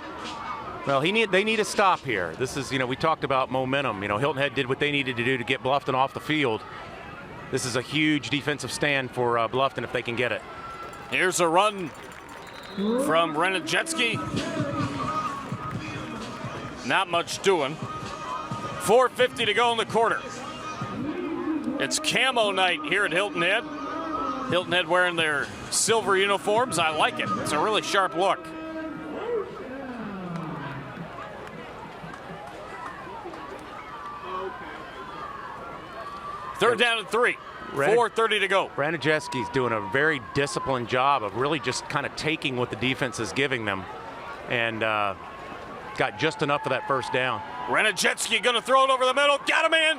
Well, they need a stop here. This is, we talked about momentum. Hilton Head did what they needed to do to get Bluffton off the field. This is a huge defensive stand for Bluffton if they can get it. Here's a run from Ranajeski. Not much doing. 4:50 to go in the quarter. It's camo night here at Hilton Head. Hilton Head wearing their silver uniforms. I like it. It's a really sharp look. Third down and 3. 4:30 to go. Ranajeski's doing a very disciplined job of really just kind of taking what the defense is giving them and got just enough of that first down. Ranajeski going to throw it over the middle. Got him in.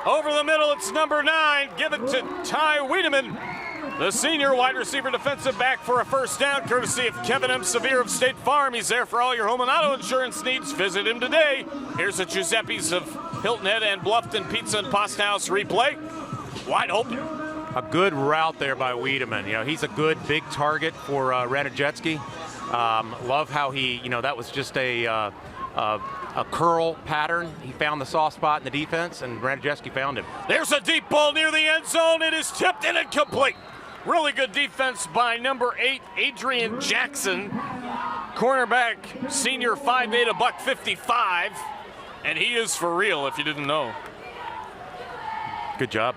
Over the middle, it's number 9. Give it to Ty Wiedemann, the senior wide receiver defensive back, for a first down, courtesy of Kevin M. Severe of State Farm. He's there for all your home and auto insurance needs. Visit him today. Here's a Giuseppe's of Hilton Head and Bluffton Pizza and Pasta House replay. Wide open. A good route there by Wiedemann. He's a good big target for Ranajeski. Love how he, that was just a curl pattern. He found the soft spot in the defense, and Ranajeski found him. There's a deep ball near the end zone. It is tipped and incomplete. Really good defense by number 8, Adrian Jackson. Cornerback, senior 5'8", $155. And he is for real, if you didn't know. Good job.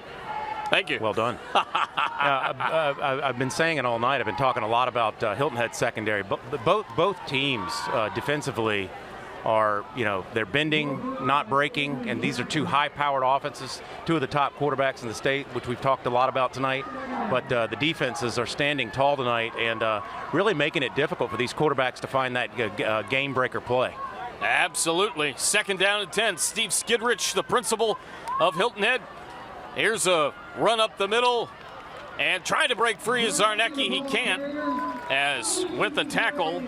Thank you. Well done. I've been saying it all night. I've been talking a lot about Hilton Head secondary. Both teams defensively are, they're bending, not breaking, and these are two high-powered offenses, two of the top quarterbacks in the state, which we've talked a lot about tonight. But the defenses are standing tall tonight and really making it difficult for these quarterbacks to find that game-breaker play. Absolutely. Second down and 10. Steve Skidrich, the principal of Hilton Head. Here's a run up the middle, and trying to break free is Zarnecki. He can't, as with the tackle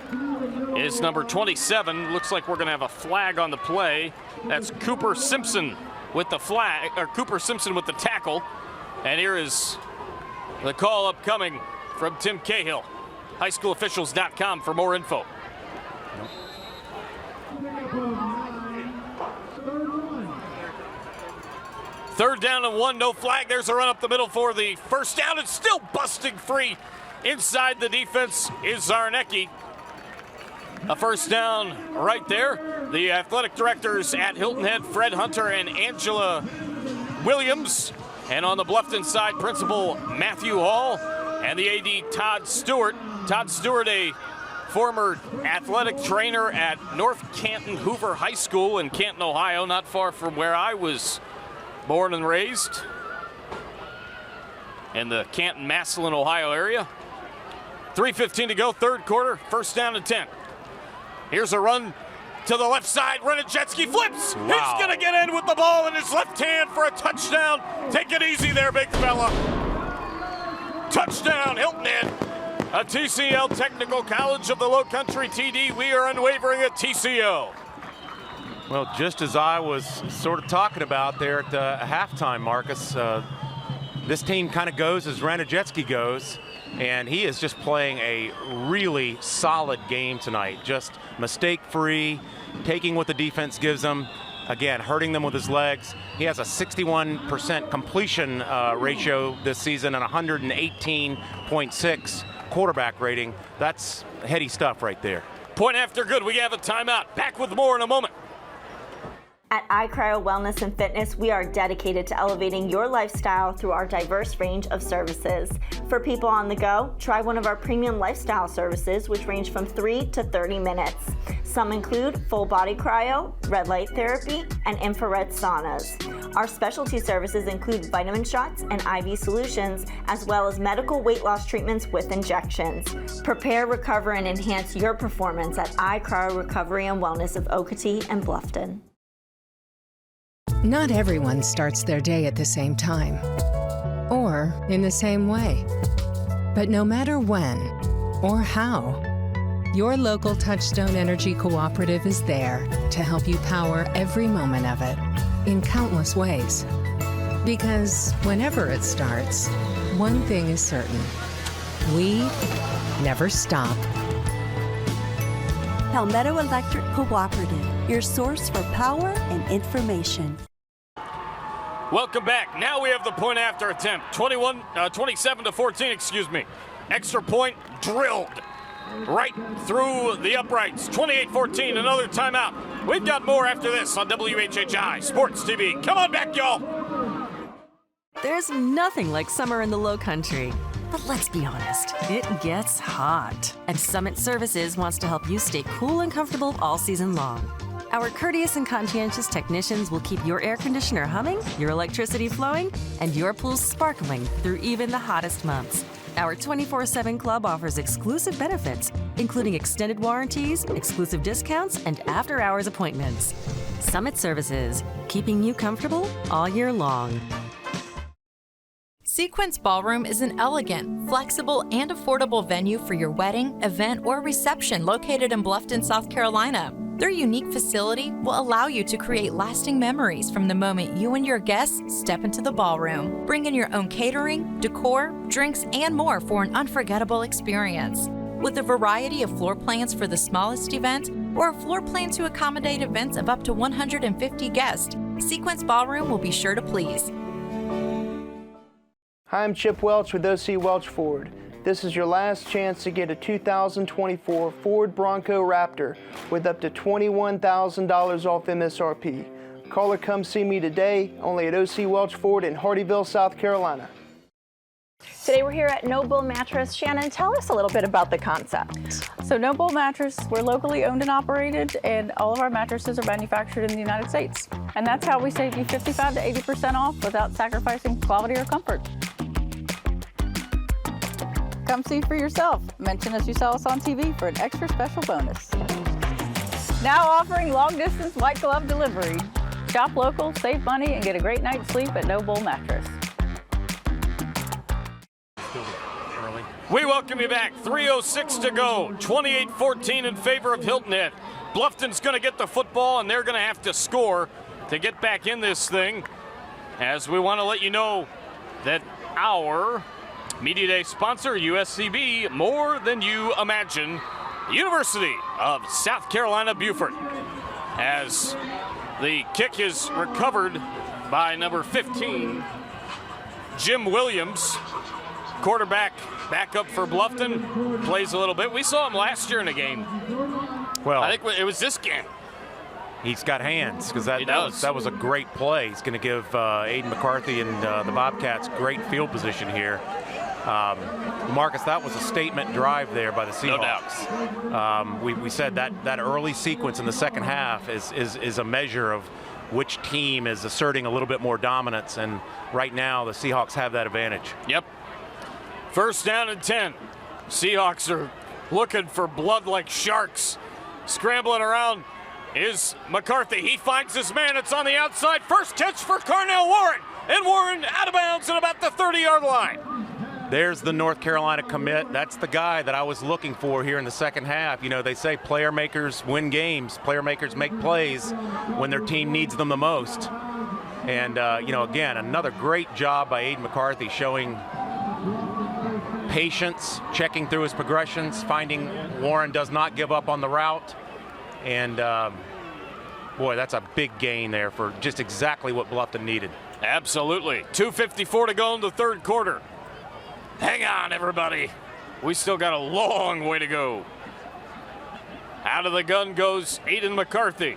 is number 27. Looks like we're going to have a flag on the play. That's Cooper Simpson with the flag, or Cooper Simpson with the tackle. And here is the call upcoming from Tim Cahill. Highschoolofficials.com for more info. Third down and 1, no flag. There's a run up the middle for the first down. It's still busting free. Inside the defense is Zarnecki. A first down right there. The athletic directors at Hilton Head, Fred Hunter and Angela Williams. And on the Bluffton side, Principal Matthew Hall and the AD Todd Stewart. Todd Stewart, a former athletic trainer at North Canton Hoover High School in Canton, Ohio, not far from where I was born and raised in the Canton-Massillon, Ohio area. 3:15 to go, third quarter, first down and 10. Here's a run to the left side. Renajetsky flips. Wow. He's going to get in with the ball in his left hand for a touchdown. Take it easy there, big fella. Touchdown, Hilton Head. A TCL Technical College of the Lowcountry TD. We are unwavering at TCO. Well, just as I was sort of talking about there at the halftime, Marcus, this team kind of goes as Renajetsky goes, and he is just playing a really solid game tonight. Just mistake-free, taking what the defense gives him, again, hurting them with his legs. He has a 61% completion ratio this season and 118.6 quarterback rating. That's heady stuff right there. Point after good. We have a timeout. Back with more in a moment. At iCryo Wellness and Fitness, we are dedicated to elevating your lifestyle through our diverse range of services. For people on the go, try one of our premium lifestyle services, which range from 3 to 30 minutes. Some include full body cryo, red light therapy, and infrared saunas. Our specialty services include vitamin shots and IV solutions, as well as medical weight loss treatments with injections. Prepare, recover, and enhance your performance at iCryo Recovery and Wellness of Okatee and Bluffton. Not everyone starts their day at the same time or in the same way. But no matter when or how, your local Touchstone Energy Cooperative is there to help you power every moment of it in countless ways. Because whenever it starts, one thing is certain: we never stop. Palmetto Electric Cooperative, your source for power and information. Welcome back. Now we have the point after attempt. 27 to 14, excuse me. Extra point drilled right through the uprights. 28-14, another timeout. We've got more after this on WHHI Sports TV. Come on back, y'all. There's nothing like summer in the Lowcountry. But let's be honest, it gets hot. And Summit Services wants to help you stay cool and comfortable all season long. Our courteous and conscientious technicians will keep your air conditioner humming, your electricity flowing, and your pool sparkling through even the hottest months. Our 24/7 club offers exclusive benefits, including extended warranties, exclusive discounts, and after-hours appointments. Summit Services, keeping you comfortable all year long. Sequence Ballroom is an elegant, flexible, and affordable venue for your wedding, event, or reception located in Bluffton, South Carolina. Their unique facility will allow you to create lasting memories from the moment you and your guests step into the ballroom. Bring in your own catering, decor, drinks, and more for an unforgettable experience. With a variety of floor plans for the smallest event or a floor plan to accommodate events of up to 150 guests, Sequence Ballroom will be sure to please. Hi, I'm Chip Welch with OC Welch Ford. This is your last chance to get a 2024 Ford Bronco Raptor with up to $21,000 off MSRP. Call or come see me today, only at OC Welch Ford in Hardyville, South Carolina. Today we're here at No Bull Mattress. Shannon, tell us a little bit about the concept. So No Bull Mattress, we're locally owned and operated, and all of our mattresses are manufactured in the United States. And that's how we save you 55 to 80% off without sacrificing quality or comfort. Come see for yourself. Mention us you saw us on TV for an extra special bonus. Now offering long-distance white glove delivery. Shop local, save money, and get a great night's sleep at No Bull Mattress. We welcome you back. 3:06 to go. 28-14 in favor of Hilton Head. Bluffton's going to get the football, and they're going to have to score to get back in this thing. As we want to let you know that our Media Day sponsor, USCB, more than you imagine, University of South Carolina, Beaufort. As the kick is recovered by number 15, Jim Williams, quarterback back up for Bluffton, plays a little bit. We saw him last year in a game. Well, I think it was this game. He's got hands, because that was a great play. He's going to give Aiden McCarthy and the Bobcats great field position here. Marcus, that was a statement drive there by the Seahawks. No doubt. We said that early sequence in the second half is a measure of which team is asserting a little bit more dominance, and right now the Seahawks have that advantage. Yep. First down and 10. Seahawks are looking for blood like sharks. Scrambling around is McCarthy. He finds his man. It's on the outside. First catch for Carnell Warren. And Warren out of bounds at about the 30-yard line. There's the North Carolina commit. That's the guy that I was looking for here in the second half. You know, they say player makers win games. Player makers make plays when their team needs them the most. And, you know, again, another great job by Aiden McCarthy showing patience, checking through his progressions, finding Warren does not give up on the route. And, boy, that's a big gain there for just exactly what Bluffton needed. Absolutely. 2:54 to go in the third quarter. Hang on, everybody. We still got a long way to go. Out of the gun goes Aiden McCarthy.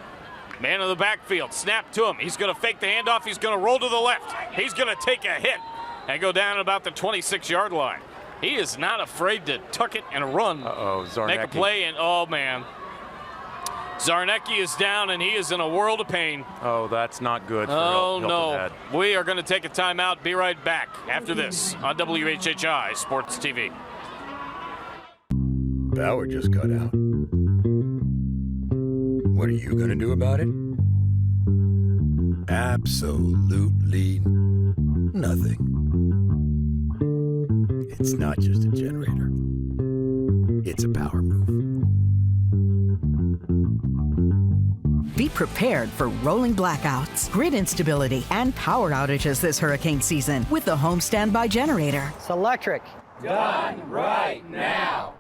Man of the backfield. Snap to him. He's going to fake the handoff. He's going to roll to the left. He's going to take a hit and go down at about the 26-yard line. He is not afraid to tuck it and run. Zarnecki. Make a play, and oh, man. Zarnecki is down, and he is in a world of pain. Oh, that's not good for Hilton no. Head. We are going to take a timeout. Be right back after this on WHHI Sports TV. Power just cut out. What are you going to do about it? Absolutely nothing. It's not just a generator. It's a power move. Be prepared for rolling blackouts, grid instability, and power outages this hurricane season with the Home Standby Generator. It's electric. Done right now.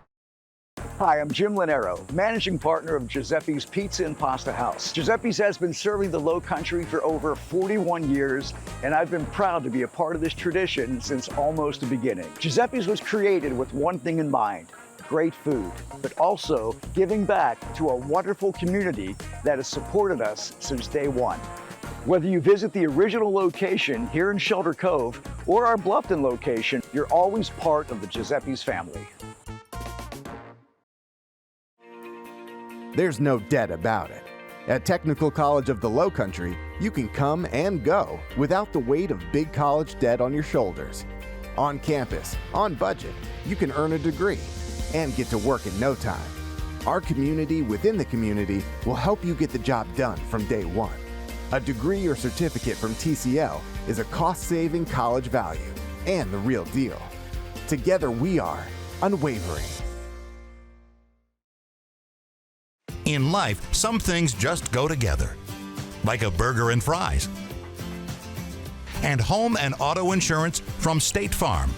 Hi, I'm Jim Linero, managing partner of Giuseppe's Pizza and Pasta House. Giuseppe's has been serving the Lowcountry for over 41 years, and I've been proud to be a part of this tradition since almost the beginning. Giuseppe's was created with one thing in mind: great food, but also giving back to a wonderful community that has supported us since day one. Whether you visit the original location here in Shelter Cove or our Bluffton location, you're always part of the Giuseppe's family. There's no debt about it. At Technical College of the Lowcountry, you can come and go without the weight of big college debt on your shoulders. On campus, on budget, you can earn a degree and get to work in no time. Our community within the community will help you get the job done from day one. A degree or certificate from TCL is a cost-saving college value and the real deal. Together we are unwavering. In life, some things just go together, like a burger and fries. And home and auto insurance from State Farm.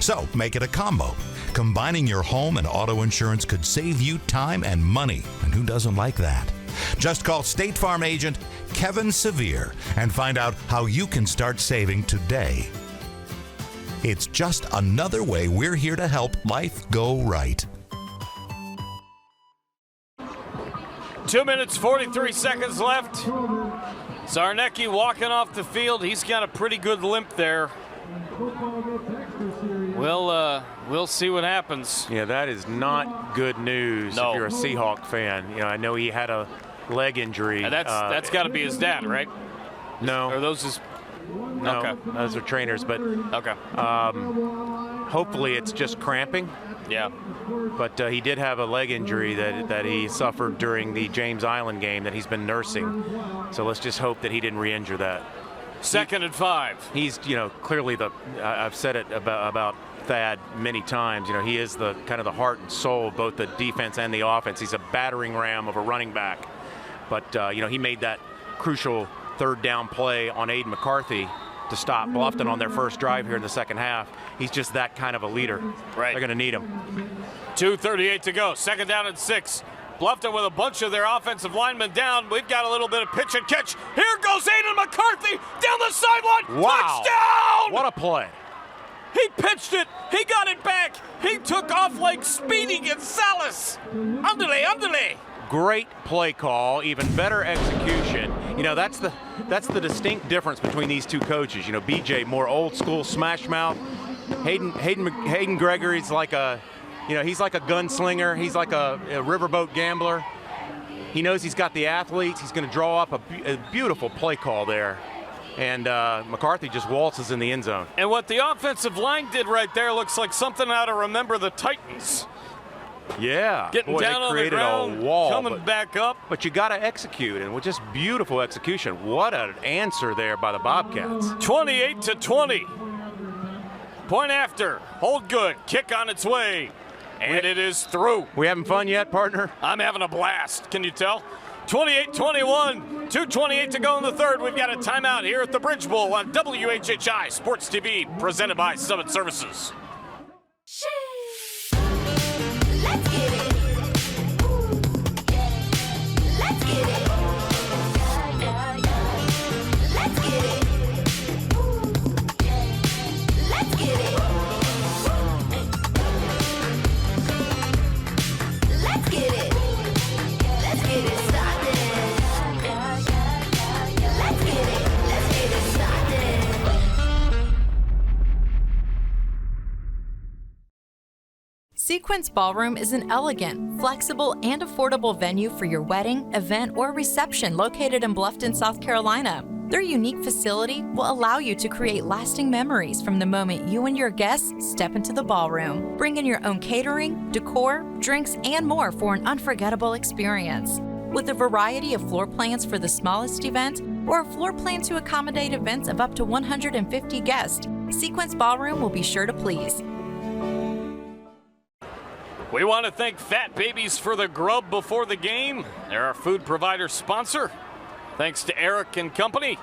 So make it a combo. Combining your home and auto insurance could save you time and money, and who doesn't like that? Just call State Farm agent Kevin Sevier and find out how you can start saving today. It's just another way we're here to help life go right. 2 minutes, 43 seconds left. Zarnecki walking off the field. He's got a pretty good limp there. We'll see what happens. Yeah, that is not good news if you're a Seahawk fan. You know, I know he had a leg injury. And that's got to be his dad, right? No. Are those his? No, okay. Those are trainers, but okay. Hopefully it's just cramping. Yeah. But he did have a leg injury that he suffered during the James Island game that he's been nursing. So let's just hope that he didn't re-injure that. 2nd and 5. He's, you know, clearly I've said it about Thad many times. You know, he is the kind of the heart and soul of both the defense and the offense. He's a battering ram of a running back. But, you know, he made that crucial 3rd down play on Aiden McCarthy to stop Bluffton on their first drive here in the second half. He's just that kind of a leader. Right. They're going to need him. 2:38 to go. 2nd down and 6. Bluffton with a bunch of their offensive linemen down. We've got a little bit of pitch and catch. Here goes Aiden McCarthy down the sideline. Wow. Touchdown! What a play. He pitched it. He got it back. He took off like Speedy Gonzalez. Andale. Great play call, even better execution. You know, that's the distinct difference between these two coaches. You know, BJ, more old school smash mouth. Hayden Gregory's like a, you know, he's like a gunslinger. He's like a riverboat gambler. He knows he's got the athletes. He's going to draw up a beautiful play call there. And McCarthy just waltzes in the end zone. And what the offensive line did right there looks like something out of Remember the Titans. Yeah. Getting down on the ground, a wall, coming back up. But you got to execute, and with just beautiful execution. What an answer there by the Bobcats. 28-20. Point after. Hold good. Kick on its way. And it is through. We having fun yet, partner? I'm having a blast. Can you tell? 28-21. 2:28 to go in the third. We've got a timeout here at the Bridge Bowl on WHHI Sports TV, presented by Summit Services. Let's get it. Let's get it. Let's get it. Let's get it. Let's get it. Let's get it started. Let's get it. Let's get it started. Sequence Ballroom is an elegant, flexible, and affordable venue for your wedding, event, or reception located in Bluffton, South Carolina. Their unique facility will allow you to create lasting memories from the moment you and your guests step into the ballroom. Bring in your own catering, decor, drinks, and more for an unforgettable experience. With a variety of floor plans for the smallest event or a floor plan to accommodate events of up to 150 guests, Sequence Ballroom will be sure to please. We want to thank Fat Babies for the grub before the game. They're our food provider sponsor. Thanks to Eric and company,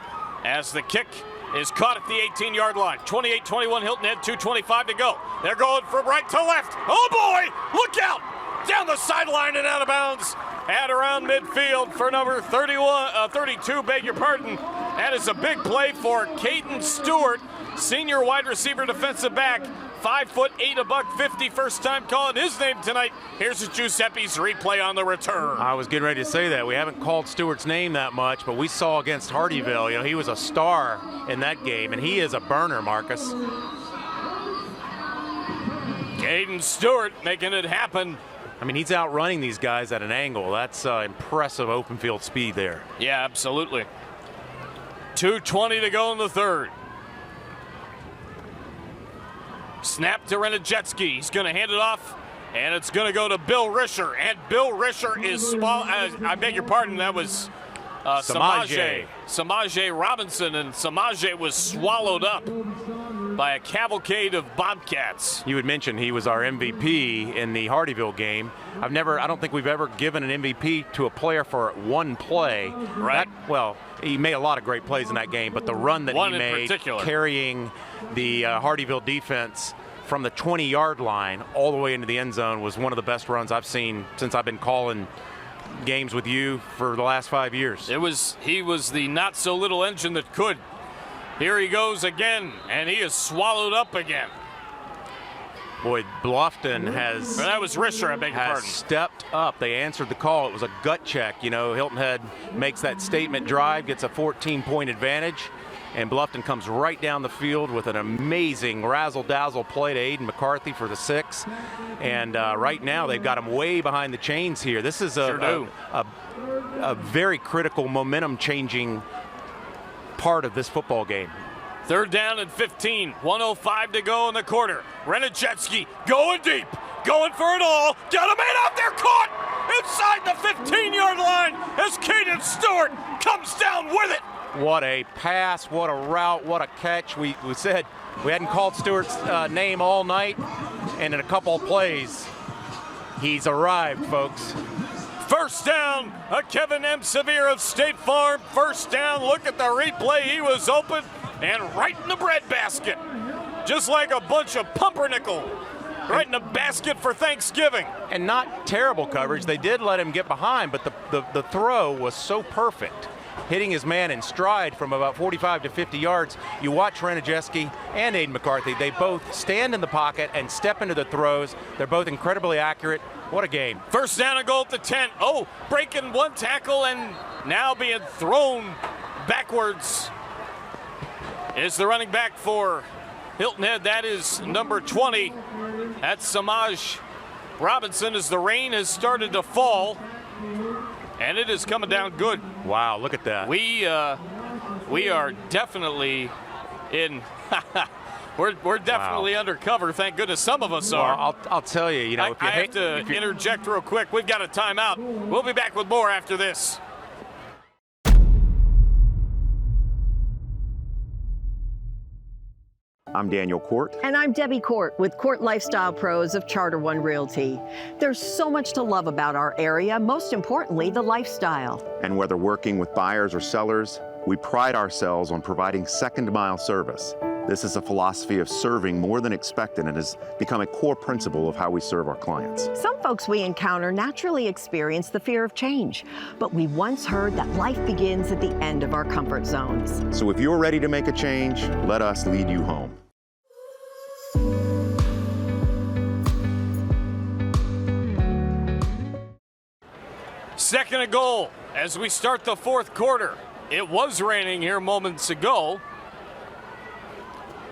as the kick is caught at the 18-yard line. 28-21 Hilton Head, 2:25 to go. They're going from right to left. Oh boy, look out! Down the sideline and out of bounds. At around midfield for number 32, beg your pardon. That is a big play for Caden Stewart, senior wide receiver defensive back. 5'8", $150, first time calling his name tonight. Here's a Giuseppe's replay on the return. I was getting ready to say that. We haven't called Stewart's name that much, but we saw against Hardyville, you know, he was a star in that game, and he is a burner, Marcus. Caden Stewart making it happen. I mean, he's outrunning these guys at an angle. That's impressive open field speed there. Yeah, absolutely. 2:20 to go in the third. Snap to Renajetsky. He's going to hand it off, and it's going to go to Bill Risher. And Bill Risher is I beg your pardon, that was Samaje Robinson, and Samaje was swallowed up by a cavalcade of Bobcats. You had mentioned he was our MVP in the Hardyville game. I don't think we've ever given an MVP to a player for one play. Right. Well, he made a lot of great plays in that game, but the run that he made carrying the Hardyville defense from the 20-yard line all the way into the end zone was one of the best runs I've seen since I've been calling games with you for the last 5 years. He was the not-so-little engine that could. Here he goes again, and he is swallowed up again. Boy, Bluffton has... That was Risher, I beg your pardon. Stepped up. They answered the call. It was a gut check. You know, Hilton Head makes that statement drive, gets a 14-point advantage, and Bluffton comes right down the field with an amazing razzle-dazzle play to Aiden McCarthy for the 6. And right now they've got him way behind the chains here. This is a very critical momentum-changing part of this football game. Third down and 15, 1:05 to go in the quarter. Renajetsky going deep, going for it all. Got a man out there, caught inside the 15-yard line as Caden Stewart comes down with it. What a pass, what a route, what a catch. We said we hadn't called Stewart's name all night, and in a couple of plays, he's arrived, folks. First down, a Kevin M. Sevier of State Farm. First down, look at the replay. He was open and right in the breadbasket. Just like a bunch of pumpernickel. Right in the basket for Thanksgiving. And not terrible coverage. They did let him get behind, but the throw was so perfect. Hitting his man in stride from about 45 to 50 yards. You watch Renajetsky and Aiden McCarthy. They both stand in the pocket and step into the throws. They're both incredibly accurate. What a game. First down and goal at the 10. Oh, breaking one tackle and now being thrown backwards is the running back for Hilton Head. That is number 20. That's Samaj Robinson as the rain has started to fall. And it is coming down good. Wow, look at that. We are definitely in. We're definitely undercover. Thank goodness some of us are. Well, I'll tell you. You know, if you I have to interject real quick. We've got a timeout. We'll be back with more after this. I'm Daniel Cort. And I'm Debbie Cort with Cort Lifestyle Pros of Charter One Realty. There's so much to love about our area, most importantly, the lifestyle. And whether working with buyers or sellers, we pride ourselves on providing second mile service. This is a philosophy of serving more than expected and has become a core principle of how we serve our clients. Some folks we encounter naturally experience the fear of change, but we once heard that life begins at the end of our comfort zones. So if you're ready to make a change, let us lead you home. Second and goal as we start the fourth quarter. It was raining here moments ago.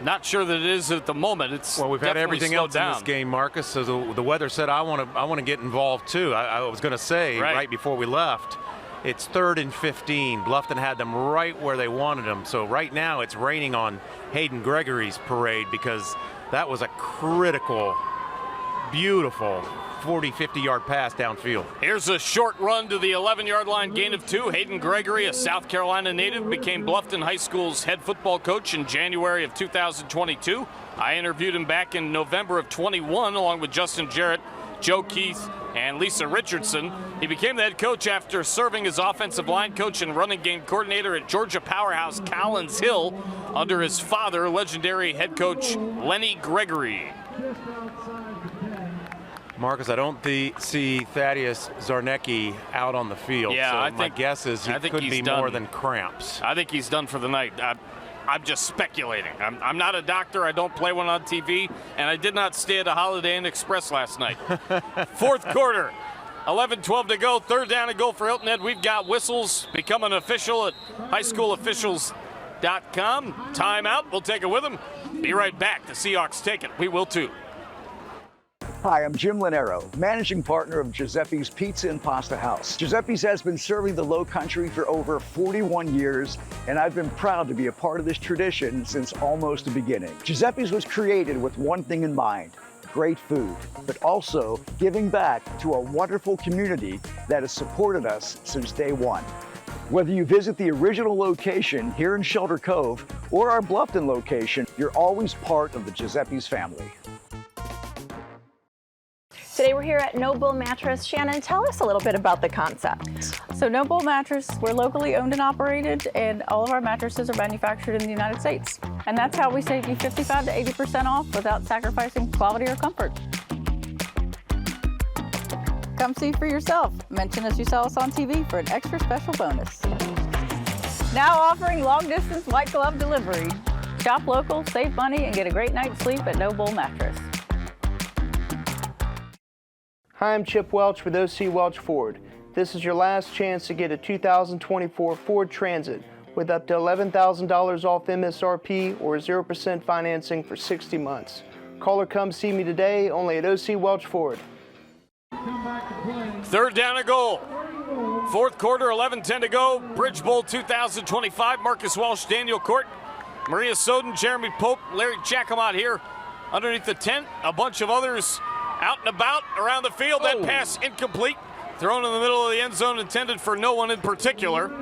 Not sure that it is at the moment. It's well, we've had everything else down in this game, Marcus. So the weather said I want to get involved too. I was going to say right before we left, it's 3rd and 15. Bluffton had them right where they wanted them. So right now it's raining on Hayden Gregory's parade because that was a critical, beautiful 40, 50-yard pass downfield. Here's a short run to the 11-yard line, gain of 2. Hayden Gregory, a South Carolina native, became Bluffton High School's head football coach in January of 2022. I interviewed him back in November of 21 along with Justin Jarrett, Joe Keith, and Lisa Richardson. He became the head coach after serving as offensive line coach and running game coordinator at Georgia powerhouse Collins Hill under his father, legendary head coach Lenny Gregory. Marcus, I don't see Thaddeus Zarnecki out on the field. Yeah, so my guess is he could be more than cramps. I think he's done for the night. I'm just speculating. I'm not a doctor. I don't play one on TV, and I did not stay at a Holiday Inn Express last night. Fourth quarter, 11-12 to go. Third down and goal for Hilton Head. We've got whistles. Become an official at highschoolofficials.com. Timeout. We'll take it with them. Be right back. The Seahawks take it. We will too. Hi, I'm Jim Linero, managing partner of Giuseppe's Pizza and Pasta House. Giuseppe's has been serving the Lowcountry for over 41 years, and I've been proud to be a part of this tradition since almost the beginning. Giuseppe's was created with one thing in mind: great food, but also giving back to a wonderful community that has supported us since day one. Whether you visit the original location here in Shelter Cove or our Bluffton location, you're always part of the Giuseppe's family. Today we're here at No Bull Mattress. Shannon, tell us a little bit about the concept. So No Bull Mattress, we're locally owned and operated, and all of our mattresses are manufactured in the United States. And that's how we save you 55 to 80% off without sacrificing quality or comfort. Come see for yourself. Mention as you saw us on TV for an extra special bonus. Now offering long-distance white glove delivery. Shop local, save money, and get a great night's sleep at No Bull Mattress. Hi, I'm Chip Welch with OC Welch Ford. This is your last chance to get a 2024 Ford Transit with up to $11,000 off MSRP or 0% financing for 60 months. Call or come see me today, only at OC Welch Ford. Third down and goal. Fourth quarter, 11-10 to go. Bridge Bowl 2025. Marcus Walsh, Daniel Cort, Maria Soden, Jeremy Pope, Larry Jacomot here underneath the tent. A bunch of others out and about around the field. That pass incomplete. Thrown in the middle of the end zone, intended for no one in particular.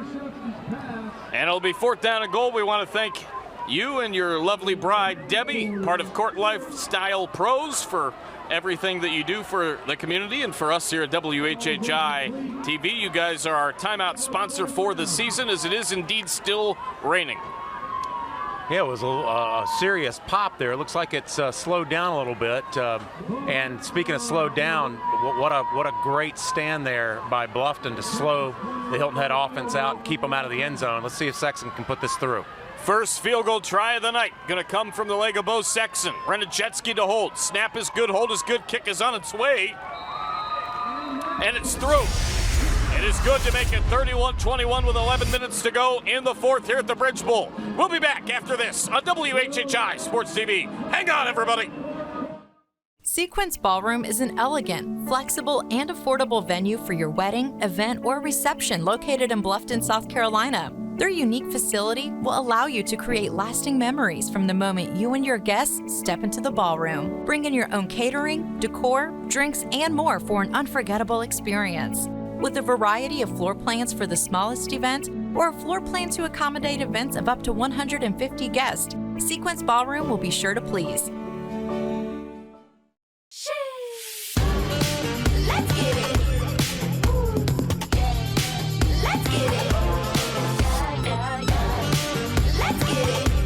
And it'll be fourth down and goal. We want to thank you and your lovely bride, Debbie, part of Cort Lifestyle Pros, for everything that you do for the community and for us here at WHHI-TV. You guys are our timeout sponsor for the season, as it is indeed still raining. Yeah, it was a serious pop there. It looks like it's slowed down a little bit. And speaking of slowed down, what a great stand there by Bluffton to slow the Hilton Head offense out and keep them out of the end zone. Let's see if Sexton can put this through. First field goal try of the night. Going to come from the leg of Bo Sexton. Renachetsky to hold. Snap is good, hold is good, kick is on its way. And it's through. It is good to make it 31-21 with 11 minutes to go in the fourth here at the Bridge Bowl. We'll be back after this on WHHI Sports TV. Hang on, everybody. Sequence Ballroom is an elegant, flexible, and affordable venue for your wedding, event, or reception located in Bluffton, South Carolina. Their unique facility will allow you to create lasting memories from the moment you and your guests step into the ballroom. Bring in your own catering, decor, drinks, and more for an unforgettable experience. With a variety of floor plans for the smallest event or a floor plan to accommodate events of up to 150 guests, Sequence Ballroom will be sure to please. Let's get it. Let's get it. Let's get it. Let's get it.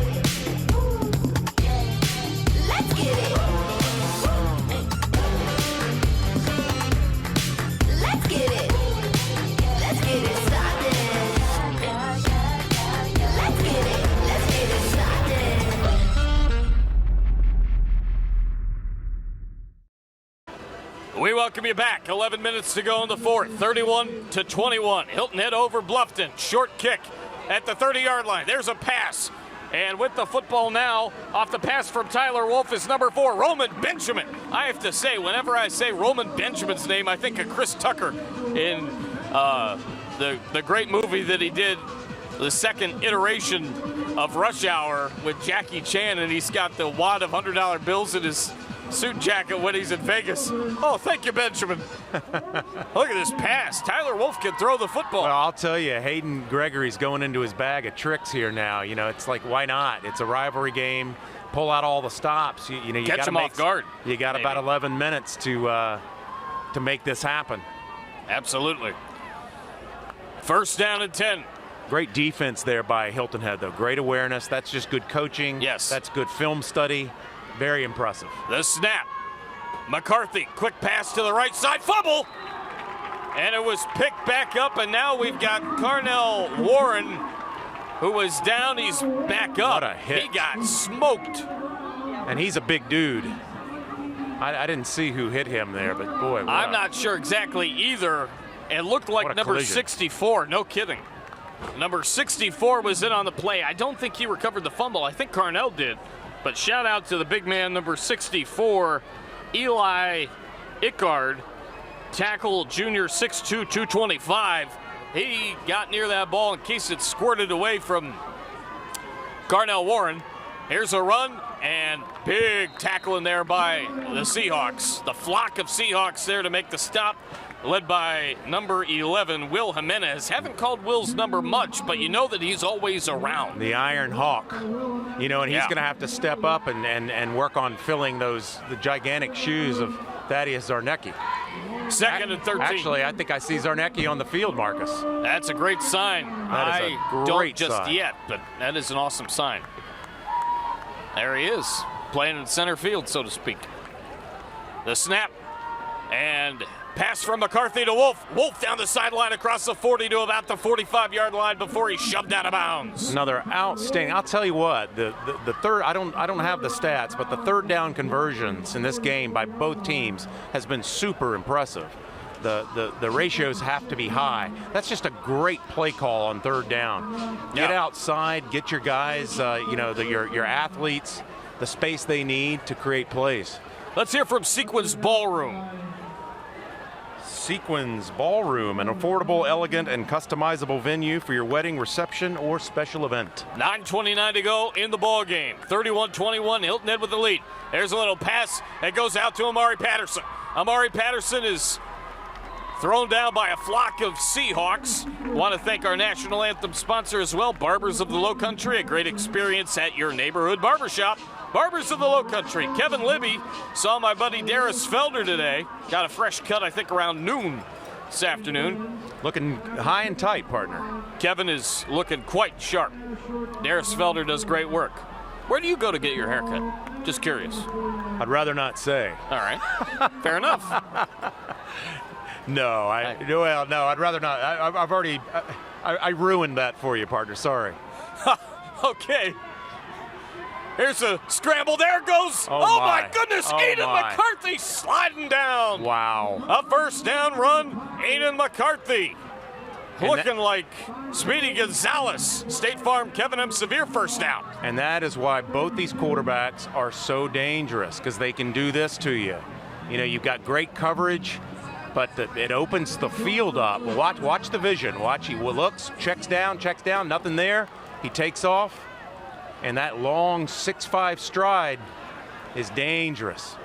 Let's get it. Let's get it started. Let's get it. Let's get it started. We welcome you back. 11 minutes to go in the fourth. 31-21. Hilton Head over Bluffton. Short kick at the 30-yard line. There's a pass. And with the football now, off the pass from Tyler Wolf is number 4, Roman Benjamin. I have to say, whenever I say Roman Benjamin's name, I think of Chris Tucker in the great movie that he did, the second iteration of Rush Hour with Jackie Chan, and he's got the wad of $100 bills in his suit jacket when he's in Vegas. Oh, thank you, Benjamin. Look at this pass. Tyler Wolf can throw the football. Well, I'll tell you, Hayden Gregory's going into his bag of tricks here now. You know, it's like, why not? It's a rivalry game. Pull out all the stops. You know, you catch him off guard. You got about 11 minutes to make this happen. Absolutely. First down and 10. Great defense there by Hilton Head, though. Great awareness. That's just good coaching. Yes. That's good film study. Very impressive. The snap. McCarthy, quick pass to the right side, fumble! And it was picked back up, and now we've got Carnell Warren, who was down. He's back up. What a hit. He got smoked. And he's a big dude. I didn't see who hit him there, but boy. I'm not sure exactly either. It looked like number collision. 64, no kidding. Number 64 was in on the play. I don't think he recovered the fumble. I think Carnell did. But shout out to the big man, number 64, Eli Ickard, tackle junior 6'2", 225. He got near that ball in case it squirted away from Carnell Warren. Here's a run, and big tackle in there by the Seahawks. The flock of Seahawks there to make the stop, led by number 11, Will Jimenez. Haven't called Will's number much, but you know that he's always around. The Iron Hawk. You know, and he's going to have to step up and work on filling the gigantic shoes of Thaddeus Zarnecki. Second and 13. Actually, I think I see Zarnecki on the field, Marcus. That's a great sign. That is a great don't just sign. yet, but that is an awesome sign. There he is, playing in center field, so to speak. The snap, and pass from McCarthy to Wolf. Wolf down the sideline across the 40 to about the 45-yard line before he's shoved out of bounds. Another outstanding. I'll tell you what, the third, I don't have the stats, but the third down conversions in this game by both teams has been super impressive. The ratios have to be high. That's just a great play call on third down. Get outside, get your guys, your athletes, the space they need to create plays. Let's hear from Sequence Ballroom. Sequence Ballroom, an affordable, elegant, and customizable venue for your wedding, reception, or special event. 9:29 to go in the ball game. 31-21, Hilton Head with the lead. There's a little pass that goes out to Amari Patterson. Amari Patterson is thrown down by a flock of Seahawks. Want to thank our national anthem sponsor as well, Barbers of the Lowcountry, a great experience at your neighborhood barbershop. Barbers of the Lowcountry. Kevin Libby saw my buddy Darius Felder today. Got a fresh cut, I think, around noon this afternoon. Looking high and tight, partner. Kevin is looking quite sharp. Darius Felder does great work. Where do you go to get your haircut? Just curious. I'd rather not say. All right. Fair enough. No, I'd rather not. I've already, I ruined that for you, partner. Sorry. Okay. Here's a scramble. There it goes. Oh my goodness. Aiden McCarthy sliding down. Wow. A first down run. Aiden McCarthy. looking like Speedy Gonzalez. State Farm Kevin M. Severe first down. And that is why both these quarterbacks are so dangerous, because they can do this to you. You know, you've got great coverage, but it opens the field up. Watch the vision. Watch, he looks, checks down, nothing there. He takes off, and that long 6'5" stride is dangerous.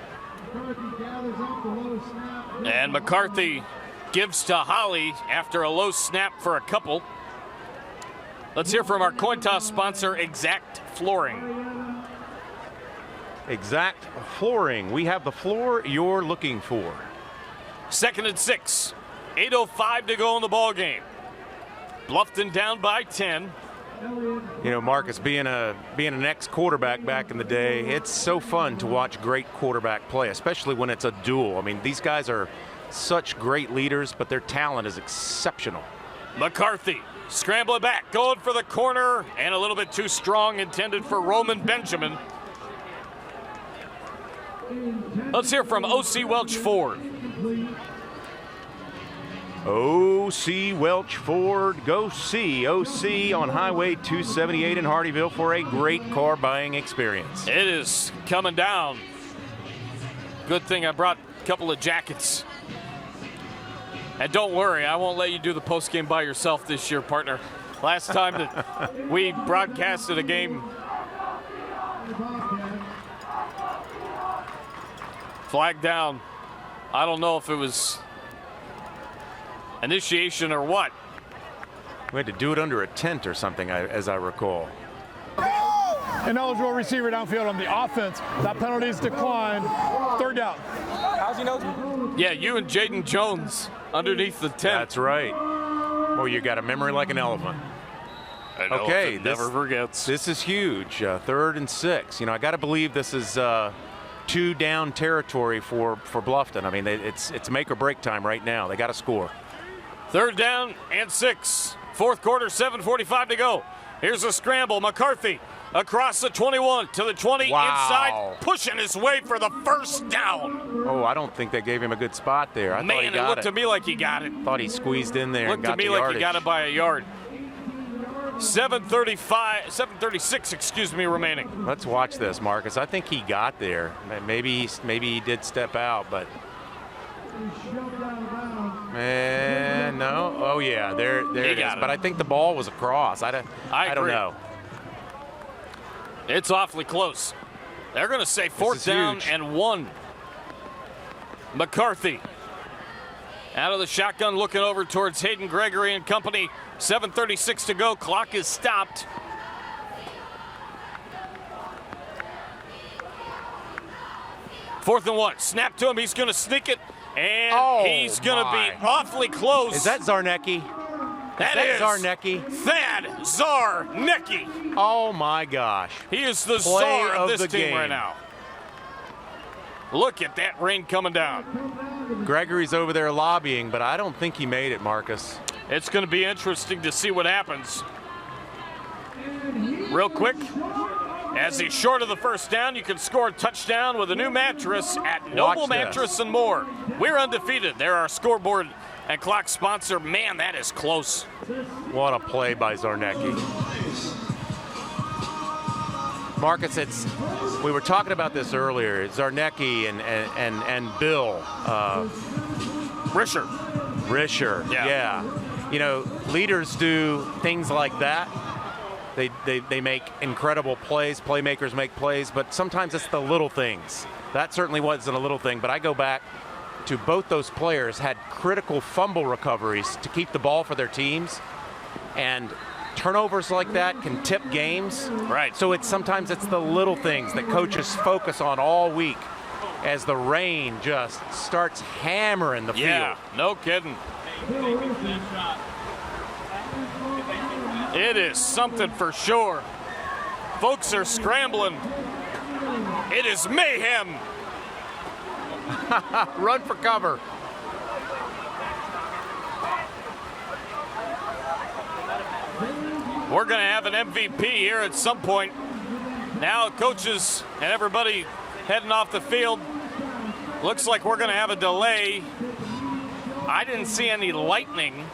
And McCarthy gives to Holly after a low snap for a couple. Let's hear from our coin toss sponsor, Exact Flooring. Exact Flooring. We have the floor you're looking for. 2nd and 6. 8:05 to go in the ball game. Bluffton down by 10. You know, Marcus, being an ex-quarterback back in the day, it's so fun to watch great quarterback play, especially when it's a duel. I mean, these guys are such great leaders, but their talent is exceptional. McCarthy scrambling back, going for the corner, and a little bit too strong, intended for Roman Benjamin. Let's hear from O.C. Welch Ford. O.C. Welch Ford, go see O.C. on Highway 278 in Hardeeville for a great car buying experience. It is coming down. Good thing I brought a couple of jackets. And don't worry, I won't let you do the postgame by yourself this year, partner. Last time that we broadcasted a game, flag down. I don't know if it was initiation or what. We had to do it under a tent or something, as I recall. Ineligible receiver downfield on the offense. That penalty is declined. 3rd down. How's he know? Yeah, you and Jaden Jones underneath the tent. That's right. Well, you got a memory like an elephant. Okay, never forgets. This is huge. 3rd and 6. You know, I got to believe this is 2 down territory for Bluffton. I mean, it's make or break time right now. They got to score. 3rd down and 6. 4th quarter, 7:45 to go. Here's a scramble. McCarthy across the 21 to the 20 inside, pushing his way for the first down. Oh, I don't think they gave him a good spot there. I thought he got it looked to me like he got it. Thought he squeezed in there and got the yardage. Looked to me like he got it by a yard. 7:36, remaining. Let's watch this, Marcus. I think he got there. Maybe he did step out, but no. Oh yeah, there it is. But I think the ball was across. I don't know. It's awfully close. They're going to say 4th down and 1. McCarthy out of the shotgun, looking over towards Hayden Gregory and company. 7:36 to go. Clock is stopped. Fourth and 1. Snap to him. He's going to sneak it. And he's going to be awfully close. Is that Zarnecki? That is Zarnecki. Thad Zarnecki. Oh, my gosh. He is the czar of this team right now. Look at that rain coming down. Gregory's over there lobbying, but I don't think he made it, Marcus. It's going to be interesting to see what happens. Real quick, as he's short of the first down, you can score a touchdown with a new mattress at Noble Mattress and More. We're undefeated. They're our scoreboard and clock sponsor. Man, that is close. What a play by Zarnecki. Marcus, we were talking about this earlier. Zarnecki and Bill. Risher. Yeah. You know, leaders do things like that. They make incredible plays. Playmakers make plays, but sometimes it's the little things. That certainly wasn't a little thing, but I go back to both those players had critical fumble recoveries to keep the ball for their teams, and turnovers like that can tip games. Right. So sometimes it's the little things that coaches focus on all week as the rain just starts hammering the field. Yeah, no kidding. It is something for sure. Folks are scrambling. It is mayhem. Run for cover. We're going to have an MVP here at some point. Now coaches and everybody heading off the field. Looks like we're going to have a delay. I didn't see any lightning.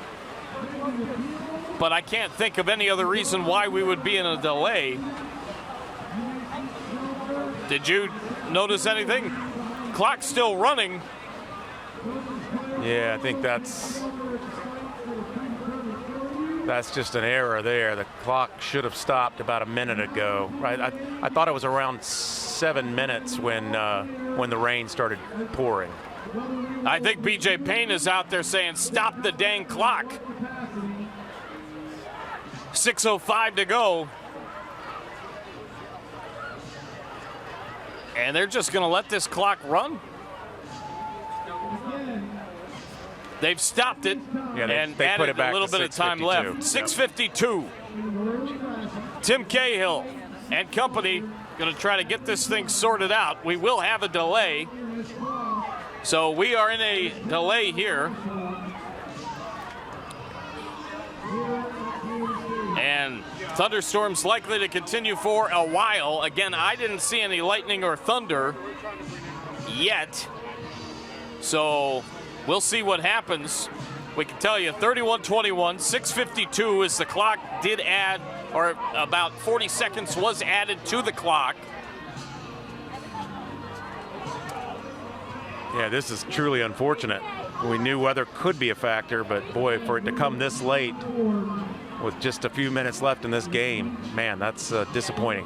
but I can't think of any other reason why we would be in a delay. Did you notice anything? Clock's still running. Yeah, I think that's just an error there. The clock should have stopped about a minute ago. I thought it was around 7 minutes when the rain started pouring. I think BJ Payne is out there saying, stop the dang clock. 6:05 to go. And they're just going to let this clock run? They've stopped it and they put added it back a little to bit of time left. 6:52. Tim Cahill and company going to try to get this thing sorted out. We will have a delay. So we are in a delay here. And thunderstorms likely to continue for a while. Again, I didn't see any lightning or thunder yet. So we'll see what happens. We can tell you 31-21, 6:52 is the clock did add, or about 40 seconds was added to the clock. Yeah, this is truly unfortunate. We knew weather could be a factor, but boy, for it to come this late with just a few minutes left in this game, man, that's disappointing.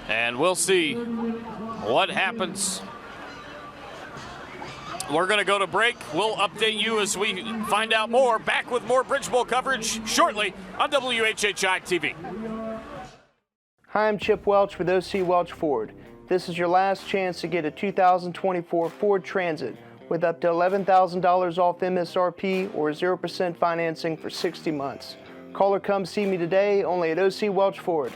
And we'll see what happens. We're going to go to break. We'll update you as we find out more. Back with more Bridge Bowl coverage shortly on WHHI-TV. Hi, I'm Chip Welch with OC Welch Ford. This is your last chance to get a 2024 Ford Transit with up to $11,000 off MSRP or 0% financing for 60 months. Call or come see me today, only at OC Welch Ford.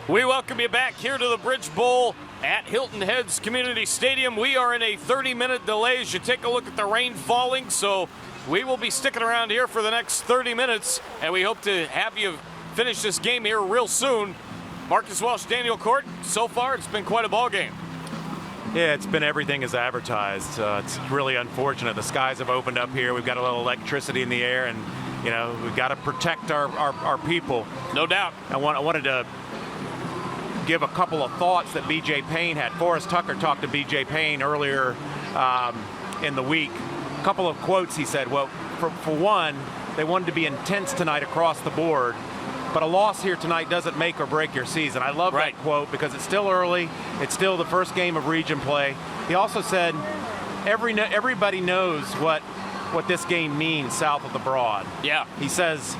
We welcome you back here to the Bridge Bowl at Hilton Heads Community Stadium. We are in a 30-minute delay as you take a look at the rain falling, so we will be sticking around here for the next 30 minutes, and we hope to have you finish this game here real soon. Marcus Walsh, Daniel Cort, so far it's been quite a ball game. Yeah, it's been everything as advertised. It's really unfortunate. The skies have opened up here. We've got a little electricity in the air, and you know we've got to protect our people. No doubt. I wanted to give a couple of thoughts that BJ Payne had. Forrest Tucker talked to BJ Payne earlier in the week. A couple of quotes he said. Well, for one, they wanted to be intense tonight across the board. But a loss here tonight doesn't make or break your season. I love that quote because it's still early. It's still the first game of region play. He also said everybody knows what this game means south of the Broad. Yeah. He says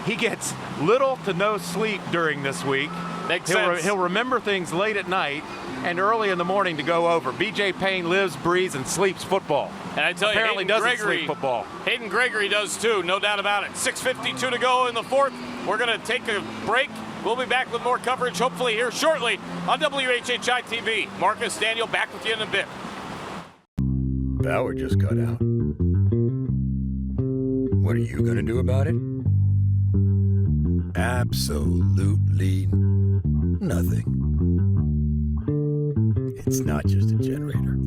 he gets little to no sleep during this week. Makes sense. He'll remember things late at night and early in the morning to go over. BJ Payne lives, breathes, and sleeps football. And I tell you, apparently doesn't sleep football. Hayden Gregory does too, no doubt about it. 6:52 to go in the fourth. We're going to take a break. We'll be back with more coverage, hopefully here shortly on WHHI-TV. Marcus, Daniel, back with you in a bit. Power just cut out. What are you going to do about it? Absolutely nothing. It's not just a generator.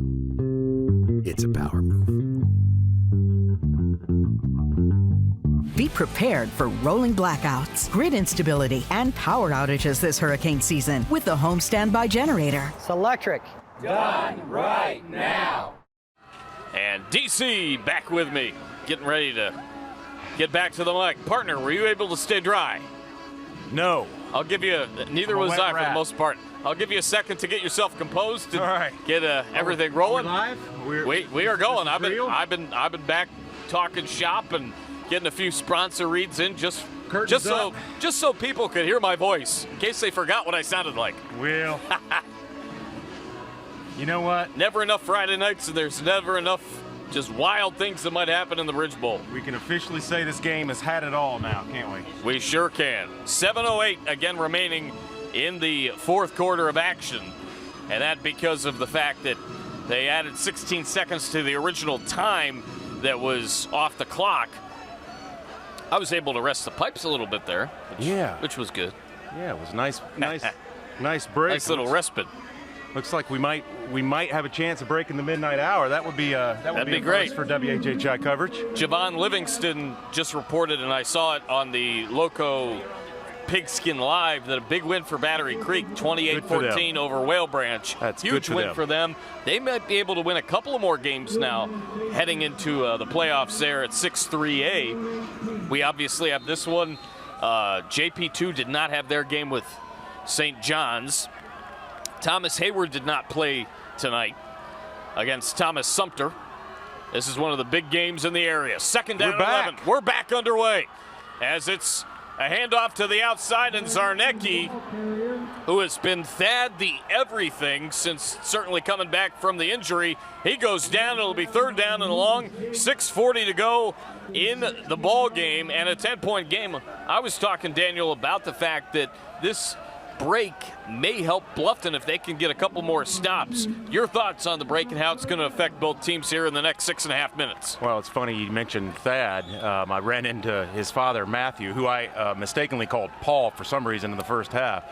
It's a power move. Be prepared for rolling blackouts, grid instability, and power outages this hurricane season with the Home Standby Generator. It's electric. Done right now. And DC back with me, getting ready to get back to the mic. Partner, were you able to stay dry? No. I'll give you, neither was I for the most part. I'll give you a second to get yourself composed and get everything rolling. Are we live? We are going. I've been back talking shop and getting a few sponsor reads in just so people could hear my voice in case they forgot what I sounded like. Well, you know what? Never enough Friday nights, and there's never enough just wild things that might happen in the Bridge Bowl. We can officially say this game has had it all now, can't we? We sure can. 7:08 again remaining in the fourth quarter of action, and that because of the fact that they added 16 seconds to the original time that was off the clock. I was able to rest the pipes a little bit there, which was good. Yeah, it was nice break. Nice little respite. Looks like we might have a chance of breaking the midnight hour. That would be great for WHHI coverage. Javon Livingston just reported, and I saw it on the Loco Pigskin Live, that a big win for Battery Creek, 28-14 over Whale Branch. That's huge good win for them. They might be able to win a couple of more games now, heading into the playoffs there at 6-3A. We obviously have this one. JP2 did not have their game with St. John's. Thomas Hayward did not play tonight against Thomas Sumter. This is one of the big games in the area. Second down and 11. We're back underway as it's a handoff to the outside, and Zarnecki, who has been Thad the everything since certainly coming back from the injury, he goes down. It'll be third down and long. 6:40 to go in the ball game, and a 10-point game. I was talking, Daniel, about the fact that this break may help Bluffton if they can get a couple more stops. Your thoughts on the break and how it's going to affect both teams here in the next 6.5 minutes? Well, it's funny you mentioned Thad. I ran into his father, Matthew, who I mistakenly called Paul for some reason in the first half.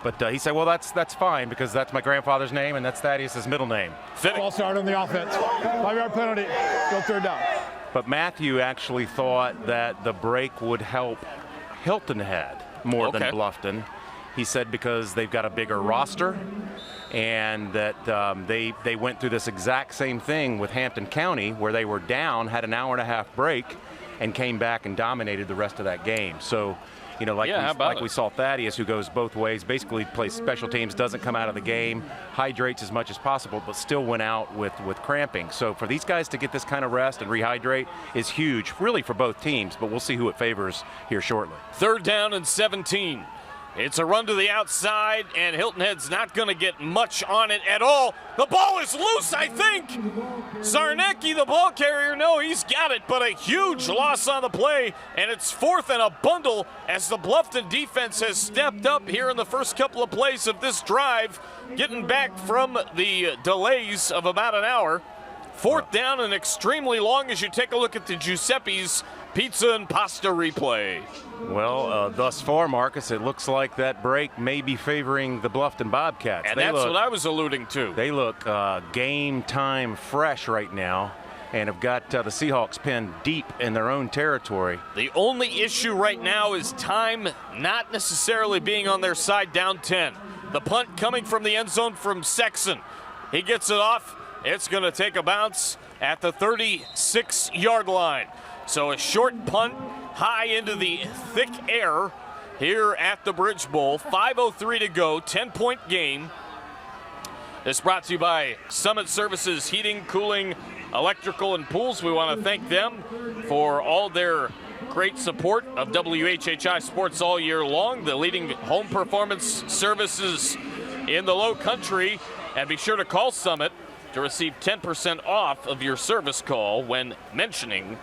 But he said, well, that's fine because that's my grandfather's name and that's Thaddeus' middle name. Ball start on the offense. 5-yard penalty. Go third down. But Matthew actually thought that the break would help Hilton Head more than Bluffton. He said because they've got a bigger roster and that they went through this exact same thing with Hampton County where they were down, had an hour-and-a-half break, and came back and dominated the rest of that game. So, you know, like we saw Thaddeus, who goes both ways, basically plays special teams, doesn't come out of the game, hydrates as much as possible, but still went out with cramping. So for these guys to get this kind of rest and rehydrate is huge, really for both teams, but we'll see who it favors here shortly. Third down and 17. It's a run to the outside, and Hilton Head's not going to get much on it at all. The ball is loose, I think. Zarnecki, the ball carrier, no, he's got it, but a huge loss on the play, and it's fourth and a bundle as the Bluffton defense has stepped up here in the first couple of plays of this drive, getting back from the delays of about an hour. Fourth down and extremely long as you take a look at the Giuseppe's Pizza and Pasta replay. Well, thus far, Marcus, it looks like that break may be favoring the Bluffton Bobcats. And that's what I was alluding to. They look game time fresh right now and have got the Seahawks pinned deep in their own territory. The only issue right now is time not necessarily being on their side, down 10. The punt coming from the end zone from Sexton. He gets it off. It's going to take a bounce at the 36-yard line. So a short punt high into the thick air here at the Bridge Bowl. 5:03 to go, 10-point game. This brought to you by Summit Services Heating, Cooling, Electrical, and Pools. We want to thank them for all their great support of WHHI Sports all year long, the leading home performance services in the Lowcountry. And be sure to call Summit to receive 10% off of your service call when mentioning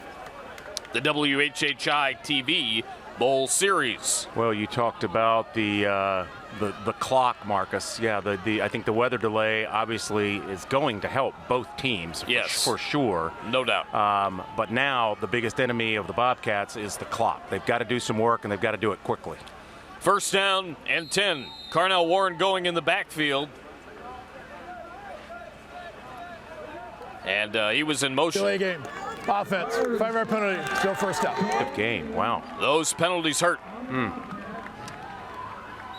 the WHHI-TV Bowl Series. Well, you talked about the clock, Marcus. Yeah, I think the weather delay obviously is going to help both teams. Yes, for sure, no doubt. But now the biggest enemy of the Bobcats is the clock. They've got to do some work and they've got to do it quickly. First down and 10. Carnell Warren going in the backfield. And he was in motion. Delay game. Offense. 5-yard penalty. Still first down. Good game. Wow. Those penalties hurt.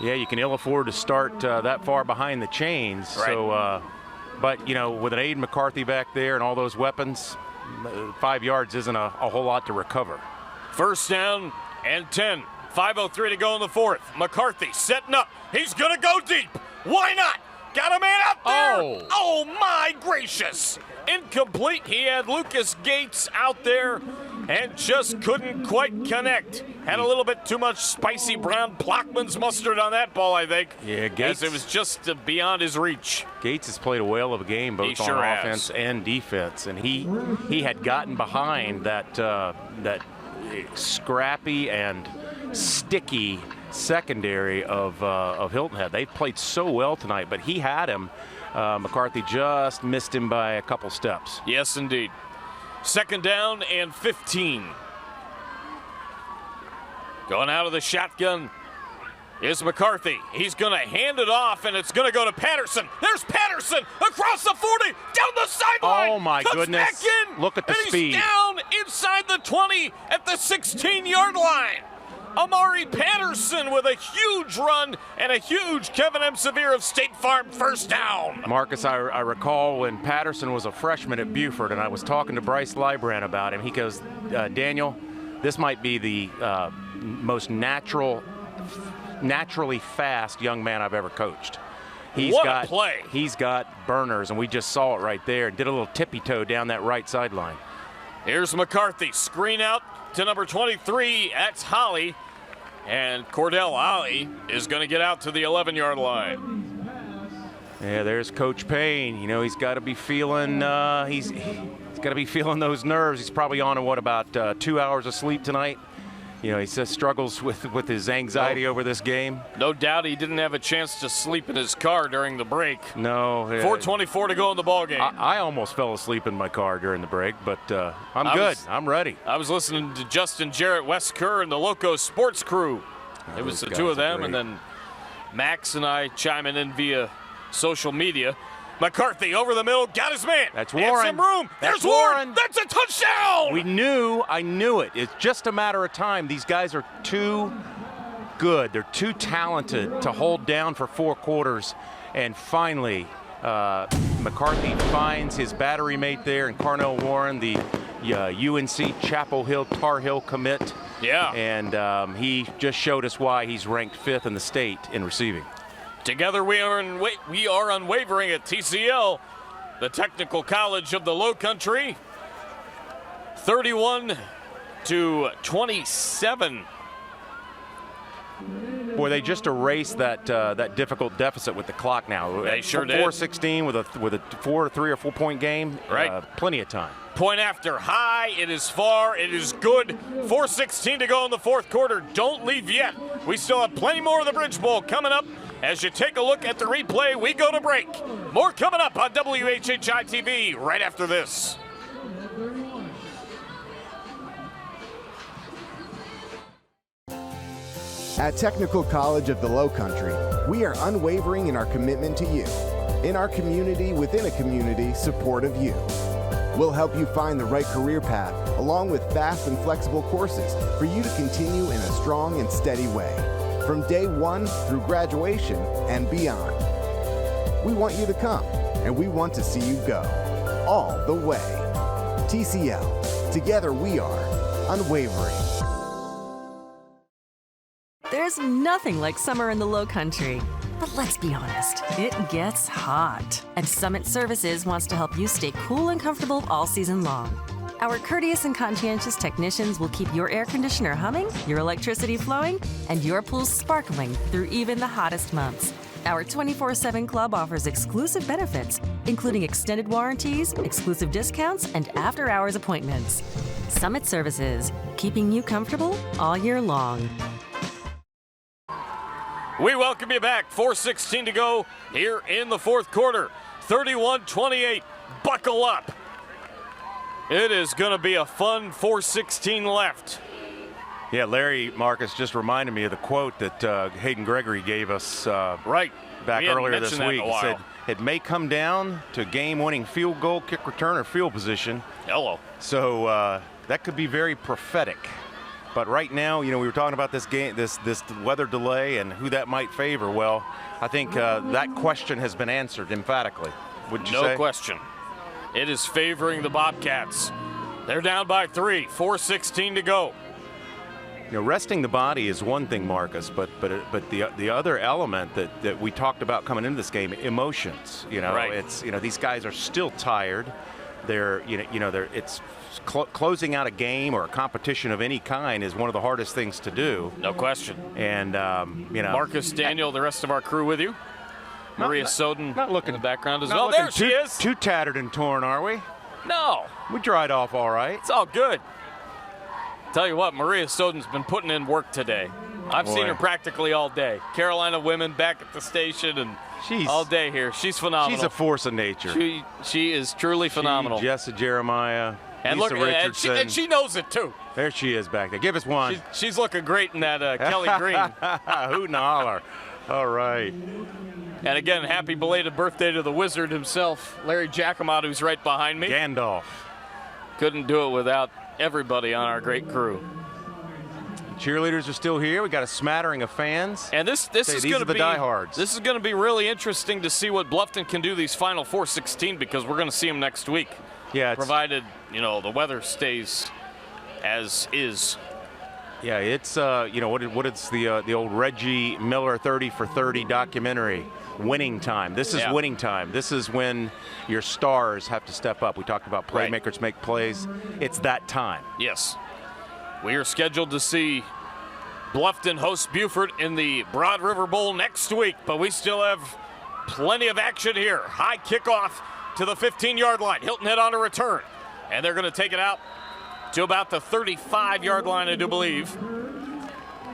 Yeah, you can ill afford to start that far behind the chains. Right. So, but, you know, with an Aiden McCarthy back there and all those weapons, 5 yards isn't a whole lot to recover. First down and 10. 5:03 to go in the fourth. McCarthy setting up. He's going to go deep. Why not? Got a man out there. Oh, my gracious. Incomplete. He had Lucas Gates out there and just couldn't quite connect. Had a little bit too much spicy brown Plockman's mustard on that ball, I think. Yeah, Gates. As it was just beyond his reach. Gates has played a whale of a game, both on offense and defense, and he had gotten behind that scrappy and sticky secondary of Hilton Head. They played so well tonight, but he had him. McCarthy just missed him by a couple steps. Yes, indeed. Second down and 15. Going out of the shotgun is McCarthy. He's going to hand it off, and it's going to go to Patterson. There's Patterson across the 40, down the sideline. Oh, my comes goodness. Back in, Look at the and speed. He's down inside the 20 at the 16-yard line. Amari Patterson with a huge run and a huge Kevin M. Severe of State Farm first down. Marcus, I recall when Patterson was a freshman at Beaufort, and I was talking to Bryce Libran about him. He goes, Daniel, this might be the most naturally fast young man I've ever coached. What a play. He's got burners, and we just saw it right there. Did a little tippy-toe down that right sideline. Here's McCarthy. Screen out to number 23. That's Holly. And Cordell Holly is going to get out to the 11-yard line. Yeah, there's Coach Payne. You know, he's got to be feeling he's got to be feeling those nerves. He's probably on about 2 hours of sleep tonight. You know, he just struggles with his anxiety over this game. No doubt he didn't have a chance to sleep in his car during the break. No. 4:24 to go in the ballgame. I almost fell asleep in my car during the break, but I'm good. I'm ready. I was listening to Justin Jarrett, Wes Kerr, and the Loco Sports crew. It was the two of them, and then Max and I chiming in via social media. McCarthy over the middle, got his man. That's Warren. Some room. There's Warren. That's a touchdown. I knew it. It's just a matter of time. These guys are too good. They're too talented to hold down for 4 quarters. And finally, McCarthy finds his battery mate there in Carnell Warren, the UNC Chapel Hill Tar Heel commit. Yeah. And he just showed us why he's ranked 5th in the state in receiving. Together we are unwavering at TCL, the Technical College of the Lowcountry. 31-27. Boy, they just erased that difficult deficit with the clock now. They sure did. 4-16 with a 3 or 4 point game. Right. Plenty of time. Point after high. It is far. It is good. 4:16 to go in the 4th quarter. Don't leave yet. We still have plenty more of the Bridge Bowl coming up. As you take a look at the replay, we go to break. More coming up on WHHI-TV right after this. At Technical College of the Lowcountry, we are unwavering in our commitment to you. In our community, within a community, support of you. We'll help you find the right career path, along with fast and flexible courses for you to continue in a strong and steady way, from day 1 through graduation and beyond. We want you to come, and we want to see you go, all the way. TCL, together we are unwavering. There's nothing like summer in the Lowcountry. But let's be honest, it gets hot. And Summit Services wants to help you stay cool and comfortable all season long. Our courteous and conscientious technicians will keep your air conditioner humming, your electricity flowing, and your pool sparkling through even the hottest months. Our 24/7 club offers exclusive benefits, including extended warranties, exclusive discounts, and after-hours appointments. Summit Services, keeping you comfortable all year long. We welcome you back. 4:16 to go here in the 4th quarter. 31-28. Buckle up. It is going to be a fun 4:16 left. Yeah, Larry Marcus just reminded me of the quote that Hayden Gregory gave us back earlier this week. He said, it may come down to game-winning field goal, kick return, or field position. Hello. So that could be very prophetic. But right now, you know, we were talking about this game, this weather delay and who that might favor. Well, I think that question has been answered emphatically. Would you say? No question. It is favoring the Bobcats. They're down by 3, 4:16 to go. You know, resting the body is one thing, Marcus, but the other element that we talked about coming into this game, emotions. You know, right. It's, you know, these guys are still tired. They're it's closing out a game or a competition of any kind is one of the hardest things to do. No question. And you know, Marcus, Daniel, the rest of our crew with you. Maria Soden not looking in the background as not well. Looking there she is. Too tattered and torn, are we? No. We dried off all right. It's all good. Tell you what, Maria Soden's been putting in work today. I've seen her practically all day. Carolina women back at the station and all day here. She's phenomenal. She's a force of nature. She is truly phenomenal. Jessa Jeremiah, And Lisa look, Richardson. and she knows it too. There she is back there. Give us one. She's looking great in that Kelly Green. Hoot and holler. All right. And again, happy belated birthday to the wizard himself, Larry Giacomo, who's right behind me. Gandalf. Couldn't do it without everybody on our great crew. Cheerleaders are still here. We got a smattering of fans. And this is going to be diehards. This is going to be really interesting to see what Bluffton can do these final 4-16 because we're going to see them next week. Yeah, provided the weather stays as is. Yeah, it's what is the old Reggie Miller 30 for 30 documentary? Winning time. This is winning time. This is when your stars have to step up. We talked about playmakers make plays. It's that time. Yes. We are scheduled to see Bluffton host Beaufort in the Broad River Bowl next week, but we still have plenty of action here. High kickoff to the 15-yard line. Hilton Head on a return, and they're going to take it out to about the 35-yard line, I do believe.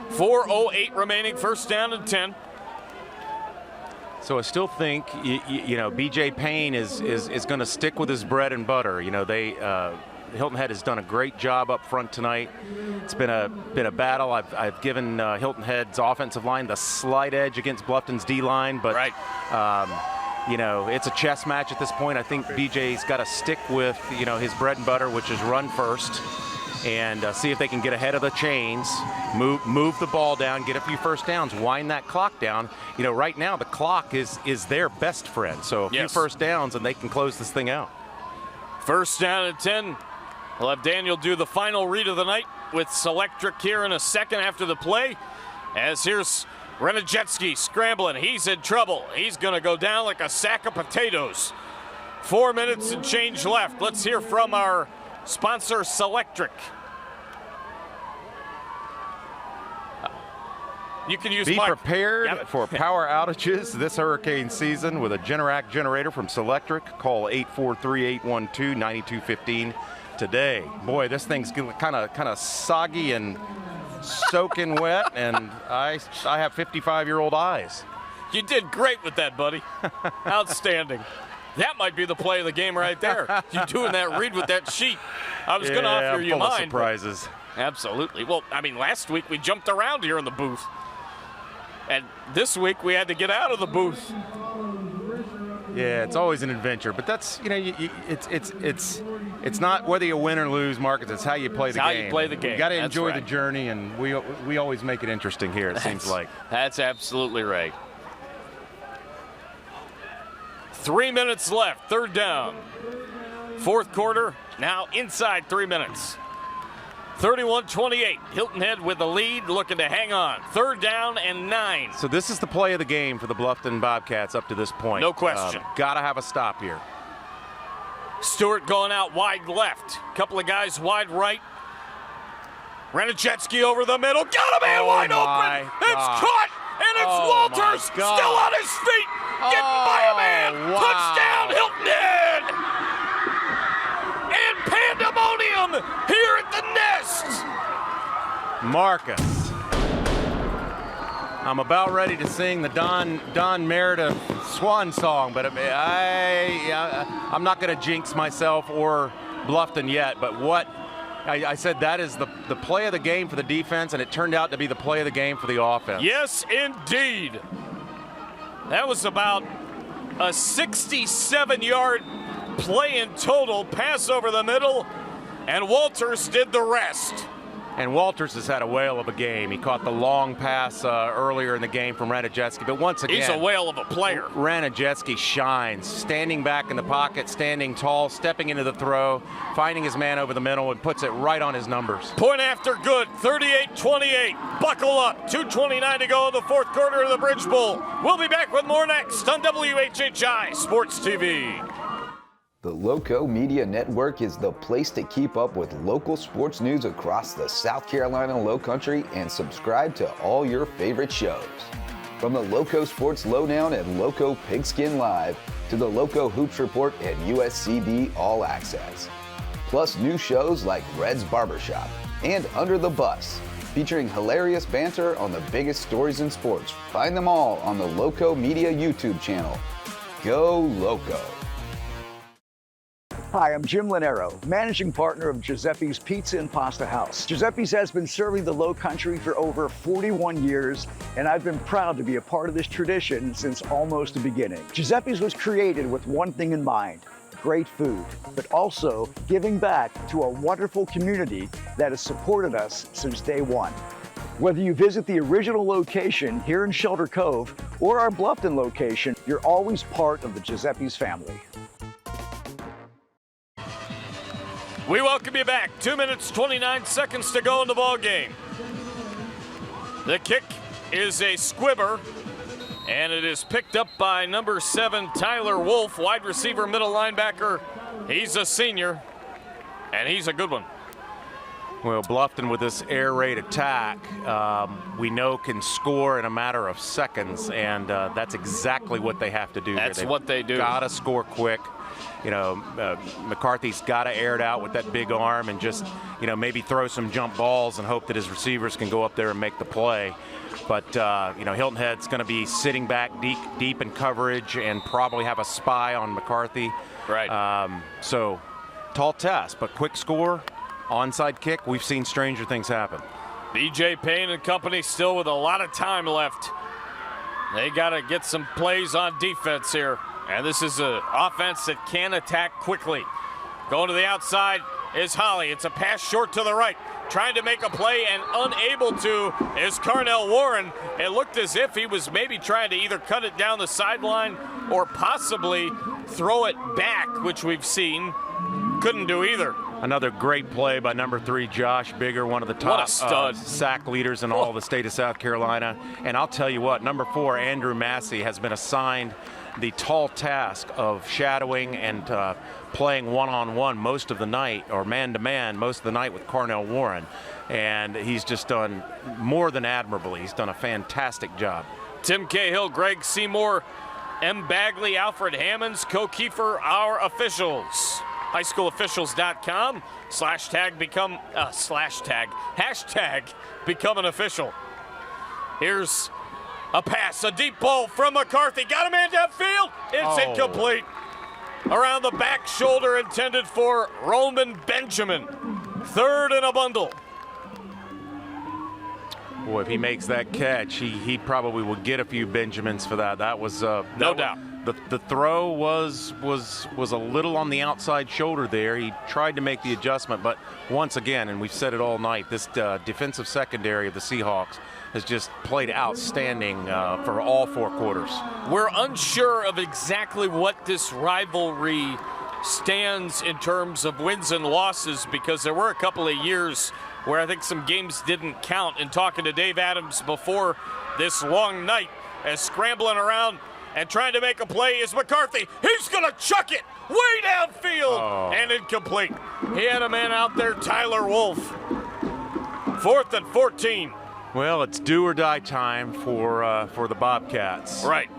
4:08 remaining, first down and 10. So I still think, B.J. Payne is going to stick with his bread and butter. Hilton Head has done a great job up front tonight. It's been a battle. I've given Hilton Head's offensive line the slight edge against Bluffton's D-line, but it's a chess match at this point. I think BJ's got to stick with his bread and butter, which is run first, and see if they can get ahead of the chains, move the ball down, get a few first downs, wind that clock down. Right now the clock is their best friend. So a few first downs and they can close this thing out. First down and 10. We'll have Daniel do the final read of the night with Selectric here in a second after the play. As here's Renajetsky scrambling. He's in trouble. He's going to go down like a sack of potatoes. 4 minutes and change left. Let's hear from our sponsor, Selectric. You can use Be prepared for power outages this hurricane season with a Generac generator from Selectric. Call 843-812-9215 today. Boy, this thing's kind of soggy and soaking wet, and I have 55-year-old eyes. You did great with that, buddy. Outstanding. That might be the play of the game right there. You doing that read with that sheet. I was going to offer you mine. Surprises. Absolutely. Well, last week we jumped around here in the booth. And this week we had to get out of the booth. Yeah, it's always an adventure, but that's it's not whether you win or lose, Marcus. It's how you play the game. How you play the game. You got to enjoy the journey, and we always make it interesting here. It seems like that's absolutely right. 3 minutes left. Third down. Fourth quarter. Now inside 3 minutes. 31-28. Hilton Head with the lead, looking to hang on. Third down and 9. So this is the play of the game for the Bluffton Bobcats up to this point. No question. Got to have a stop here. Stewart going out wide left. Couple of guys wide right. Renajetsky over the middle. Got a man wide open. It's caught, and it's Walters still on his feet. Getting by a man. Wow. Touchdown, Hilton Head. And pandemonium here at the Nest. Marcus. I'm about ready to sing the Don Meredith swan song, but I'm not going to jinx myself or Bluffton yet. But what I said, that is the play of the game for the defense, and it turned out to be the play of the game for the offense. Yes, indeed. That was about a 67-yard play in total, pass over the middle, and Walters did the rest. And Walters has had a whale of a game. He caught the long pass earlier in the game from Renajetsky. But once again, he's a whale of a player. Renajetsky shines, standing back in the pocket, standing tall, stepping into the throw, finding his man over the middle, and puts it right on his numbers. Point after good, 38-28. Buckle up, 2:29 to go in the fourth quarter of the Bridge Bowl. We'll be back with more next on WHHI Sports TV. The Loco Media Network is the place to keep up with local sports news across the South Carolina Lowcountry and subscribe to all your favorite shows. From the Loco Sports Lowdown and Loco Pigskin Live to the Loco Hoops Report and USCB All Access. Plus new shows like Red's Barbershop and Under the Bus, featuring hilarious banter on the biggest stories in sports. Find them all on the Loco Media YouTube channel. Go Loco! Hi, I'm Jim Linero, managing partner of Giuseppe's Pizza and Pasta House. Giuseppe's has been serving the Lowcountry for over 41 years, and I've been proud to be a part of this tradition since almost the beginning. Giuseppe's was created with one thing in mind: great food, but also giving back to a wonderful community that has supported us since day one. Whether you visit the original location here in Shelter Cove or our Bluffton location, you're always part of the Giuseppe's family. We welcome you back. 2 minutes, 29 seconds to go in the ball game. The kick is a squibber, and it is picked up by number 7, Tyler Wolf, wide receiver, middle linebacker. He's a senior, and he's a good one. Well, Bluffton with this air raid attack, we know can score in a matter of seconds, and that's exactly what they have to do. That's what they do. Got to score quick. You know, McCarthy's got to air it out with that big arm and just, you know, maybe throw some jump balls and hope that his receivers can go up there and make the play. But, you know, Hilton Head's going to be sitting back deep in coverage and probably have a spy on McCarthy. Right. So, tall task, but quick score, onside kick. We've seen stranger things happen. B.J. Payne and company still with a lot of time left. They got to get some plays on defense here. And this is an offense that can attack quickly. Going to the outside is Holly. It's a pass short to the right. Trying to make a play and unable to is Carnell Warren. It looked as if he was maybe trying to either cut it down the sideline or possibly throw it back, which we've seen. Couldn't do either. Another great play by number 3, Josh Bigger, one of the top sack leaders in all of the state of South Carolina. And I'll tell you what, number 4, Andrew Massey, has been assigned the tall task of shadowing and playing one-on-one most of the night, or man-to-man most of the night with Carnell Warren. And he's just done more than admirably. He's done a fantastic job. Tim Cahill, Greg Seymour, M. Bagley, Alfred Hammonds, Co Kiefer, our officials. highschoolofficials.com hashtag become an official. Here's a pass, a deep ball from McCarthy. Got a man downfield. It's incomplete. Around the back shoulder, intended for Roman Benjamin. 3rd in a bundle. Boy, if he makes that catch, he probably will get a few Benjamins for that. That was no doubt. The throw was a little on the outside shoulder there. He tried to make the adjustment, but once again, and we've said it all night, this defensive secondary of the Seahawks has just played outstanding for all 4 quarters. We're unsure of exactly what this rivalry stands in terms of wins and losses, because there were a couple of years where I think some games didn't count. And talking to Dave Adams before this long night, as scrambling around and trying to make a play is McCarthy. He's going to chuck it way downfield and incomplete. He had a man out there, Tyler Wolf. 4th and 14. Well, it's do or die time for the Bobcats. Right.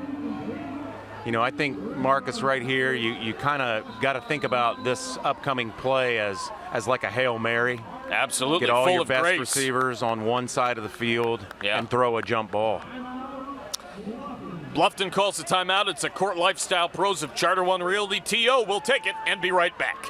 You know, I think, Marcus, right here, you kind of got to think about this upcoming play as like a Hail Mary. Absolutely. Get all full your of best grace. Receivers on one side of the field and throw a jump ball. Bluffton calls the timeout. It's a Cort Lifestyle Pros of Charter One Realty. T.O. will take it and be right back.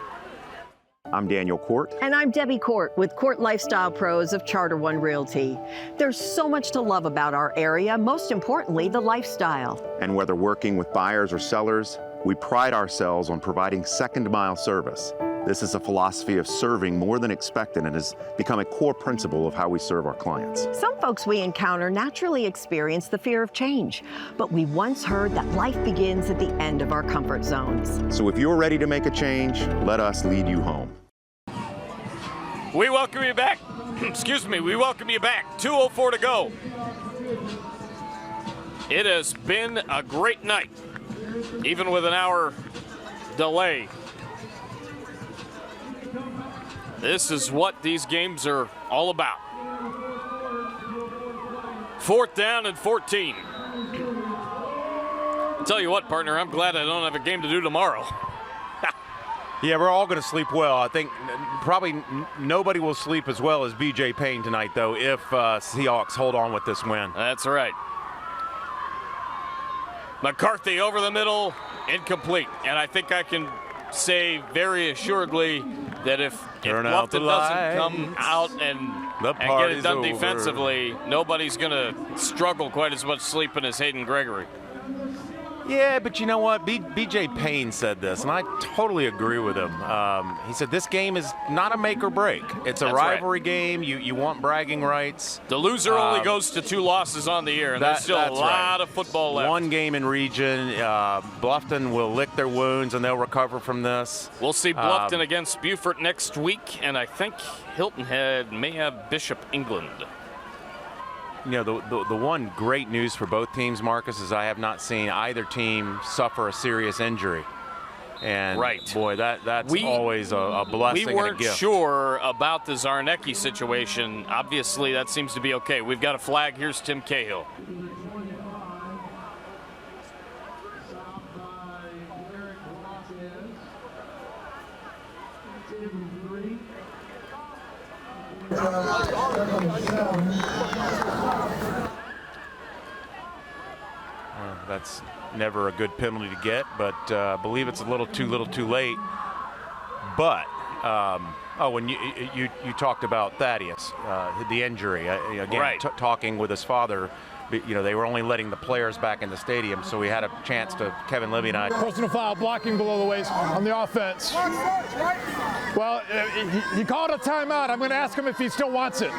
I'm Daniel Cort. And I'm Debbie Cort with Cort Lifestyle Pros of Charter One Realty. There's so much to love about our area, most importantly, the lifestyle. And whether working with buyers or sellers, we pride ourselves on providing second-mile service. This is a philosophy of serving more than expected and has become a core principle of how we serve our clients. Some folks we encounter naturally experience the fear of change, but we once heard that life begins at the end of our comfort zones. So if you're ready to make a change, let us lead you home. We welcome you back. Excuse me, we welcome you back. 2:04 to go. It has been a great night, even with an hour delay. This is what these games are all about. 4th down and 14. Tell you what, partner, I'm glad I don't have a game to do tomorrow. Yeah, we're all going to sleep well. I think probably nobody will sleep as well as B.J. Payne tonight, though, if Seahawks hold on with this win. That's right. McCarthy over the middle, incomplete. And I think I can say very assuredly that if Bluffton doesn't come out and get it done defensively, nobody's going to struggle quite as much sleeping as Hayden Gregory. Yeah, but you know what? B.J. Payne said this, and I totally agree with him. He said this game is not a make or break. It's a rivalry game. You want bragging rights. The loser only goes to 2 losses on the year, and there's still a lot of football left. 1 game in region. Bluffton will lick their wounds, and they'll recover from this. We'll see Bluffton against Beaufort next week, and I think Hilton may have Bishop England. You know, the one great news for both teams, Marcus, is I have not seen either team suffer a serious injury. And boy, that's always a blessing and a gift. We weren't sure about the Zarnecki situation. Obviously, that seems to be okay. We've got a flag. Here's Tim Cahill. That's never a good penalty to get, but I believe it's a little too late. But when you talked about Thaddeus, the injury again, talking with his father. You know, they were only letting the players back in the stadium, so we had a chance to, Kevin Libby and I. Personal foul, blocking below the waist on the offense. Well, he called a timeout. I'm going to ask him if he still wants it.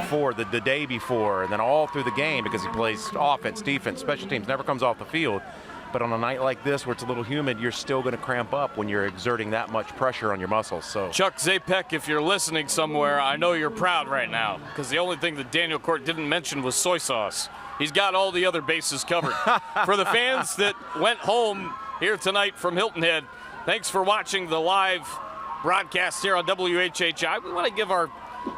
For the day before, and then all through the game, because he plays offense, defense, special teams, never comes off the field. But on a night like this where it's a little humid, you're still going to cramp up when you're exerting that much pressure on your muscles. So, Chuck Zapek, if you're listening somewhere, I know you're proud right now, because the only thing that Daniel Cort didn't mention was soy sauce. He's got all the other bases covered. For the fans that went home here tonight from Hilton Head, thanks for watching the live broadcast here on WHHI. We want to give our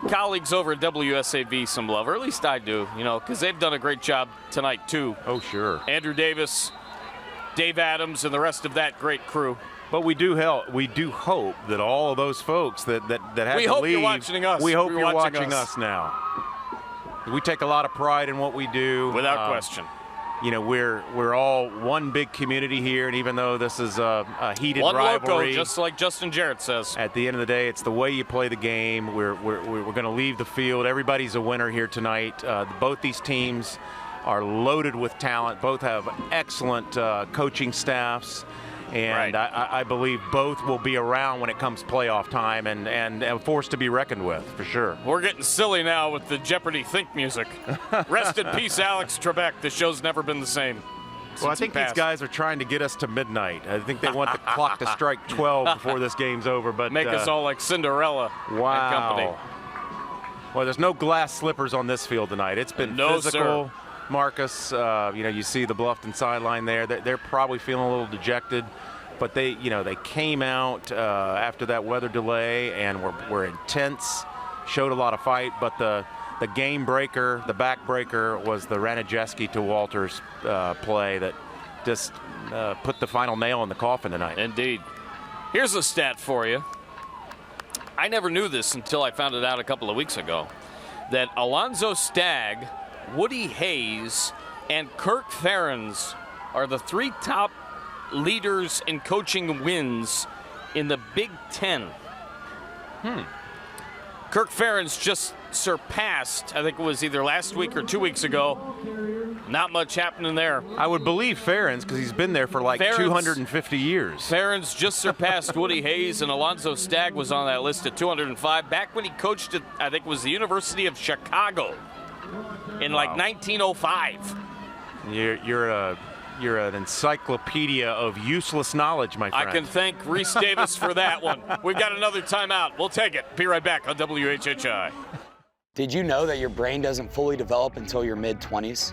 colleagues over at WSAV some love, or at least I do, you know, because they've done a great job tonight too. Oh, sure. Andrew Davis, Dave Adams, and the rest of that great crew. But we do hope that all of those folks that had to leave. We hope you're watching us. We hope you're watching us now. We take a lot of pride in what we do. Without question. You know, we're all one big community here, and even though this is a heated one rivalry, loco, just like Justin Jarrett says. At the end of the day, it's the way you play the game. We're going to leave the field. Everybody's a winner here tonight. Both these teams are loaded with talent. Both have excellent coaching staffs. And I believe both will be around when it comes playoff time and a force to be reckoned with, for sure. We're getting silly now with the Jeopardy Think music. Rest in peace, Alex Trebek. The show's never been the same. Well, I think these guys are trying to get us to midnight. I think they want the clock to strike 12 before this game's over. But make us all like Cinderella and company. Well, there's no glass slippers on this field tonight. It's been physical. Sir. Marcus, you know, you see the Bluffton sideline there. They're probably feeling a little dejected, but they came out after that weather delay and were intense, showed a lot of fight. But the game breaker, the back breaker, was the Ranajeski to Walters play that just put the final nail in the coffin tonight. Indeed. Here's a stat for you. I never knew this until I found it out a couple of weeks ago, that Alonzo Stagg, Woody Hayes, and Kirk Ferentz are the 3 top leaders in coaching wins in the Big Ten. Kirk Ferentz just surpassed, I think it was either last week or 2 weeks ago. Not much happening there. I would believe Ferentz, because he's been there for like 250 years. Ferentz just surpassed Woody Hayes, and Alonzo Stagg was on that list at 205. Back when he coached at, I think it was the University of Chicago in like 1905. You're an encyclopedia of useless knowledge, my friend. I can thank Reese Davis for that one. We've got another timeout. We'll take it. Be right back on WHHI. Did you know that your brain doesn't fully develop until your mid-20s?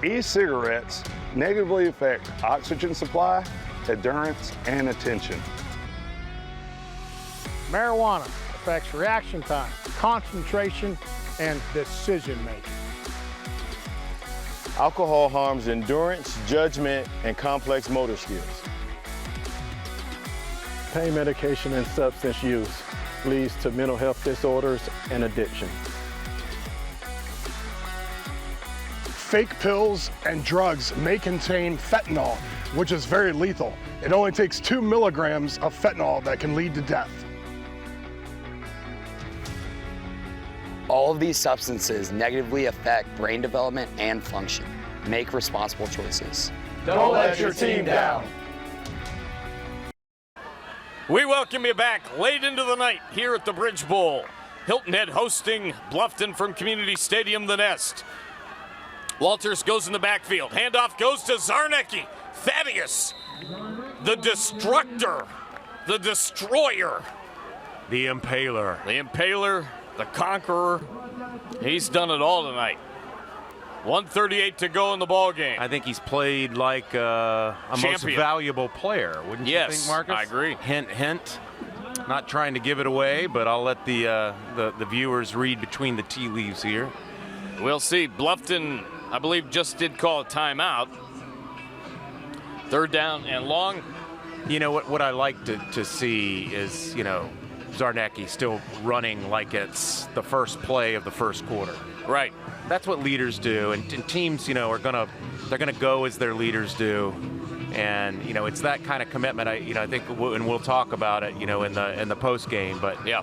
E-cigarettes negatively affect oxygen supply, endurance, and attention. Marijuana affects reaction time, concentration, and decision-making. Alcohol harms endurance, judgment, and complex motor skills. Pain medication and substance use leads to mental health disorders and addiction. fake pills and drugs may contain fentanyl, which is very lethal. It only takes 2 milligrams of fentanyl that can lead to death. All of these substances negatively affect brain development and function. Make responsible choices. Don't let your team down. We welcome you back late into the night here at the Bridge Bowl. Hilton Head hosting Bluffton from Community Stadium, the Nest. Walters goes in the backfield. Handoff goes to Zarnecki. Thaddeus, the destructor, the destroyer. The Impaler. The Impaler, the Conqueror. He's done it all tonight. 1:38 to go in the ball game. I think he's played like a most valuable player, wouldn't you think, Marcus? I agree. Hint, hint. Not trying to give it away, but I'll let the viewers read between the tea leaves here. We'll see. Bluffton, I believe, just did call a timeout. 3rd down and long. You know, what I like to see is, you know, Zarnecki still running like it's the first play of the first quarter. Right. That's what leaders do, and teams, you know, they're gonna go as their leaders do, and you know, it's that kind of commitment. I think, and we'll talk about it, you know, in the post game. But yeah,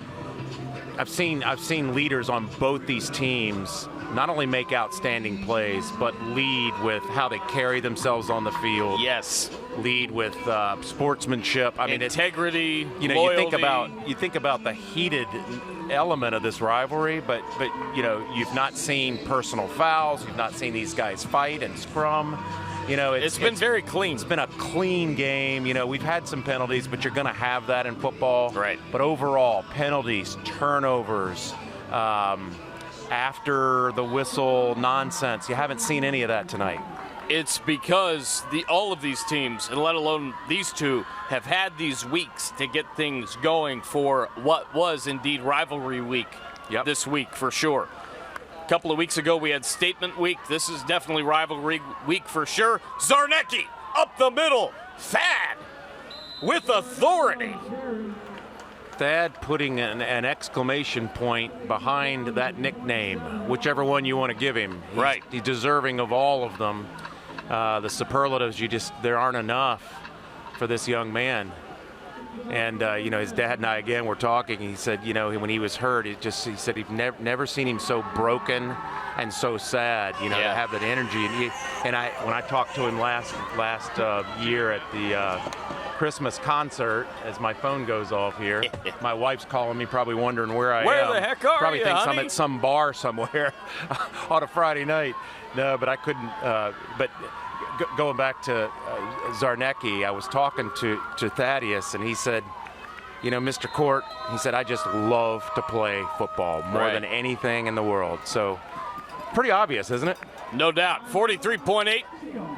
I've seen leaders on both these teams not only make outstanding plays, but lead with how they carry themselves on the field. Yes. Lead with sportsmanship. I mean, integrity. You know, loyalty. you think about the heated element of this rivalry, but you know, you've not seen personal fouls. You've not seen these guys fight and scrum. You know, it's been very clean. It's been a clean game. You know, we've had some penalties, but you're going to have that in football. Right. But overall, penalties, turnovers, after the whistle nonsense, you haven't seen any of that tonight. It's because all of these teams, and let alone these two, have had these weeks to get things going for what was indeed rivalry week this week for sure. A couple of weeks ago we had statement week. This is definitely rivalry week for sure. Zarnecki up the middle. Thad with authority. Thad putting an exclamation point behind that nickname, whichever one you want to give him. He's deserving of all of them. The superlatives, there aren't enough for this young man. And you know, his dad and I again were talking. He said, you know, when he was hurt, he said he'd never seen him so broken and so sad. You know, to have that energy. And when I talked to him last year at the Christmas concert, as my phone goes off here, my wife's calling me, probably wondering where I am. Where the heck are probably you, thinks honey? I'm at some bar somewhere on a Friday night. No, but I couldn't. But going back to Zarnecki, I was talking to Thaddeus, and he said, you know, Mr. Cort, he said, I just love to play football more than anything in the world. So pretty obvious, isn't it? No doubt. 43.8.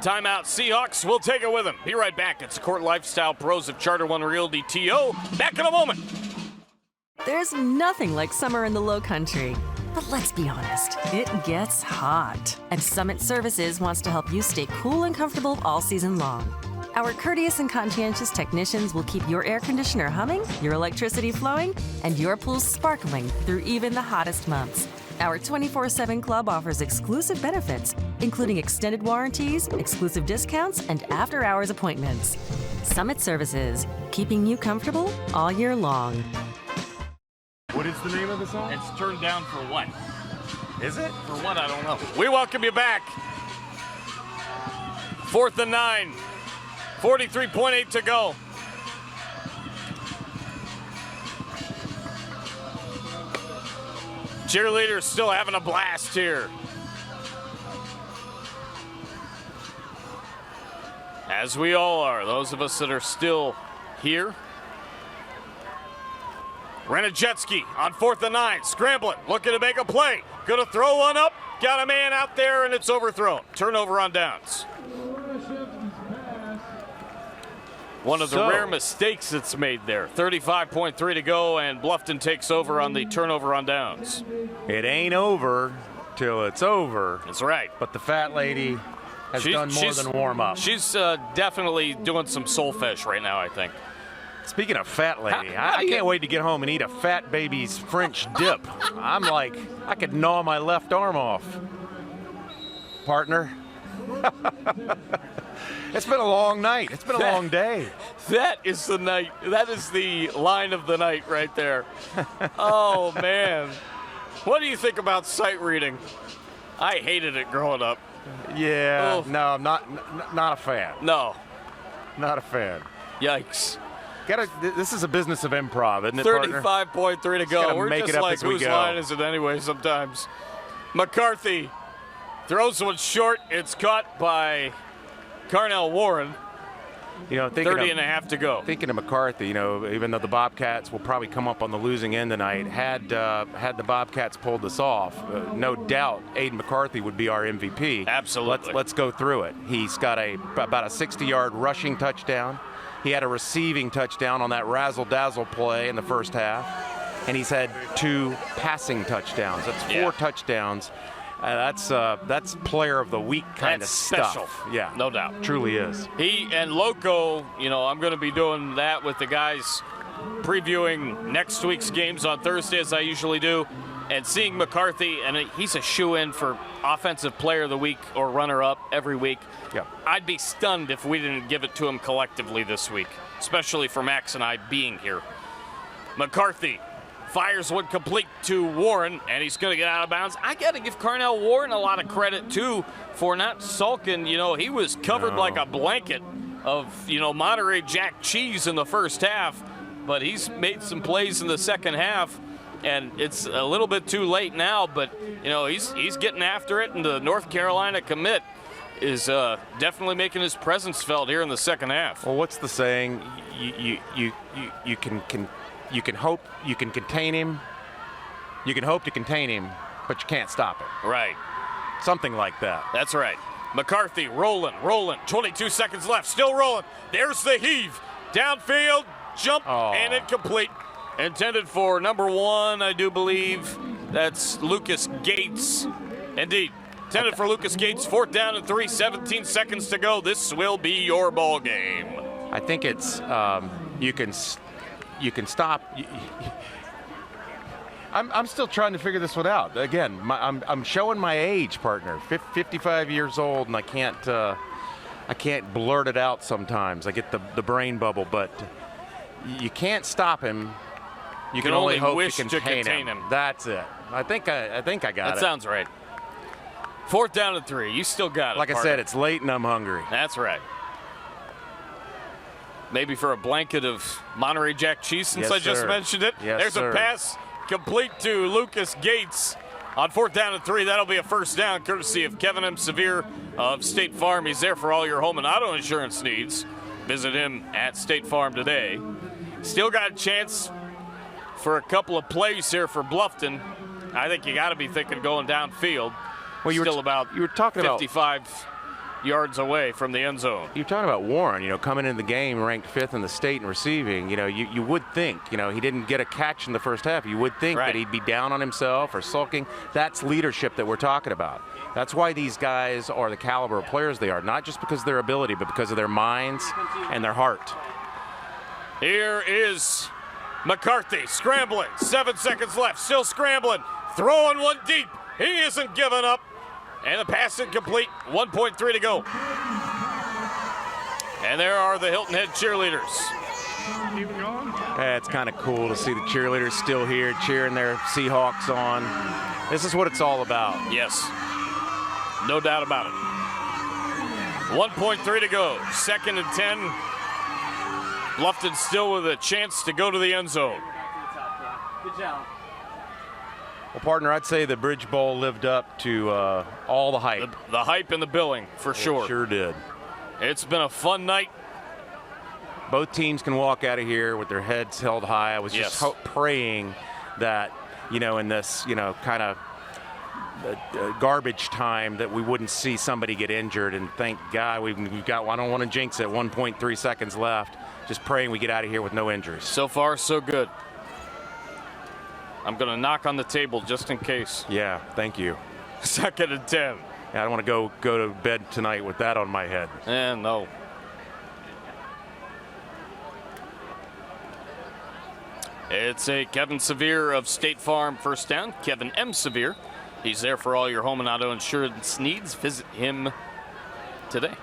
Timeout Seahawks. We'll take it with them. Be right back. It's the Cort Lifestyle Pros of Charter One Realty TO. Back in a moment. There's nothing like summer in the Lowcountry. But let's be honest, it gets hot. And Summit Services wants to help you stay cool and comfortable all season long. Our courteous and conscientious technicians will keep your air conditioner humming, your electricity flowing, and your pool sparkling through even the hottest months. Our 24/7 club offers exclusive benefits, including extended warranties, exclusive discounts, and after-hours appointments. Summit Services, keeping you comfortable all year long. What is the name of the song? It's Turned Down for What? Is it? For what? I don't know. We welcome you back. 4th and 9. 43.8 to go. Cheerleaders still having a blast here. As we all are, those of us that are still here. Renajetsky on 4th and 9, scrambling, looking to make a play. Gonna throw one up, got a man out there, and it's overthrown. Turnover on downs. One of the rare mistakes that's made there. 35.3 to go, and Bluffton takes over on the turnover on downs. It ain't over till it's over. That's right. But the fat lady has done more than warm up. She's definitely doing some soulfish right now, I think. Speaking of fat lady, I can't wait to get home and eat a fat baby's French dip. I'm like, I could gnaw my left arm off. partner. It's been a long night. It's been a long day. That is the night. That is the line of the night right there. Oh, man. What do you think about sight reading? I hated it growing up. Yeah, no, I'm not a fan. No. Not a fan. Yikes. This is a business of improv, isn't it, partner? 35.3 to go. We're make just it up like, as we whose go. line is it anyway sometimes? McCarthy throws one short. It's caught by Carnell Warren. 30 and a half to go. Thinking of McCarthy, even though the Bobcats will probably come up on the losing end tonight, had the Bobcats pulled this off, no doubt Aiden McCarthy would be our MVP. Absolutely. Let's go through it. He's got about a 60-yard rushing touchdown. He had a receiving touchdown on that razzle-dazzle play in the first half, and he's had 2 passing touchdowns. That's 4 touchdowns. That's player of the week kind of stuff. Special. Yeah, no doubt. Truly is. He and Loco, I'm going to be doing that with the guys, previewing next week's games on Thursday as I usually do, and seeing McCarthy, and he's a shoo-in for offensive player of the week or runner-up every week. Yeah. I'd be stunned if we didn't give it to him collectively this week, especially for Max and I being here. McCarthy fires one complete to Warren, and he's going to get out of bounds. I got to give Carnell Warren a lot of credit, too, for not sulking. He was covered like a blanket of, Monterey Jack cheese in the first half, but he's made some plays in the second half, and it's a little bit too late now, but, he's getting after it, and the North Carolina commit is definitely making his presence felt here in the second half. Well, what's the saying? You can hope you can contain him. You can hope to contain him, but you can't stop it. Right. Something like that. That's right. McCarthy rolling. 22 seconds left, still rolling. There's the heave. Downfield, jump, and incomplete. Intended for number 1, I do believe. That's Lucas Gates. Indeed. Intended for Lucas Gates. 4th down and 3, 17 seconds to go. This will be your ball game. I think it's you can stop. I'm still trying to figure this one out. Again, I'm showing my age, partner. 55 years old, and I can't blurt it out sometimes. I get the brain bubble, but you can't stop him. You can only hope wish to contain him. That's it. I think I got it. That sounds right. 4th down and 3. You still got it. Like I said, it's late and I'm hungry. That's right. Maybe for a blanket of Monterey Jack cheese since I just mentioned it. Yes, There's sir. a pass complete to Lucas Gates on 4th down and 3. That'll be a first down courtesy of Kevin M. Sevier of State Farm. He's there for all your home and auto insurance needs. Visit him at State Farm today. Still got a chance for a couple of plays here for Bluffton. I think you got to be thinking going downfield. Well, you were talking 55 yards away from the end zone. You're talking about Warren, coming into the game ranked 5th in the state in receiving. You would think, he didn't get a catch in the first half. You would think that he'd be down on himself or sulking. That's leadership that we're talking about. That's why these guys are the caliber of players they are, not just because of their ability, but because of their minds and their heart. Here is McCarthy scrambling. 7 seconds left, still scrambling. Throwing one deep. He isn't giving up. And the pass incomplete, 1.3 to go. And there are the Hilton Head cheerleaders. It's kind of cool to see the cheerleaders still here cheering their Seahawks on. This is what it's all about. Yes, no doubt about it. 1.3 to go, 2nd and 10. Bluffton still with a chance to go to the end zone. Good job. Well, partner, I'd say the Bridge Bowl lived up to all the hype. The hype and the billing, for sure. It sure did. It's been a fun night. Both teams can walk out of here with their heads held high. I was just praying that, in this, kind of garbage time that we wouldn't see somebody get injured. And thank God we've got, I don't want to jinx it, 1.3 seconds left. Just praying we get out of here with no injuries. So far, so good. I'm going to knock on the table just in case. Yeah, thank you. 2nd and 10. Yeah, I don't want to go to bed tonight with that on my head. No. It's a Kevin Sevier of State Farm first down. Kevin M. Sevier He's there for all your home and auto insurance needs. Visit him today.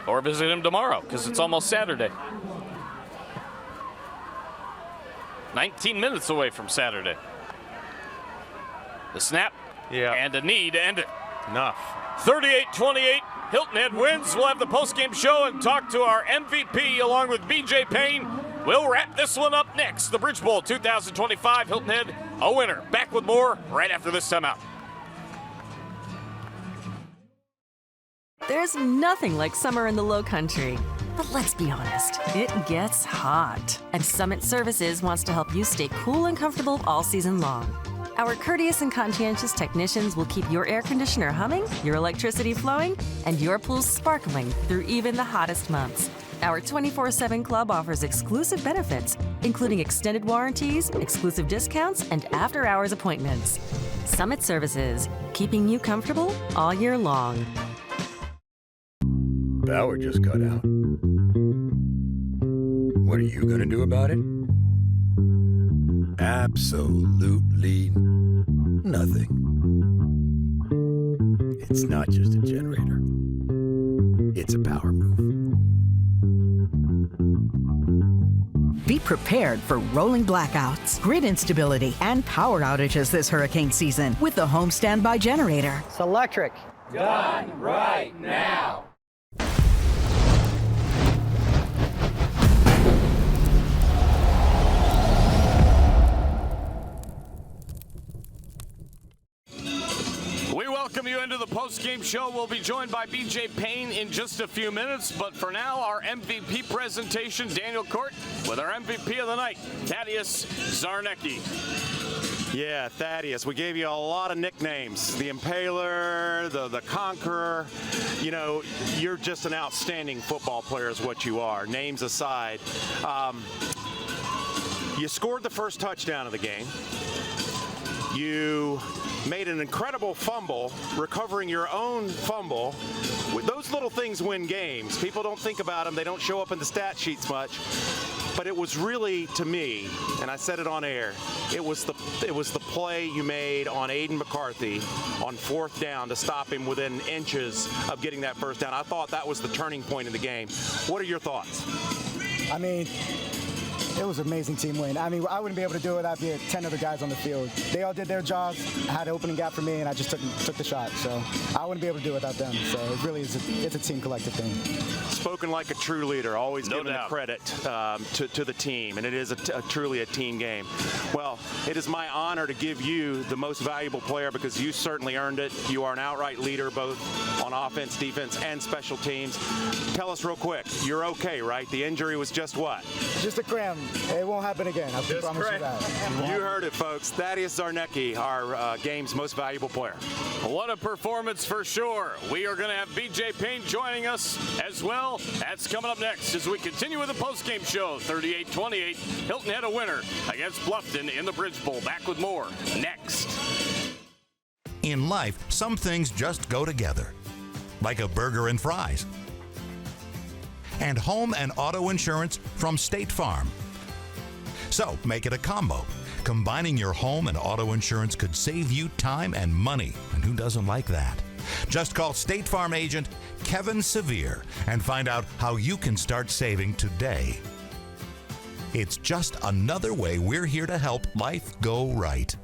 Or visit him tomorrow, because it's almost Saturday. 19 minutes away from Saturday. The snap. Yeah. And a knee to end it. Enough. 38-28. Hilton Head wins. We'll have the postgame show and talk to our MVP along with BJ Payne. We'll wrap this one up next. The Bridge Bowl 2025. Hilton Head, a winner. Back with more right after this timeout. There's nothing like summer in the Lowcountry. But let's be honest, it gets hot. And Summit Services wants to help you stay cool and comfortable all season long. Our courteous and conscientious technicians will keep your air conditioner humming, your electricity flowing, and your pool sparkling through even the hottest months. Our 24/7 club offers exclusive benefits, including extended warranties, exclusive discounts, and after-hours appointments. Summit Services, keeping you comfortable all year long. Power just cut out. What are you gonna do about it? Absolutely nothing. It's not just a generator. It's a power move. Be prepared for rolling blackouts, grid instability, and power outages this hurricane season with the Home Standby Generator. It's electric. Done right now. We welcome you into the post-game show. We'll be joined by BJ Payne in just a few minutes. But for now, our MVP presentation, Daniel Cort, with our MVP of the night, Thaddeus Zarnecki. Yeah, Thaddeus, we gave you a lot of nicknames. The Impaler, the Conqueror. You know, you're just an outstanding football player is what you are, names aside. You scored the first touchdown of the game. You made an incredible fumble, recovering your own fumble. Those little things win games. People don't think about them. They don't show up in the stat sheets much. But it was really, to me, and I said it on air, it was the play you made on Aiden McCarthy on 4th down to stop him within inches of getting that first down. I thought that was the turning point in the game. What are your thoughts? I mean, it was an amazing team win. I mean, I wouldn't be able to do it without the 10 other guys on the field. They all did their jobs, had an opening gap for me, and I just took the shot. So I wouldn't be able to do it without them. So it really is it's a team collective thing. Spoken like a true leader, always No giving doubt. the credit to the team, and it is truly a team game. Well, it is my honor to give you the most valuable player because you certainly earned it. You are an outright leader both on offense, defense, and special teams. Tell us real quick, you're okay, right? The injury was just what? Just a cram. It won't happen again. I promise you that. You heard it, folks. Thaddeus Zarnecki, our game's most valuable player. What a performance for sure. We are going to have BJ Payne joining us as well. That's coming up next as we continue with the postgame show. 38-28. Hilton Head a winner against Bluffton in the Bridge Bowl. Back with more next. In life, some things just go together, like a burger and fries. And home and auto insurance from State Farm. So make it a combo. Combining your home and auto insurance could save you time and money. And who doesn't like that? Just call State Farm agent Kevin Sevier and find out how you can start saving today. It's just another way we're here to help life go right.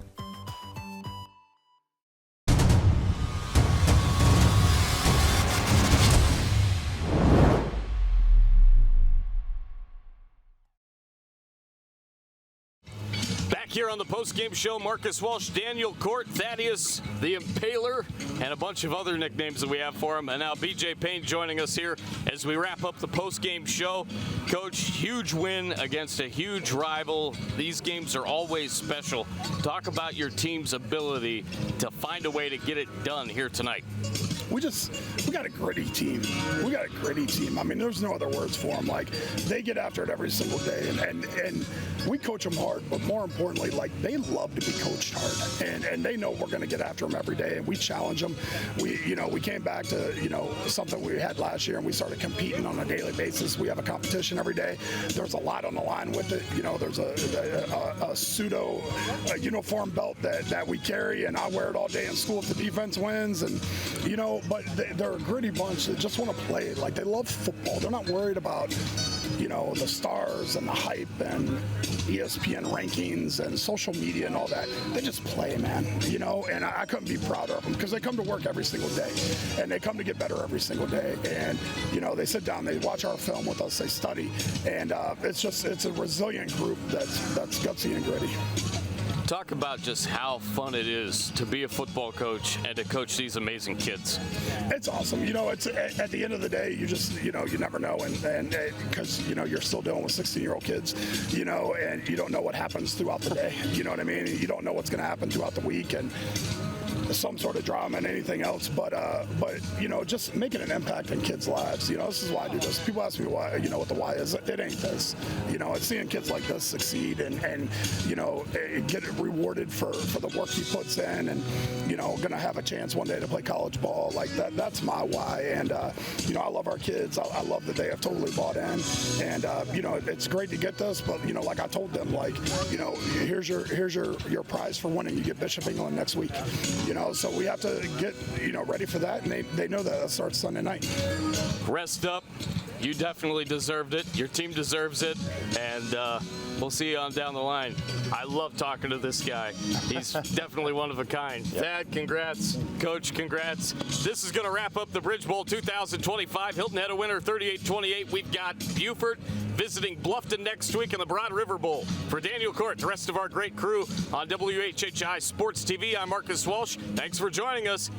Back here on the postgame show, Marcus Walsh, Daniel Cort, Thaddeus the Impaler, and a bunch of other nicknames that we have for him. And now BJ Payne joining us here as we wrap up the postgame show. Coach, huge win against a huge rival. These games are always special. Talk about your team's ability to find a way to get it done here tonight. we got a gritty team. We got a gritty team. I mean, there's no other words for them. Like, they get after it every single day, and we coach them hard, but more importantly, like, they love to be coached hard, and they know we're going to get after them every day, and we challenge them. We came back to, something we had last year, and we started competing on a daily basis. We have a competition every day. There's a lot on the line with it. There's a pseudo uniform belt that we carry, and I wear it all day in school if the defense wins, and but they're a gritty bunch that just want to play. Like, they love football. They're not worried about the stars and the hype and ESPN rankings and social media and all that. They just play, man, and I couldn't be prouder of them, because they come to work every single day, and they come to get better every single day, and they sit down, they watch our film with us, they study, and it's a resilient group that's gutsy and gritty. Talk about just how fun it is to be a football coach and to coach these amazing kids. It's awesome. It's at the end of the day, you just, you never know. And because, you're still dealing with 16-year-old kids, and you don't know what happens throughout the day. You know what I mean? You don't know what's going to happen throughout the week, and some sort of drama and anything else, but just making an impact in kids' lives. This is why I do this. People ask me why, what the why is. It ain't this. It's seeing kids like this succeed and get rewarded for the work he puts in, and gonna have a chance one day to play college ball. Like that's my why. And I love our kids. I love that they have totally bought in, and it's great to get this, but like I told them, like, here's your prize for winning. You get Bishop England next week. So we have to get, ready for that, and they know that starts Sunday night. Rest up. You definitely deserved it. Your team deserves it, and we'll see you on down the line. I love talking to this guy. He's definitely one of a kind. Yep. Thad, congrats. Coach, congrats. This is going to wrap up the Bridge Bowl 2025. Hilton had a winner 38-28. We've got Beaufort visiting Bluffton next week in the Broad River Bowl. For Daniel Cort, the rest of our great crew on WHHI Sports TV, I'm Marcus Walsh. Thanks for joining us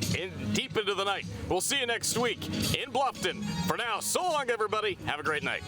deep into the night. We'll see you next week in Bluffton. For now, so long, everybody. Have a great night.